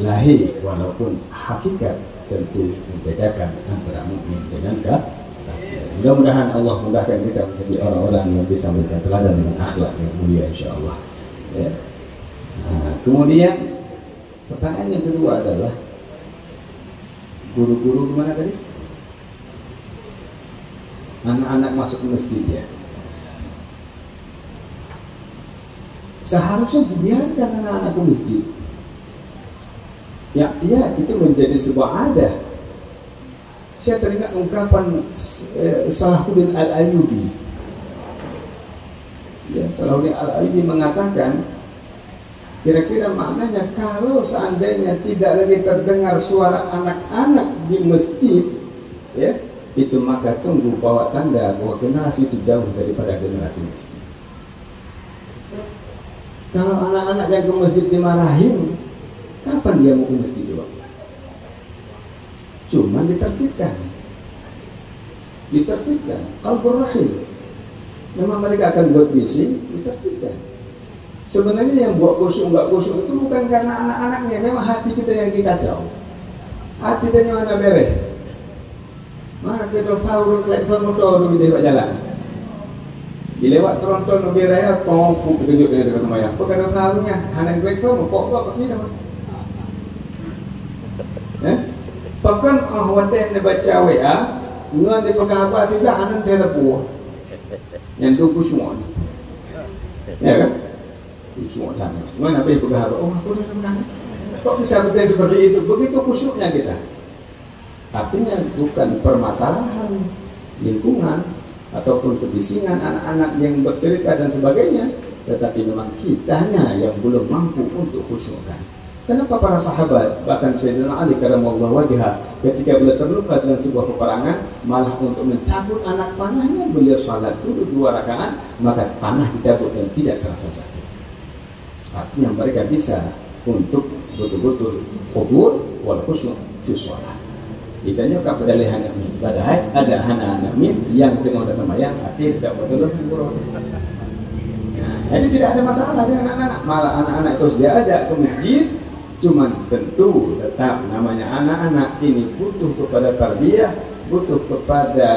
lahir, walaupun hakikat tentu membedakan antara mukmin dengan kafir. Mudah-mudahan Allah mudahkan kita menjadi orang-orang yang bisa memberikan teladan dengan akhlak yang mulia, insyaallah. Ya. Nah, kemudian pertanyaan yang kedua adalah guru-guru gimana tadi? Anak-anak masuk ke masjid ya. Seharusnya dibiarkan anak-anak ke masjid. Ya, itu menjadi sebuah adat. Saya teringat ungkapan Salahuddin Al-Ayyubi. Ya, Salahuddin Al-Ayyubi mengatakan, kira-kira maknanya kalau seandainya tidak lagi terdengar suara anak-anak di masjid, ya, itu maka tunggu bahwa tanda bahwa generasi itu jauh daripada generasi masjid. Kalau anak-anak yang ke masjid dimarahin, kapan dia mau ke masjid juga? Cuma ditertibkan. Qalbur rahim. Memang mereka akan buat bising, ditertibkan. Sebenarnya yang buat khusyuk nggak khusyuk itu bukan karena anak-anaknya, memang hati kita yang dikacau. Hati dan yang mana beres. Maka kita tahu platform motor di lewat jalan. Dilewat tronton lebih raya, pokok kejut dari dekat rumah yang. Bukan tahunya, anak platform pokok begini mah. Bahkan wadah yang baca WA, ngan di pegawai tidak anak terapu. Yang dulu semua, ya kan? Semua tanya, mana boleh pegawai? Oh, aku dah menang. Kok bisa berpikir seperti itu? Begitu khusyuknya kita. Artinya bukan permasalahan lingkungan ataupun kebisingan anak-anak yang bercerita dan sebagainya, tetapi memang kitanya yang belum mampu untuk khusyukkan. Kenapa para sahabat, bahkan Sayyidina Ali karramallahu wajhah, ketika beliau terluka dalam sebuah peperangan, malah untuk mencabut anak panahnya, beliau salat dulu 2 rakaat, maka panah dicabut dan tidak terasa sakit. Artinya mereka bisa untuk betul-betul khudhu wal khusyuk fi shalah. Idanya ka padalih amin. Padahal ada anak amin yang dengan temayang akhir tidak betul-betul. Nah, jadi tidak ada masalah dengan anak-anak. Malah anak-anak terus diajak ke masjid. Cuman tentu tetap namanya anak-anak ini butuh kepada tarbiyah, butuh kepada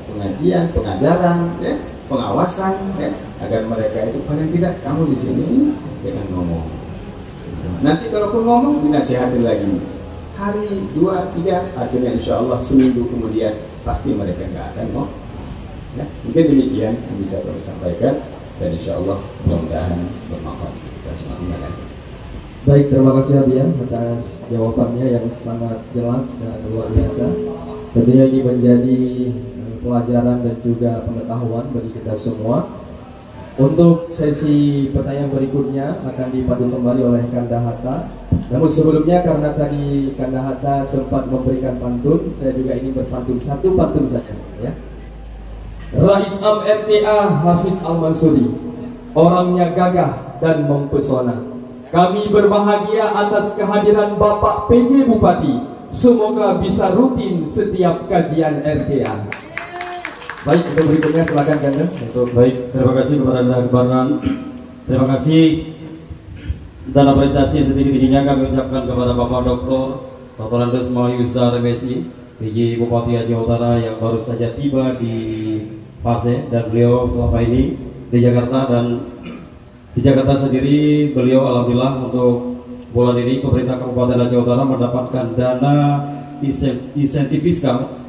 pengajian, pengajaran, ya, pengawasan, ya, agar mereka itu paling tidak kamu di sini dengan ngomong. Nanti kalau pun ngomong dinasihatin lagi. Hari 2-3 akhirnya insya Allah seminggu kemudian pasti mereka nggak akan ngomong. Ya, mungkin demikian yang bisa kami sampaikan dan insya Allah mudah-mudahan bermanfaat. Kita semua terima kasih. Baik, terima kasih Abian atas jawabannya yang sangat jelas dan luar biasa. Tentunya ini menjadi pelajaran dan juga pengetahuan bagi kita semua. Untuk sesi pertanyaan berikutnya akan dipantun kembali oleh Kanda Hatta. Namun sebelumnya karena tadi Kanda Hatta sempat memberikan pantun, saya juga ingin berpantun satu pantun saja, ya. Rais Am RTA Hafiz Al-Mansuri, orangnya gagah dan mempesona. Kami berbahagia atas kehadiran Bapak PJ Bupati. Semoga bisa rutin setiap kajian RTA. Baik, untuk berikutnya silakan Kanda. Baik, terima kasih kepada Anda Kebaran. Terima kasih dan apresiasi yang setinggi-tingginya kami ucapkan kepada Bapak Dr. Andes Mahyusa Remesi, PJ Bupati Aceh Utara yang baru saja tiba di Paseh, dan beliau selama ini di Jakarta, dan di Jakarta sendiri beliau alhamdulillah untuk bulan ini pemerintah Kabupaten Aceh Utara mendapatkan dana insentif fiskal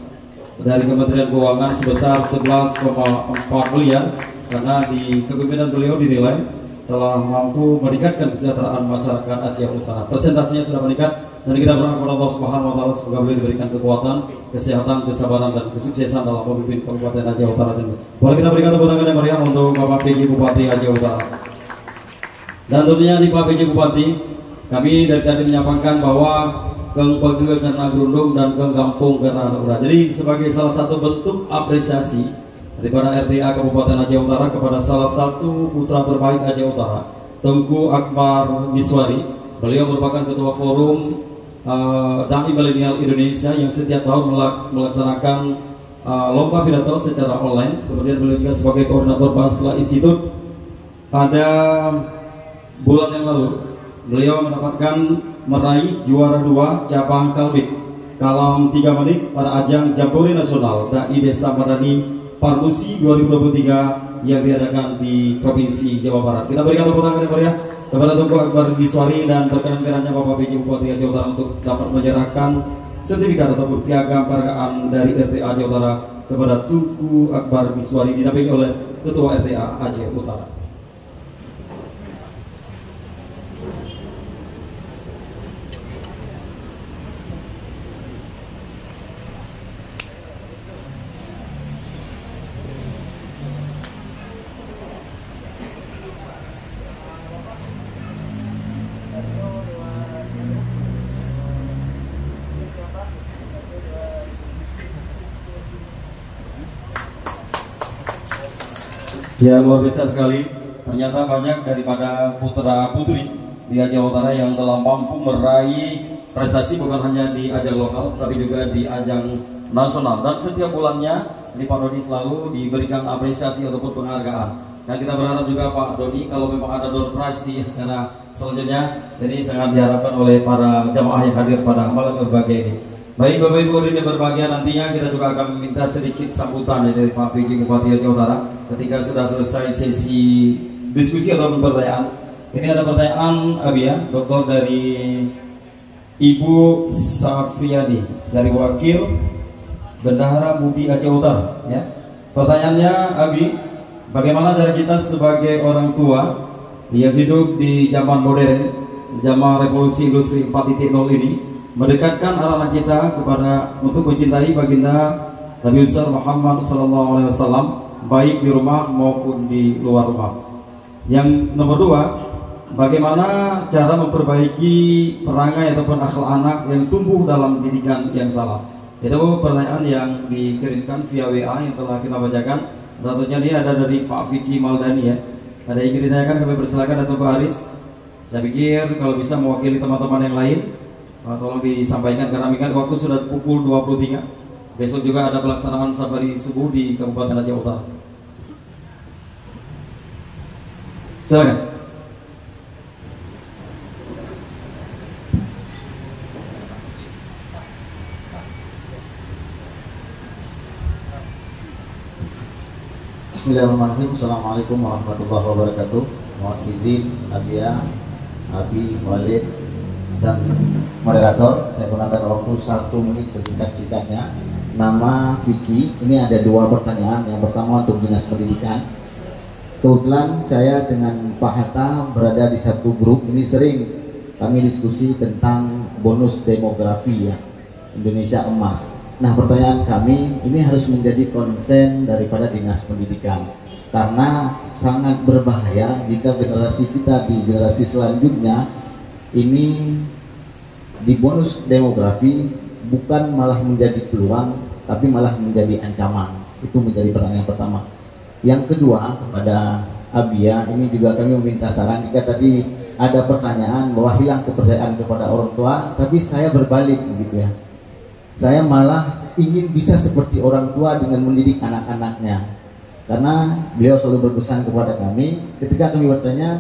dari Kementerian Keuangan sebesar 11,4 miliar karena di kepemimpinan beliau dinilai telah mampu meningkatkan kesejahteraan masyarakat Aceh Utara. Presentasinya sudah meningkat dan kita berdoa kepada Allah Subhanahu wa taala semoga beliau diberikan kekuatan, kesehatan, kesabaran dan kesuksesan dalam memimpin Kabupaten Aceh Utara. Boleh kita berikan tepuk tangan yang meriah untuk Bapak PJ Bupati Aceh Utara. Dan tentunya di Pak PJ Bupati, kami dari tadi menyampaikan bahwa Keng Pege karena gerundung dan Keng Kampung karena anak. Jadi sebagai salah satu bentuk apresiasi daripada RTA Kabupaten Aceh Utara kepada salah satu putra terbaik Aceh Utara, Tengku Akbar Miswari. Beliau merupakan ketua forum Dai Milenial Indonesia yang setiap tahun melaksanakan lomba pidato secara online. Kemudian beliau juga sebagai koordinator Basla Institute. Pada bulan yang lalu beliau meraih juara 2 cabang kalbik kalam 3 menit pada ajang Jambore Nasional Dai Desa Madani Parmusi 2023 yang diadakan di Provinsi Jawa Barat. Kita berikan tepuk tangan yang meriah kepada Tengku Akbar Miswari dan berkenan-kenannya Bapak PJ Bupati Aceh Utara untuk dapat menyerahkan sertifikat ataupun piagam penghargaan dari RTA Aceh Utara kepada Tengku Akbar Miswari didampingi oleh Ketua RTA Aceh Utara. Ya, luar biasa sekali. Ternyata banyak daripada putra putri di Aceh Utara yang telah mampu meraih prestasi bukan hanya di ajang lokal tapi juga di ajang nasional, dan setiap bulannya ini Pak Doni selalu diberikan apresiasi ataupun penghargaan. Dan kita berharap juga Pak Doni kalau memang ada door prize di acara selanjutnya, ini sangat diharapkan oleh para jamaah yang hadir pada malam berbahagia ini. Baik Bapak Ibu yang berbahagia, nantinya kita juga akan meminta sedikit sambutan dari Pak PJ Bupati Aceh Utara ketika sudah selesai sesi diskusi atau pertanyaan. Ini ada pertanyaan Abia, dokter dari Ibu Safriani dari Wakil Bendahara Budi Aceh Utara. Ya. Pertanyaannya Abi, bagaimana cara kita sebagai orang tua yang hidup di zaman modern, zaman revolusi industri 4.0 ini, mendekatkan anak-anak kita kepada untuk mencintai baginda Nabi besar Muhammad SAW, baik di rumah maupun di luar rumah. Yang nomor dua, bagaimana cara memperbaiki perangai ataupun akhlak anak yang tumbuh dalam didikan yang salah? Itu pertanyaan yang dikirimkan via WA yang telah kita bacakan. Tentunya ini ada dari Pak Vicky Maldani ya. Ada yang ingin ditanyakan, kami persilakan Dato' Pak Haris. Saya pikir kalau bisa mewakili teman-teman yang lain, tolong disampaikan karena mengingat waktu sudah pukul 23. Besok juga ada pelaksanaan safari subuh di Kabupaten Aceh Utara. Silakan. Bismillahirrahmanirrahim. Assalamualaikum warahmatullahi wabarakatuh. Mohon izin Abia, Abi, Walid, dan moderator, saya gunakan waktu 1 menit sesingkat-singkatnya. Nama Vicky. Ini ada 2 pertanyaan. Yang pertama untuk Dinas Pendidikan. Kebetulan saya dengan Pak Hatta berada di satu grup. Ini sering kami diskusi tentang bonus demografi ya, Indonesia Emas. Nah, pertanyaan kami ini harus menjadi konsen daripada Dinas Pendidikan, karena sangat berbahaya jika generasi kita di generasi selanjutnya ini di bonus demografi bukan malah menjadi peluang tapi malah menjadi ancaman. Itu menjadi pertanyaan pertama. Yang kedua kepada Abia, ini juga kami meminta saran jika tadi ada pertanyaan bahwa hilang kepercayaan kepada orang tua, tapi saya berbalik begitu ya. Saya malah ingin bisa seperti orang tua dengan mendidik anak-anaknya, karena beliau selalu berpesan kepada kami ketika kami bertanya,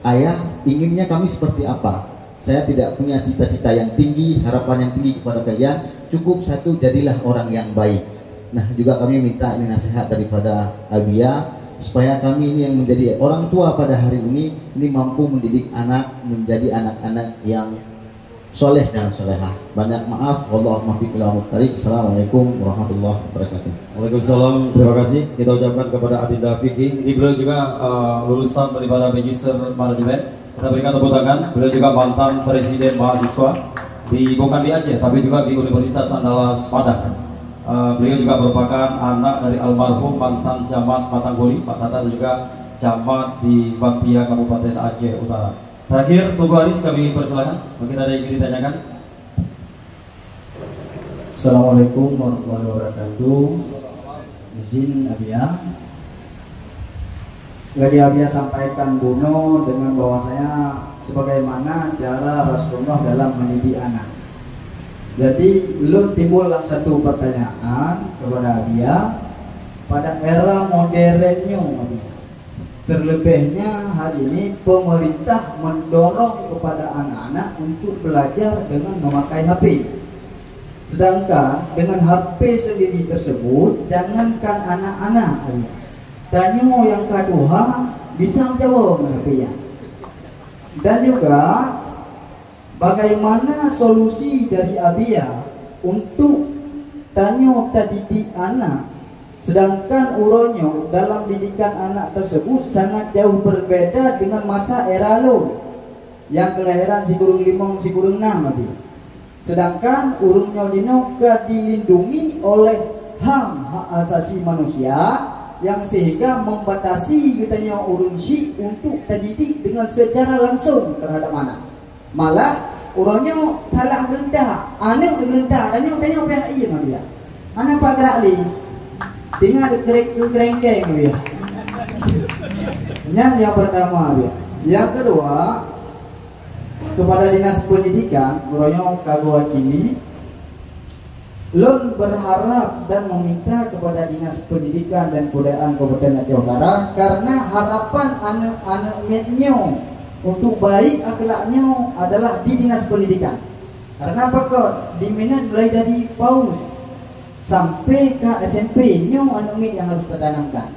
ayah inginnya kami seperti apa? Saya tidak punya cita-cita yang tinggi, harapan yang tinggi kepada kalian, cukup satu, jadilah orang yang baik. Nah, juga kami minta ini nasihat daripada Abia supaya kami ini yang menjadi orang tua pada hari ini mampu mendidik anak menjadi anak-anak yang soleh dan solehah. Banyak maaf. Wallahumma fiqh ila muttariq. Assalamualaikum warahmatullahi wabarakatuh. Waalaikumsalam. Terima kasih kita ucapkan kepada Adinda Vicky. Ini beliau juga lulusan daripada Magister Manajemen. Kita berikan tepuk tangan. Beliau juga mantan presiden mahasiswa bukan di Aceh tapi juga di Universitas Andalas Padang. Beliau juga merupakan anak dari almarhum mantan camat Matangguli, Pak Tata, dan juga camat di Baktia Kabupaten Aceh Utara. Terakhir, Tunggu Haris kami persilakan. Mungkin ada yang ingin ditanyakan. Assalamualaikum warahmatullahi wabarakatuh. Izin Abia. Lagi Abia sampaikan Buno dengan bahwasanya sebagaimana cara Rasulullah dalam mendidik anak. Jadi belum timbullah satu pertanyaan kepada Abia pada era modernnya, terlebihnya hari ini pemerintah mendorong kepada anak-anak untuk belajar dengan memakai HP. Sedangkan dengan HP sendiri tersebut, jangankan anak-anak, tanya yang kedua bisa jawab HP-nya. Dan juga bagaimana solusi dari Abia untuk tanya didik anak, sedangkan uronyo dalam didikan anak tersebut sangat jauh berbeda dengan masa era lalu yang kelahiran si kurung 5, si kurung 6 Abia. Sedangkan urungnya dino dilindungi oleh HAM, hak asasi manusia, yang sehingga membatasi katanya urung si untuk dididik dengan secara langsung terhadap anak. Malah orangnya salah rendah, anak rendah, tanya PHI dia. Anak Pak Gerak li, tinggal kerengkeng dia. Yang pertama ya. Yang kedua, kepada dinas pendidikan, Uroyo kagak wakili, Lon berharap dan meminta kepada dinas pendidikan dan kebudayaan Kabupaten Aceh Utara, karena harapan anak-anak mednya untuk baik akhlaknya adalah di dinas pendidikan. Karena apa kok? Di Medan mulai dari PAUD sampai ke SMP-nya anak med yang harus tertanamkan.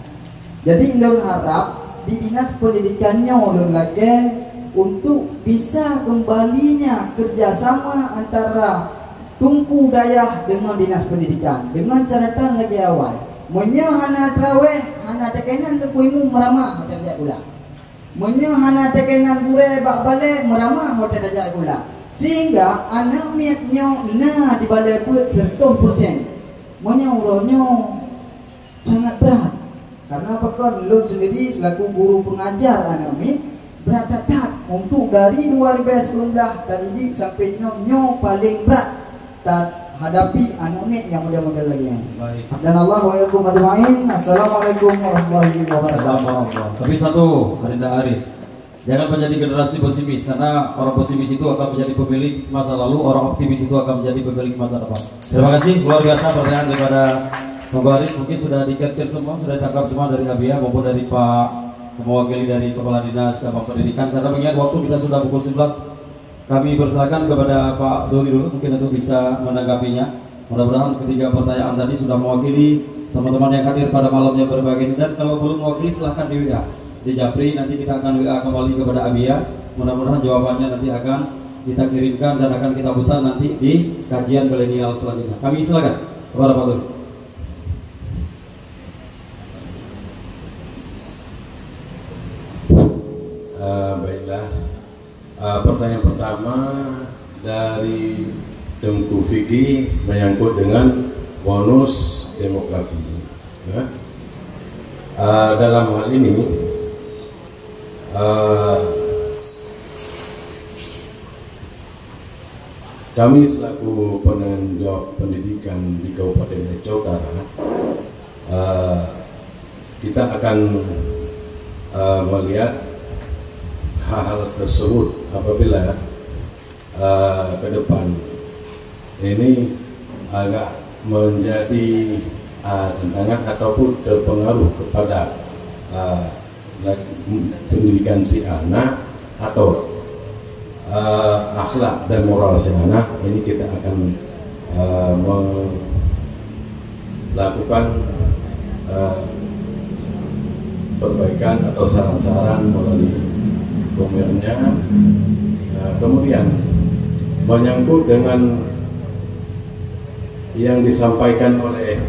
Jadi Lon harap di dinas pendidikannya Lon lagi untuk bisa kembalinya kerjasama antara Tungku Dayah dengan dinas pendidikan dengan catatan lagi awal. Menyo hana traweh hana tekenan kuimu meramah hotel dajak gula. Menyo hana tekenan gure bak balik meramah hotel dajak gula. Sehingga anak miatnya na di balai pun 100%. Menyo uronyo sangat berat. Karena apa kan lo sendiri selaku guru pengajar anak miat berat tak untuk dari 2019 dari sampai nyo paling berat tak hadapi anak net yang model-model lagi yang baik. Dan Allah wa'alaikum ajma'in. Assalamualaikum warahmatullahi wabarakatuh. Tapi satu, Arinda Aris, jangan menjadi generasi pesimis, karena orang pesimis itu akan menjadi pemilik masa lalu, orang optimis itu akan menjadi pemilik masa depan. Terima kasih, luar biasa pertanyaan daripada Tunggu Aris. Mungkin sudah di-capture semua, sudah ditangkap semua dari Abia maupun dari Pak mewakili dari Kepala Dinas Pendidikan. Karena mengingat waktu kita sudah pukul 11, kami persilakan kepada Pak Doni dulu mungkin untuk bisa menanggapinya. Mudah-mudahan ketiga pertanyaan tadi sudah mewakili teman-teman yang hadir pada malam yang berbahagia. Dan kalau belum mewakili silahkan di WA di Japri, nanti kita akan WA kembali kepada Abia. Mudah-mudahan jawabannya nanti akan kita kirimkan dan akan kita putar nanti di kajian milenial selanjutnya. Kami silakan kepada Pak Doni. Baiklah. Pertanyaan pertama dari Tengku Vicky menyangkut dengan bonus demografi. Ya. Dalam hal ini kami selaku penanggung jawab pendidikan di Kabupaten Aceh Utara, kita akan melihat hal-hal tersebut apabila ke depan ini agak menjadi tantangan ataupun terpengaruh kepada pendidikan si anak atau akhlak dan moral si anak, ini kita akan melakukan perbaikan atau saran-saran melalui komennya. Kemudian menyangkut dengan yang disampaikan oleh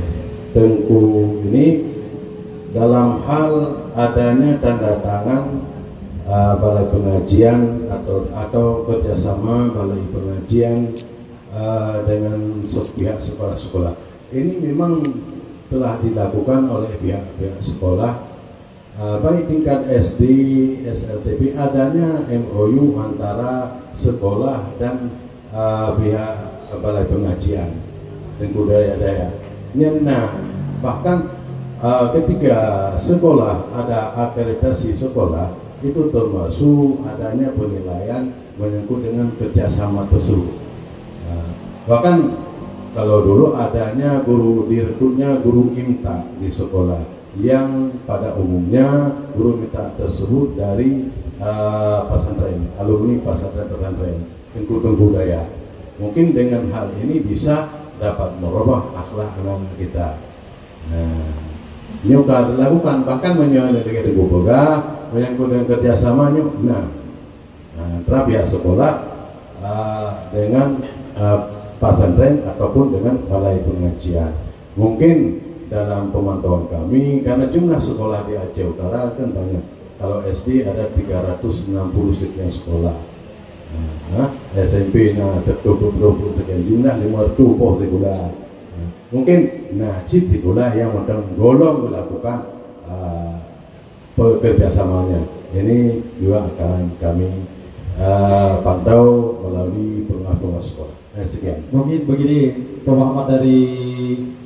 Tengku ini dalam hal adanya tanda tangan balai pengajian atau kerjasama balai pengajian dengan pihak sekolah-sekolah, ini memang telah dilakukan oleh pihak sekolah. Baik tingkat SD, SLTP, adanya MOU antara sekolah dan pihak balai pengajian Tengku Daya. Nah, bahkan ketika sekolah ada akreditasi sekolah, itu termasuk adanya penilaian menyangkut dengan kerjasama tersebut. Bahkan kalau dulu adanya guru direkrutnya guru IMTA di sekolah, yang pada umumnya guru minta tersebut dari pesantren, alumni pesantren Tengku Daya. Mungkin dengan hal ini bisa dapat merubah akhlak anak kita. Nah, ini sudah dilakukan, bahkan menyangkut dengan kerjasamanya. Antara pihak sekolah dengan pesantren ataupun dengan balai pengajian. Mungkin dalam pemantauan kami, karena jumlah sekolah di Aceh Utara kan banyak. Kalau SD ada 360 sekian sekolah. SMP 20 sekian jumlah 500 pos sekolah. Mungkin citi pula yang golong melakukan kerjasamanya. Ini juga akan kami pantau melalui pengawas sekolah. Sekian. Mungkin begini, pemahaman dari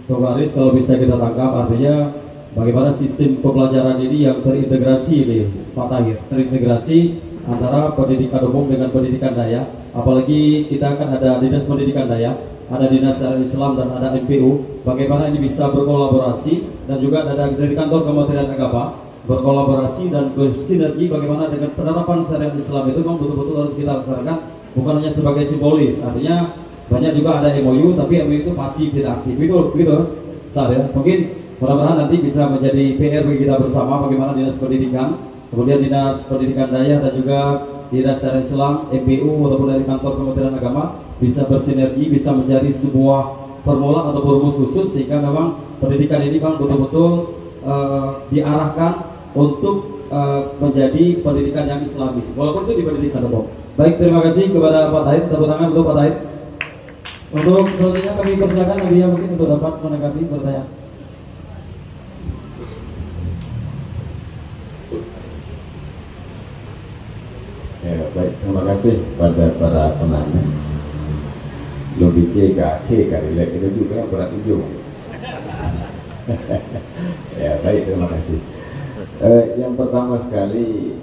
Tunggu Aris kalau bisa kita tangkap, artinya bagaimana sistem pembelajaran ini yang terintegrasi di Pak Tahir, terintegrasi antara pendidikan umum dengan pendidikan daya, apalagi kita akan ada dinas pendidikan daya, ada dinas syariat Islam dan ada MPU, bagaimana ini bisa berkolaborasi dan juga ada dari kantor Kementerian Agama berkolaborasi dan bersinergi bagaimana dengan penerapan syariat Islam itu memang betul-betul harus kita laksanakan, bukan hanya sebagai simbolis, artinya banyak juga ada MOU tapi MOU itu pasif tidak aktif, begitu Ustaz ya. Mungkin mudah-mudahan nanti bisa menjadi PR bagi kita bersama bagaimana dinas pendidikan, kemudian dinas pendidikan daya dan juga dinas syariat Islam, MPU ataupun dari kantor Kementerian Agama bisa bersinergi, bisa mencari sebuah formula atau rumus khusus sehingga memang pendidikan ini kan betul-betul diarahkan untuk menjadi pendidikan yang Islami, walaupun itu di pendidikan umum. Baik, terima kasih kepada Pak Tahir, tepuk tangan untuk Pak Tahir. Untuk selanjutnya kami persilakan Nadia mungkin untuk dapat menanggapi pertanyaan. Ya, baik, terima kasih pada para penanya. Lo bikin kaki karilek itu juga berat ujung. Ya, baik, terima kasih. Yang pertama sekali,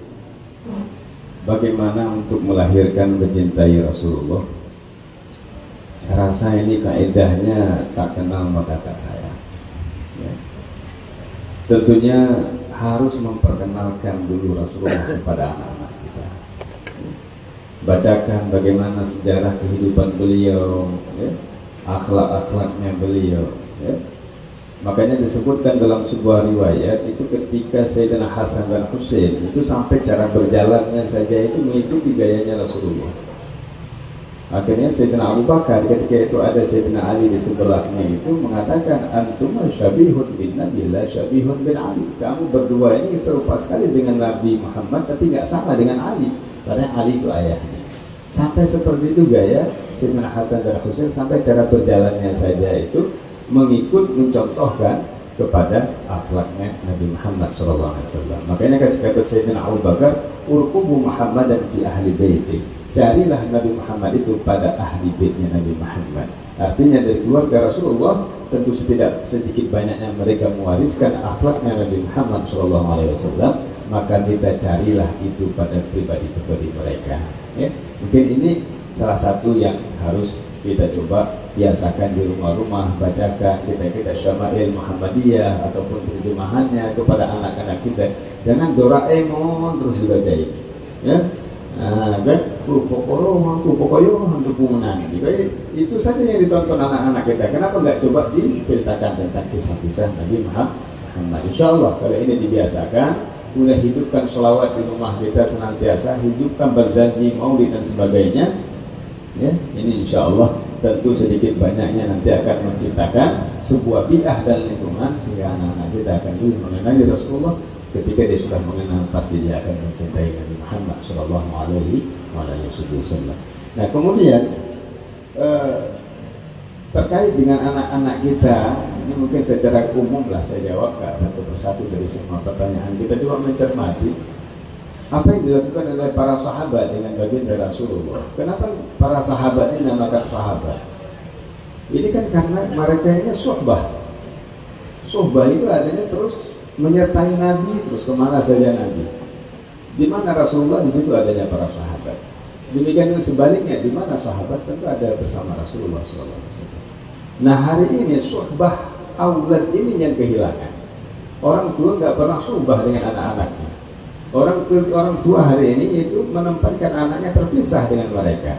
bagaimana untuk melahirkan mencintai Rasulullah? Saya rasa ini kaedahnya tak kenal maka tak sayang. Ya. Tentunya harus memperkenalkan dulu Rasulullah kepada anak-anak kita. Bacakan bagaimana sejarah kehidupan beliau, ya, akhlak-akhlaknya beliau. Ya. Makanya disebutkan dalam sebuah riwayat itu ketika Sayyidina Hasan dan Husain itu sampai cara berjalannya saja itu mengikuti gayanya Rasulullah. Akhirnya Sayyidina Abu Bakar ketika itu ada Sayyidina Ali di sebelahnya itu mengatakan, antum syabihun bin Nabi la syabihun bin Ali. Kamu berdua ini serupa sekali dengan Nabi Muhammad tapi nggak sama dengan Ali. Karena Ali itu ayahnya. Sampai seperti itu gaya Sayyidina Hasan dan Husain, sampai cara berjalannya saja itu mengikut, mencontohkan kepada akhlaknya Nabi Muhammad SAW. Makanya kata Sayyidina Abu Bakar, urqubu Muhammadan fi ahli baiti. Carilah Nabi Muhammad itu pada ahli baitnya Nabi Muhammad. Artinya dari keluarga Rasulullah tentu sedikit banyaknya mereka mewariskan akhlaknya Nabi Muhammad SAW. Maka kita carilah itu pada pribadi-pribadi mereka. Ya, mungkin ini salah satu yang harus kita coba biasakan di rumah-rumah, bacakan kita Syama'il Muhammadiyah ataupun terjemahannya kepada anak-anak kita. Jangan Doraemon terus dibacain, ya. Kan pokoknya dukungan itu saja yang ditonton anak-anak kita. Kenapa nggak coba diceritakan tentang kisah-kisah Nabi Muhammad? Insya Allah kalau ini dibiasakan, mulai hidupkan sholawat di rumah kita senantiasa, hidupkan berjanji maulid dan sebagainya. Ya, ini insya Allah tentu sedikit banyaknya nanti akan menciptakan sebuah bi'ah dan lingkungan sehingga anak-anak kita akan lebih mengenali Rasulullah. Ketika dia sudah mengenal, pasti dia akan mencintai Nabi Muhammad Sallallahu Alaihi Wasallam. Nah, kemudian terkait dengan anak-anak kita, ini mungkin secara umum lah saya jawab satu persatu dari semua pertanyaan. Kita coba mencermati apa yang dilakukan oleh para sahabat dengan baginda Rasulullah. Kenapa para sahabat ini dinamakan sahabat? Ini kan karena mereka ini suhbah. Suhbah itu artinya terus menyertai Nabi, terus kemana saja Nabi. Di mana Rasulullah, di situ adanya para sahabat. Demikian sebaliknya, di mana sahabat tentu ada bersama Rasulullah SAW. Nah, hari ini suhbah aulad ini yang kehilangan. Orang tua nggak pernah suhbah dengan anak-anaknya. Orang tua hari ini itu menempatkan anaknya terpisah dengan mereka.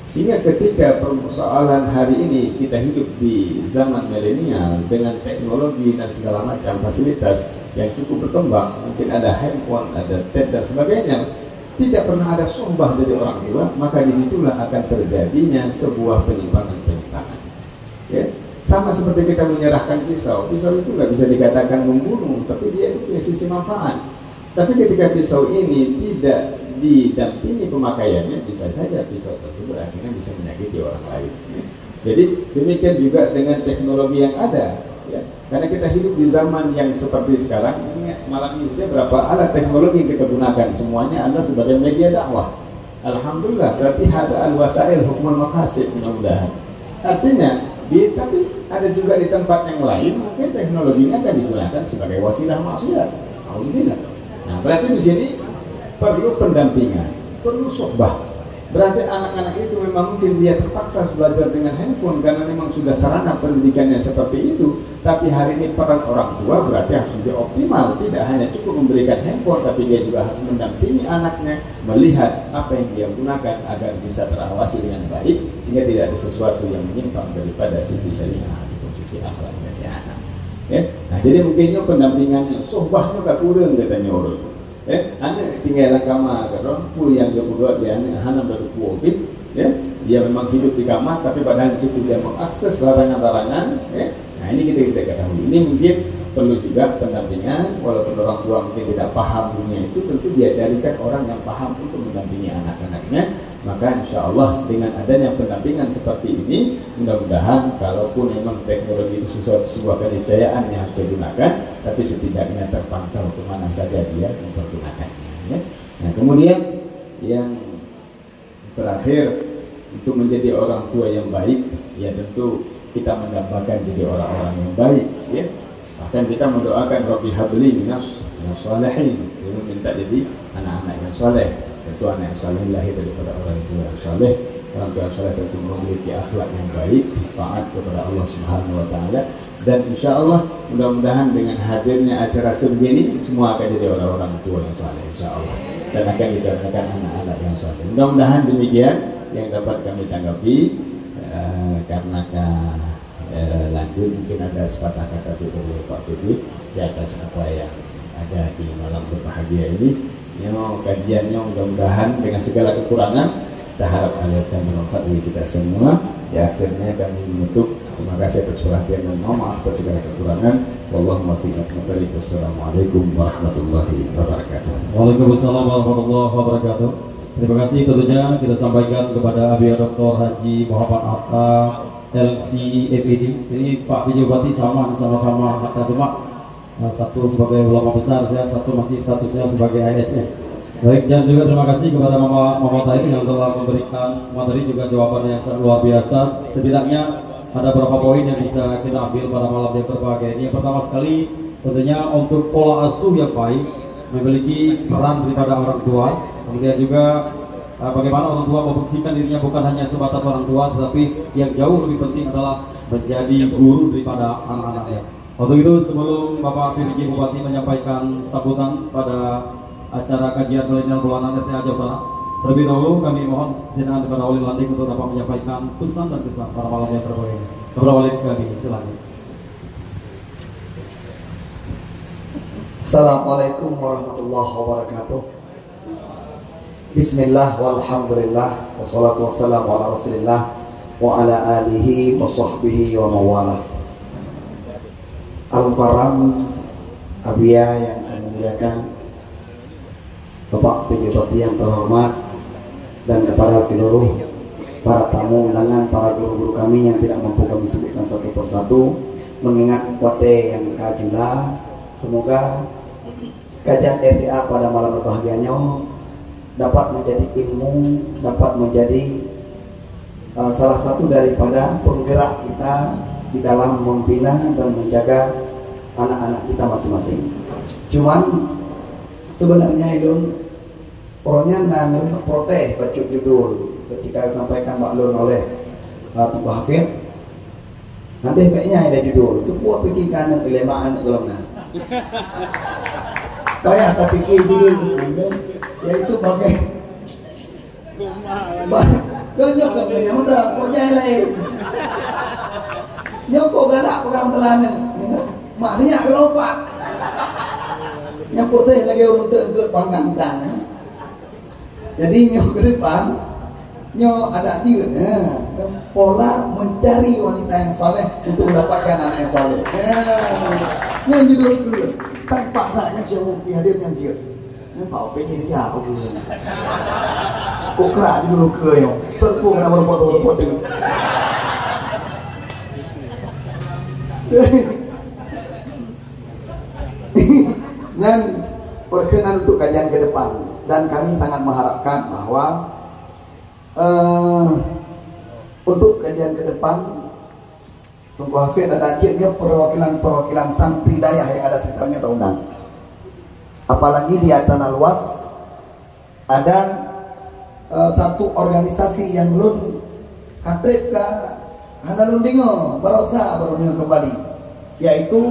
Sehingga ketika persoalan hari ini kita hidup di zaman milenial dengan teknologi dan segala macam fasilitas yang cukup berkembang, mungkin ada handphone, ada tab dan sebagainya, tidak pernah ada suhbah dari orang tua, maka disitulah akan terjadinya sebuah penyimpangan. Ya, sama seperti kita menyerahkan pisau. Pisau itu nggak bisa dikatakan membunuh, tapi dia itu punya sisi manfaat. Tapi ketika pisau ini tidak didampingi pemakaiannya, bisa saja pisau tersebut akhirnya bisa menyakiti orang lain. Ya. Jadi demikian juga dengan teknologi yang ada. Ya. Karena kita hidup di zaman yang seperti sekarang, ini malam ini saja berapa alat teknologi yang kita gunakan, semuanya adalah sebagai media dakwah. Alhamdulillah, berarti ada al-wasail hukmul maqasid, mudah-mudahan. Artinya Tapi ada juga di tempat yang lain mungkin teknologinya akan digunakan sebagai wasilah maksiat. Alhamdulillah. Nah, berarti di sini perlu pendampingan, perlu sohbah. Berarti anak-anak itu memang mungkin dia terpaksa belajar dengan handphone karena memang sudah sarana pendidikannya seperti itu. Tapi hari ini peran orang tua berarti harus lebih optimal. Tidak hanya cukup memberikan handphone, tapi dia juga harus mendampingi anaknya, melihat apa yang dia gunakan agar bisa terawasi dengan baik, sehingga tidak ada sesuatu yang menyimpang daripada sisi syariah ataupun sisi akhlaknya si anak. Ya? Nah, jadi mungkinnya pendampingannya, sohbahnya gak kurang katanya orang. Anak tinggal kamar kan, yang dia buat dia anak baru COVID, ya, dia memang hidup di kamar, tapi padahal di situ dia mengakses larangan-larangan, ya. Nah ini kita ketahui. Ini mungkin perlu juga pendampingan, walaupun orang tua mungkin tidak paham dunia itu, tentu dia carikan orang yang paham untuk mendampingi anak-anaknya. Maka insya Allah dengan adanya pendampingan seperti ini, mudah-mudahan kalaupun memang teknologi itu sebuah keniscayaan yang harus digunakan, tapi setidaknya terpantau kemana saja dia mempergunakannya. Ya. Nah kemudian yang terakhir, untuk menjadi orang tua yang baik, ya tentu kita mendambakan jadi orang-orang yang baik. Ya. Bahkan kita mendoakan Rabbi habli minas shalihin, saya minta jadi anak-anak yang saleh. Tentu anak yang saleh lahir daripada orang tua yang saleh. Orang tua yang saleh tentu memiliki akhlak yang baik, taat kepada Allah Subhanahu wa taala, dan insya Allah mudah-mudahan dengan hadirnya acara sebegini semua akan jadi orang-orang tua yang saleh insya Allah, dan akan dikarenakan anak-anak yang saleh. Mudah-mudahan demikian yang dapat kami tanggapi. Karena lanjut mungkin ada sepatah kata dari Pak Budi di atas apa yang ada di malam berbahagia ini. Kajiannya mudah-mudahan dengan segala kekurangan kita harap akan bermanfaat bagi kita semua. Ya, akhirnya kami menutup. Terima kasih atas perhatian dan mohon maaf atas segala kekurangan. Wallahu muwaffiq. Wassalamualaikum warahmatullahi wabarakatuh. Waalaikumsalam warahmatullahi wabarakatuh. Terima kasih tentunya kita sampaikan kepada Abia Dr. Haji Muhammad Atta LC EPD. Ini Pak PJ Bupati sama-sama Hatta Demak. Satu sebagai ulama besar, saya satu masih statusnya sebagai ASN. Baik, dan juga terima kasih kepada Mama Tairi yang telah memberikan materi juga jawabannya yang sangat luar biasa. Setidaknya ada beberapa poin yang bisa kita ambil pada malam yang berbahagia ini. Yang pertama sekali tentunya untuk pola asuh yang baik memiliki peran daripada orang tua. Kemudian juga bagaimana orang tua memfungsikan dirinya bukan hanya sebatas orang tua, tetapi yang jauh lebih penting adalah menjadi guru daripada anak-anaknya. Untuk itu sebelum Bapak PJ Bupati menyampaikan sambutan pada acara kajian milenial bulanan RTA Jawa Barat, terlebih dahulu kami mohon izin kepada Wali Lantik untuk dapat menyampaikan pesan dan kesan pada malam yang berbahagia. Kepada Wali kami silakan. Assalamualaikum warahmatullahi wabarakatuh. Bismillah walhamdulillah wassalatu wassalamu ala rasulillah wa ala alihi wa sahbihi wa mawalah. Al-Mukarram Abia yang memuliakan, Bapak PJ Bupati yang terhormat, dan kepada seluruh para tamu undangan, para guru-guru kami yang tidak mampu kami sebutkan satu persatu, mengingat wate yang kajula. Semoga kajian RTA pada malam berbahagianya dapat menjadi ilmu, dapat menjadi salah satu daripada penggerak kita di dalam membina dan menjaga anak-anak kita masing-masing. Cuman sebenarnya itu orangnya nanun protes baca judul ketika disampaikan maklun oleh Tuku Hafid. Nanti kayaknya ada judul itu buat pikir kanan kelemaan dalamnya. Kayak tak pikir judul itu, yaitu pakai banyak katanya udah punya lain. Nyokok galak pegang telana, maknanya kelompat. Nyokok teh lagi urut ke panggang. Jadi nyok ke depan, nyok ada dia, pola mencari wanita yang saleh untuk mendapatkan anak yang saleh. Nyok judul dulu, tanpa anaknya siapa hadir yang dia. Pak OPJ ni siapa dulu? Kok kerak dulu ke nyok, terpuk nak berbuat dia. Dan berkenan untuk kajian ke depan, dan kami sangat mengharapkan bahwa untuk kajian ke depan Tunku Hafid ada ajaknya perwakilan santri dayah yang ada sekitarnya undang. Apalagi di tanah luas ada satu organisasi yang belum katrip ke Hanalundingo baru kembali, yaitu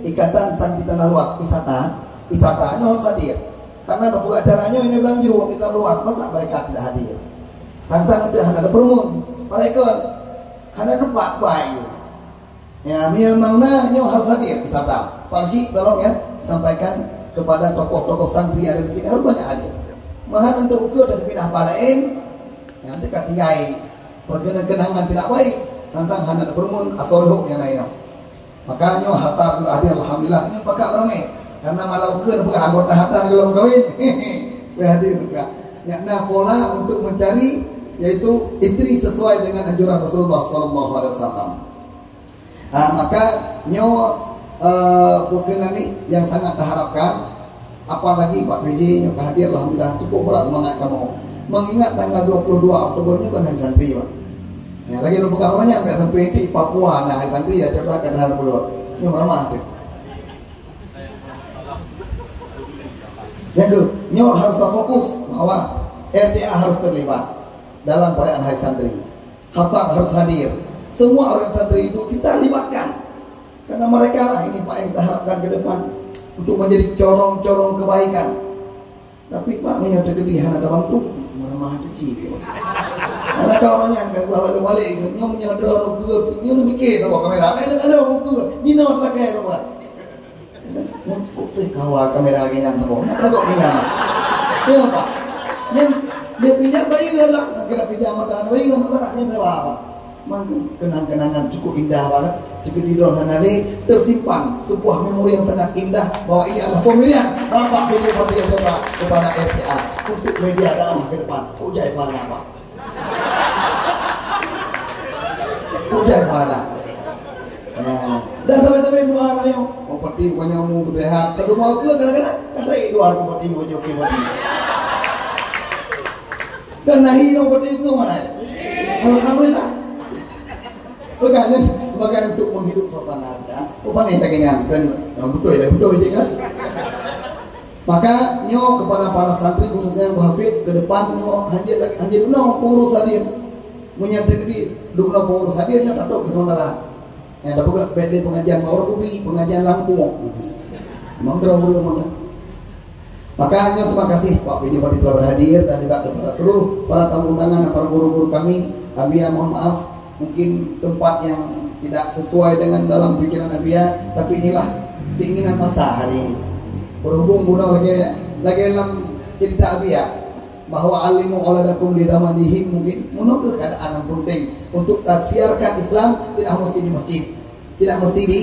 Ikatan Santri Tanah Luas Isata harus hadir karena buku acaranya ini bilang juru di tanah luas, masa mereka tidak hadir? Sang-sang itu ada perumun mereka hanya lupa baik ya, memangnya harus hadir Isata. Pak Syih tolong ya sampaikan kepada tokoh-tokoh santri yang ada di sini harus banyak hadir. Mahan untuk ukur dan pindah padain yang dekat tinggai perkenangan tidak baik tentang hana bermun asolhu yang lain. Makanya hatta hadir alhamdulillah ini pakak ramai karena malah ukur bukan anggota hatta belum kawin hadir juga. Yakna pola untuk mencari yaitu istri sesuai dengan anjuran Rasulullah sallallahu alaihi wasallam. Maka bukan ini yang sangat diharapkan. Apalagi Pak PJ yang hadir alhamdulillah cukup berat semangat kamu. Mengingat tanggal 22 Oktobernya kan hari santri Pak. Ya, lagi lu buka orangnya sampai di Papua, nah hari santri ya coba ke dalam pulau. Ini ramah tuh. Yang kedua, harus fokus bahwa RTA harus terlibat dalam perayaan hari santri. Hatta harus hadir. Semua orang santri itu kita libatkan. Karena mereka lah ini Pak yang kita harapkan ke depan untuk menjadi corong-corong kebaikan. Tapi Pak menyatakan kegelisahan ada bantu malah kecil. Karena orangnya enggak balik nyom nyodor ke nyom mikir tahu kamera ada buku ni nak pakai apa buat. Kok tu kawal kamera lagi yang tahu. Nak kok pinjam. Siapa? Dia pinjam bayar lah. Kira pinjam mata bayar mata nak nyewa apa? Kenang-kenangan cukup indah banget di Hanale tersimpan sebuah memori yang sangat indah bahwa ini adalah pemilihan Bapak PJ Partai Demokrat kepada RTA untuk media dakwah ke depan. Ujai pahala Pak. Ujai pahala. Dan sampai doa ayo. Oh peti punya mu sehat. Terus mau ke kadang-kadang kata itu aku peti wajib ke peti. Dan nahi no peti ke mana? Alhamdulillah. Bukan sebagai untuk menghidup suasana ya. Upah nih kayaknya kan betul je kan. Maka nyo kepada para santri khususnya yang Hafid ke depan nyo hanjir unang pengurus hadir. Menyatakan di dua pengurus hadirnya datuk di saudara. Ya dapat juga PT pengajian Maurakubi, pengajian Lampung. Mangdra-mangdra mana. Maka nyo terima kasih Pak PJ Partai telah berhadir dan juga kepada seluruh para tamu undangan dan para guru-guru kami. Abia mohon maaf mungkin tempat yang tidak sesuai dengan dalam pikiran Abia, tapi inilah keinginan masa hari ini. Berhubung guna lagi dalam cerita Abia bahwa alimu oladakum di zamanihi mungkin menukar keadaan yang penting untuk siarkan Islam tidak mesti di masjid, tidak mesti di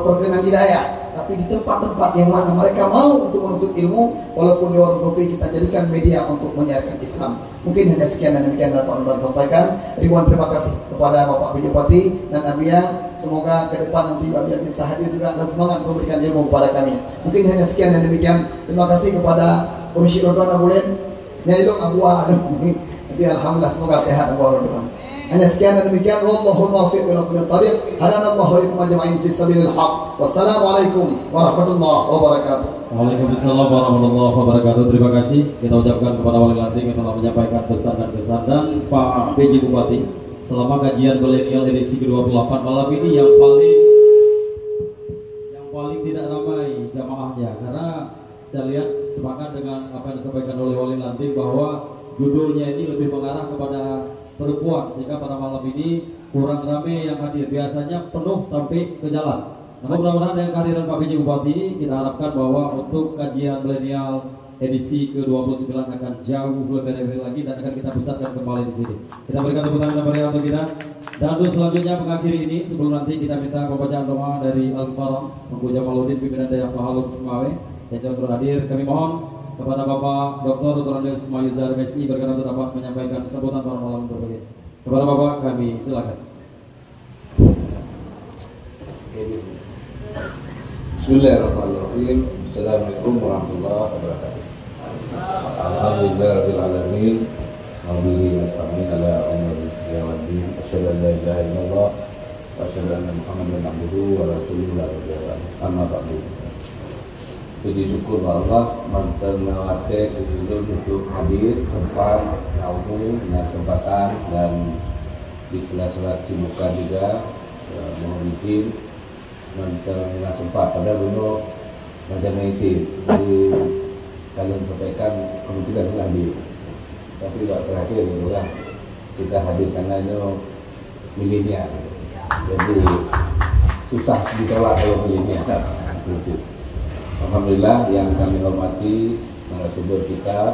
perkenan hidayah, tapi di tempat-tempat yang mana mereka mau untuk menuntut ilmu, walaupun di warung kopi kita jadikan media untuk menyiarkan Islam. Mungkin hanya sekian dan demikian dapat Anda sampaikan. Ribuan terima kasih kepada Bapak PJ Partai dan Abia. Semoga ke depan nanti Abia bisa hadir juga dan semangat memberikan ilmu kepada kami. Mungkin hanya sekian dan demikian. Terima kasih kepada Komisi Rotuan Abulen. Nyai dong Abua. Jadi alhamdulillah semoga sehat Abua Rotuan. Hanya sekian dan demikian. Wallahu muwaffiq ila aqwamit thariq. Hadanallahu wa iyyakum ajma'in fi sabilil haq. Wassalamualaikum warahmatullahi wabarakatuh. Waalaikumsalam warahmatullahi wabarakatuh. Terima kasih kita ucapkan kepada Wali Lantik yang telah menyampaikan pesan dan kesan dan Pak PJ Bupati selama kajian milenial edisi ke-28 malam ini yang paling tidak ramai jamaahnya, karena saya lihat sepakat dengan apa yang disampaikan oleh Wali Lantik bahwa judulnya ini lebih mengarah kepada perempuan, sehingga pada malam ini kurang ramai yang hadir, biasanya penuh sampai ke jalan. Namun mudah-mudahan dengan kehadiran Pak PJ Bupati ini kita harapkan bahwa untuk kajian milenial edisi ke-29 akan jauh lebih lagi dan akan kita pusatkan kembali di sini. Kita berikan tepuk tangan meriah untuk kita. Dan untuk selanjutnya mengakhiri ini sebelum nanti kita minta pembacaan doa dari Al-Mukarram Tengku Jamaluddin pimpinan daerah Pahalun Semawe yang telah berhadir. Kami mohon kepada Bapak Dr. Andes Mayuzar MSI berkenan untuk dapat menyampaikan sambutan pada malam berbahagia. Kepada Bapak kami silakan. Bismillahirrahmanirrahim. Assalamualaikum warahmatullahi wabarakatuh. Alhamdulillahirabbil alamin. Wabillahi nasta'in ala umuri waddin. Asyhadu an la ilaha illallah Asyhadu anna Muhammadan abduhu wa rasuluhu amma ba'du. Puji syukur Allah menawate untuk hadir sempat ilmu dengan kesempatan dan di sela-sela kesibukan juga mohon izin dengan sempat pada dulu macam izin. Jadi kalian sampaikan kemungkinan hadir. Tapi waktu terakhir juga kita hadir karena itu milihnya. Jadi susah ditolak kalau milihnya. Alhamdulillah yang kami hormati narasumber kita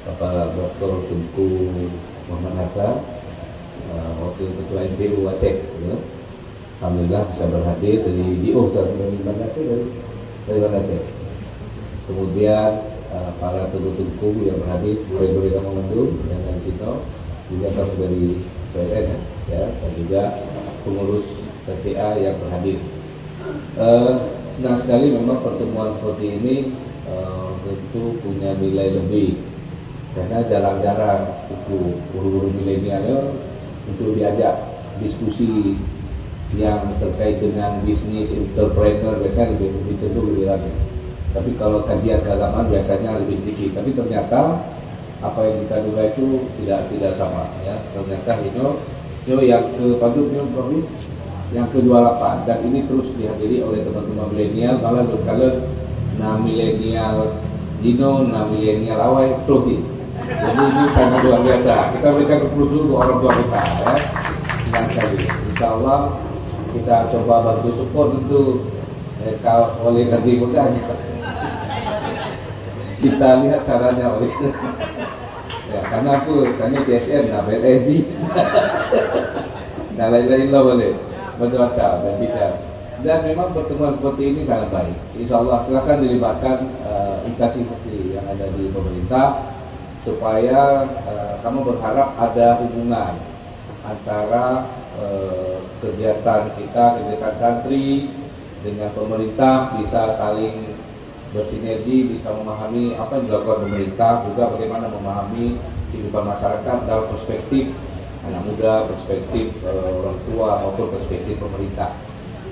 Bapak Dr. Tunku Muhammad Hatta, Wakil Ketua NPU Aceh. Alhamdulillah bisa berhadir dari DO dari mana Aceh. Kemudian para Tunku yang berhadir, Bure Ramamandung dan Cito juga kami dari PLN ya, dan juga pengurus PTA yang berhadir. Senang sekali memang pertemuan seperti ini tentu punya nilai lebih karena jarang-jarang itu guru-guru milenial untuk diajak diskusi yang terkait dengan bisnis entrepreneur biasanya lebih tentu lebih ramai. Tapi kalau kajian keagamaan biasanya lebih sedikit. Tapi ternyata apa yang kita duga itu tidak sama ya. Ternyata ini yang ke yang ke-28 dan ini terus dihadiri oleh teman-teman milenial, malah berkala na milenial Dino, na milenial Awai Trohi. Jadi ini sangat luar biasa. Kita berikan kepada dulu orang tua kita ya. Senang sekali. Insya Allah kita coba bantu support untuk kalau oleh negeri muda kita lihat caranya oleh ya, karena aku tanya CSN, nah BLNG nah lain-lain lah boleh macam-macam dan tidak. Dan memang pertemuan seperti ini sangat baik. Insya Allah silakan dilibatkan instansi seperti yang ada di pemerintah supaya kamu berharap ada hubungan antara kegiatan kita, kegiatan santri dengan pemerintah bisa saling bersinergi, bisa memahami apa yang dilakukan pemerintah, juga bagaimana memahami kehidupan masyarakat dalam perspektif anak muda, perspektif orang tua maupun perspektif pemerintah.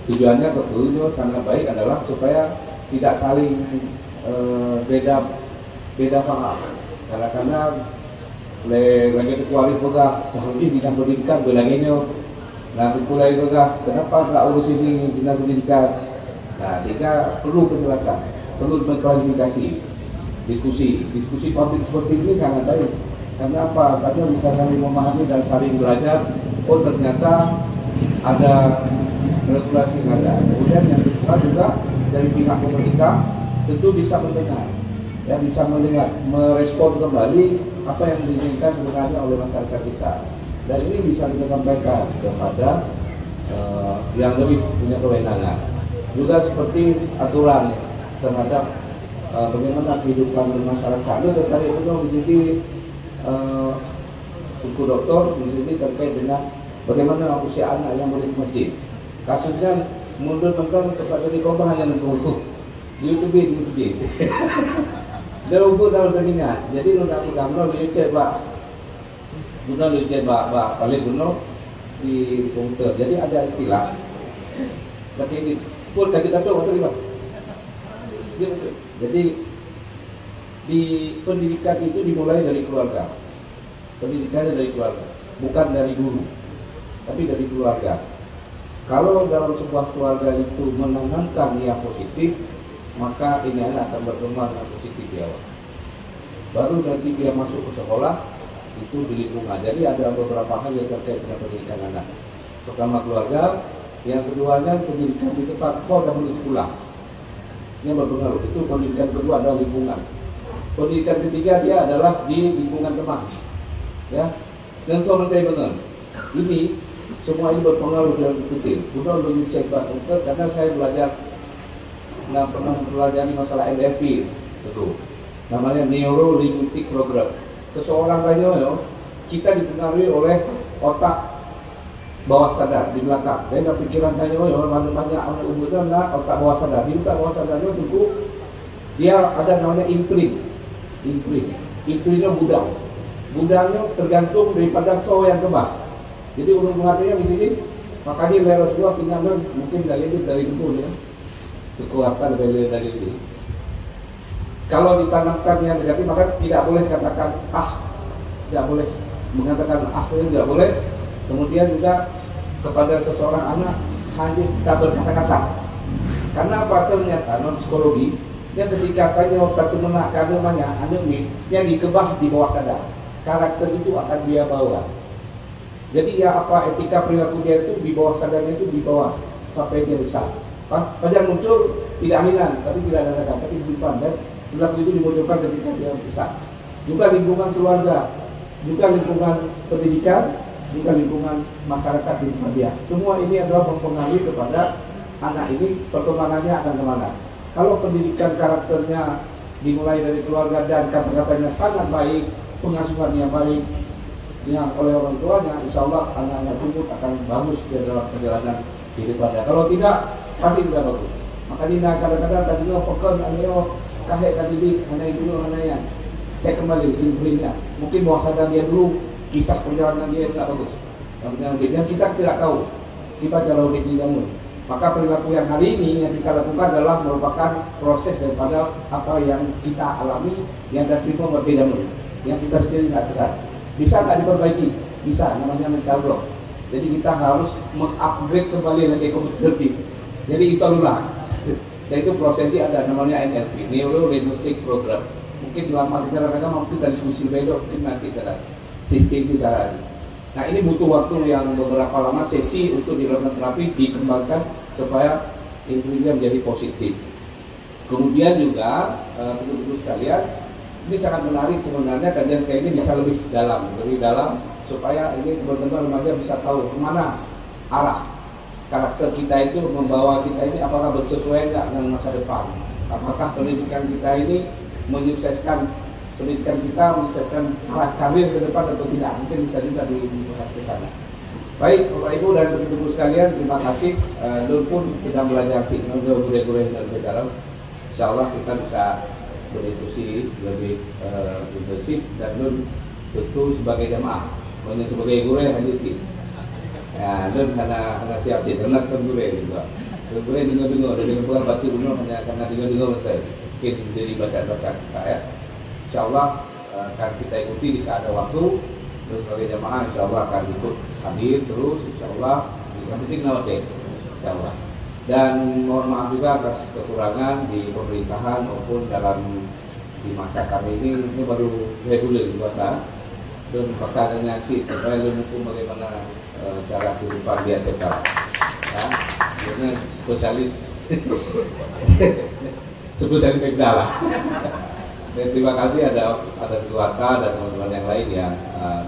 Tujuannya tentunya sangat baik adalah supaya tidak saling beda paham. Karena lagi kecuali juga tahun dinas pendidikan belangnya, nah kulai juga kenapa nggak urus ini dinas pendidikan? Nah sehingga perlu penjelasan, perlu klarifikasi, diskusi publik seperti ini sangat baik. Karena apa? Karena bisa saling memahami dan saling belajar. Oh ternyata ada regulasi yang ada. Kemudian yang kedua juga dari pihak pemerintah tentu bisa mendengar, ya bisa melihat, merespon kembali apa yang diinginkan sebenarnya oleh masyarakat kita. Dan ini bisa kita sampaikan kepada yang lebih punya kewenangan. Juga seperti aturan terhadap bagaimana kehidupan masyarakat. Itu terkait dengan di sini. Buku doktor di sini terkait dengan bagaimana usia anak yang boleh ke masjid. Kasusnya mundur tentang sempat jadi korban hanya 60 di YouTube di masjid. Dia ubah dalam telinga. Jadi nunda gambar lucet pak, nunda lucet pak paling bunuh di komputer. Jadi ada istilah kata ini pun kata waktu ini. Jadi di pendidikan itu dimulai dari keluarga. Pendidikannya dari keluarga, bukan dari guru, tapi dari keluarga. Kalau dalam sebuah keluarga itu menanamkan yang positif, maka ini anak akan berkembang dengan positif di awal. Baru nanti dia masuk ke sekolah, itu di lingkungan. Jadi ada beberapa hal yang terkait dengan pendidikan anak. Pertama keluarga, yang keduanya pendidikan di tempat kau dan di sekolah. Ini berpengaruh. Itu pendidikan kedua adalah lingkungan. Pendidikan ketiga dia adalah di lingkungan teman, ya. Dan benar. Ini semua ini berpengaruh dalam ikutin. Sudah lebih cek Pak Dokter karena saya belajar, pernah mempelajari masalah NLP, itu namanya Neuro Linguistic Program. Seseorang banyak kita dipengaruhi oleh otak bawah sadar di belakang. Dan pikiran banyak banyak anak umumnya otak bawah sadar. Di otak bawah sadarnya tentu dia ada namanya imprint. Imprintnya gudangnya tergantung daripada so yang kebas. Jadi urut pengertiannya di sini Makanya dari Rasulullah kita mungkin dari dulu ya, dikeluarkan dari itu. Kalau ditanamkan yang negatif maka tidak boleh katakan tidak boleh mengatakan tidak boleh. Kemudian juga kepada seseorang anak hanya tidak berkata kasar. Karena apa? Ternyata non psikologi yang ketika tanya waktu menak namanya anak ini yang dikebah di bawah sadar, karakter itu akan dia bawa. Jadi ya apa etika perilaku dia itu di bawah sadarnya itu di bawah sampai dia besar. Padahal muncul tidak aminan, tapi tidak ada rekan, tapi disimpan dan perilaku itu dimunculkan ketika dia besar. Juga lingkungan keluarga, juga lingkungan pendidikan, juga lingkungan masyarakat di rumah dia. Semua ini adalah mempengaruhi kepada anak ini perkembangannya akan kemana. Kalau pendidikan karakternya dimulai dari keluarga dan kata-katanya sangat baik, pengasuhan yang baik yang oleh orang tuanya, insya Allah anak-anak tumbuh akan bagus di dalam perjalanan kehidupannya. Kalau tidak, pasti tidak bagus. Makanya kadang-kadang tadinya pekan, aneo kahek tadi anak itu anaknya cek kembali belinya. Mungkin bawah sadar dia dulu kisah perjalanan dia tidak bagus. Yang kita tidak tahu, kita kalau dibangun. Maka perilaku yang hari ini yang kita lakukan adalah merupakan proses daripada apa yang kita alami yang dari terima berbeda dulu, yang kita sendiri tidak sadar. Bisa nggak diperbaiki? Bisa, namanya mental block. Jadi kita harus mengupgrade kembali lagi kompetensi. Jadi install ulang. Dan itu prosesnya ada namanya NLP, Neuro Linguistic Program. Mungkin dalam arti mereka mampu kita diskusi bedok, mungkin nanti kita sistem itu caranya. Nah ini butuh waktu yang beberapa lama sesi untuk dilakukan terapi dikembangkan supaya intinya menjadi positif. Kemudian juga teman-teman sekalian, ini sangat menarik sebenarnya kajian kayak ini bisa lebih dalam supaya ini teman-teman remaja bisa tahu kemana arah karakter kita itu membawa kita ini apakah bersesuaian dengan masa depan, apakah pendidikan kita ini menyukseskan pendidikan kita menyukseskan karir ke depan atau tidak, mungkin bisa juga dibahas ke sana. Baik Bapak Ibu dan teman-teman sekalian, terima kasih. Nur pun kita belajar guru-guru yang lebih dalam. Insya Allah kita bisa berdiskusi lebih intensif dan Nur tentu sebagai jamaah, bukan sebagai guru yang lanjut. Ya, Nur karena siap sih, karena kan guru juga. Guru dengar-dengar, bukan baca dulu hanya karena dengar-dengar mungkin dari baca-baca kita ya. Insya Allah akan kita ikuti jika ada waktu. Terus sebagai jamaah insya Allah akan ikut hadir terus insya Allah. Yang penting nowadays insya Allah. Dan mohon maaf juga atas kekurangan di pemerintahan maupun dalam di masa kami ini baru reguler buatan dan bakal nanti supaya hukum bagaimana cara kehidupan dia cekap. Ya, karena spesialis pemda lah. Dan terima kasih ada keluarga dan teman-teman yang lain yang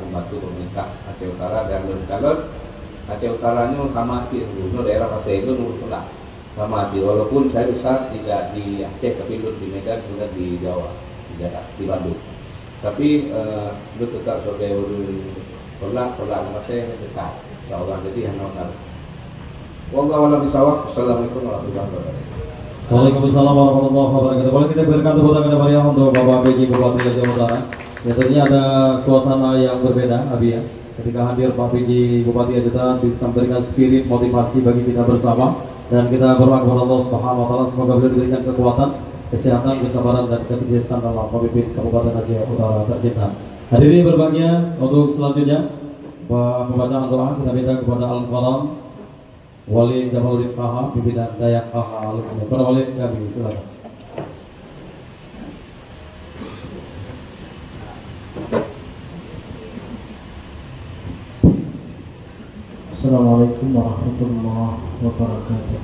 membantu pemerintah Aceh Utara dan calon Aceh Utaranya sama hati dulu daerah Pasir itu menurut sama hati walaupun saya besar tidak di Aceh tapi dulu di Medan juga di Jawa di Bandung tapi dulu tetap sebagai perlah saya dekat insyaallah jadi hanya wallahu a'lam bishawab. Assalamualaikum warahmatullahi wabarakatuh. Waalaikumsalam warahmatullahi wabarakatuh. Boleh kita berikan tepuk tangan yang meriah untuk Bapak PJ Bupati Aceh Utara. Ya tentunya ada suasana yang berbeda, Abi ya. Ketika hadir Pak PJ Bupati Aceh Utara bisa memberikan spirit motivasi bagi kita bersama dan kita berdoa kepada Allah Subhanahu wa taala semoga beliau diberikan kekuatan, kesehatan, kesabaran dan kesuksesan dalam memimpin Kabupaten Aceh Utara tercinta. Hadirin berbahagia, untuk selanjutnya pembacaan doa kita minta kepada Al-Qalam Wali Jamaludin KH, pimpinan Dayak KH Luxembourg. Para wali kami, silakan. Assalamualaikum warahmatullahi wabarakatuh.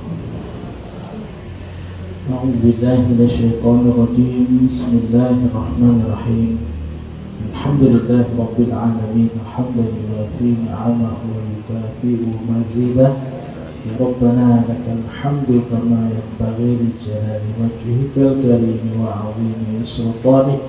A'udzubillahi minasyaitonir rajim. Bismillahirrahmanirrahim. Alhamdulillahi rabbil alamin. Hamdan yuwafi ni'amahu wa yukafi'u mazidah. Ya Rabbana lakal hamdu kama yanbaghi li jalali wajhika al-karim wa 'azimi sultanik.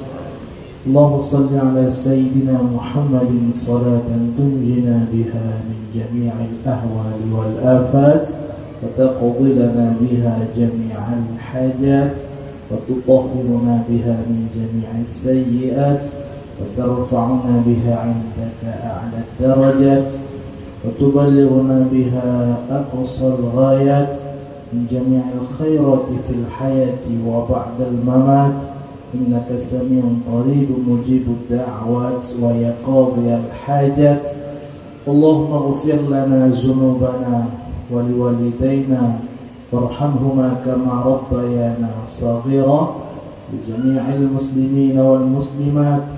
Allahumma salli ala sayyidina Muhammadin salatan tunjina biha min jami'il ahwali wal afat wa taqdi lana biha jami'al hajat wa tutahhiruna biha min jami'is sayyi'at wa tarfa'una biha 'indaka a'la darajat. وتبلغنا بها أقصى الغايات من جميع الخيرات في الحياة وبعد الممات إنك سميع قريب مجيب الدعوات ويا قاضي الحاجات. اللهم اغفر لنا ذنوبنا ولوالدينا وارحمهما كما ربيانا صغيرا، لجميع المسلمين والمسلمات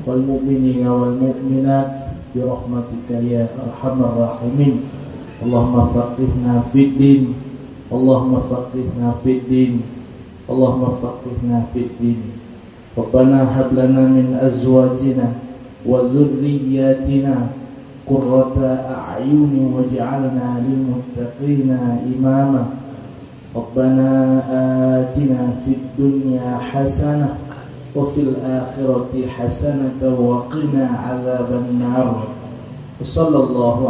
والمؤمنين والمؤمنات برحمتك يا أرحم الراحمين. اللهم فقهنا في الدين، اللهم فقهنا في الدين، اللهم فقهنا في الدين. ربنا هب لنا من أزواجنا وذرياتنا قرة أعين واجعلنا للمتقين إماما. ربنا آتنا في الدنيا حسنة وفي الآخرة حسنة وقنا عذاب النار. وصلى الله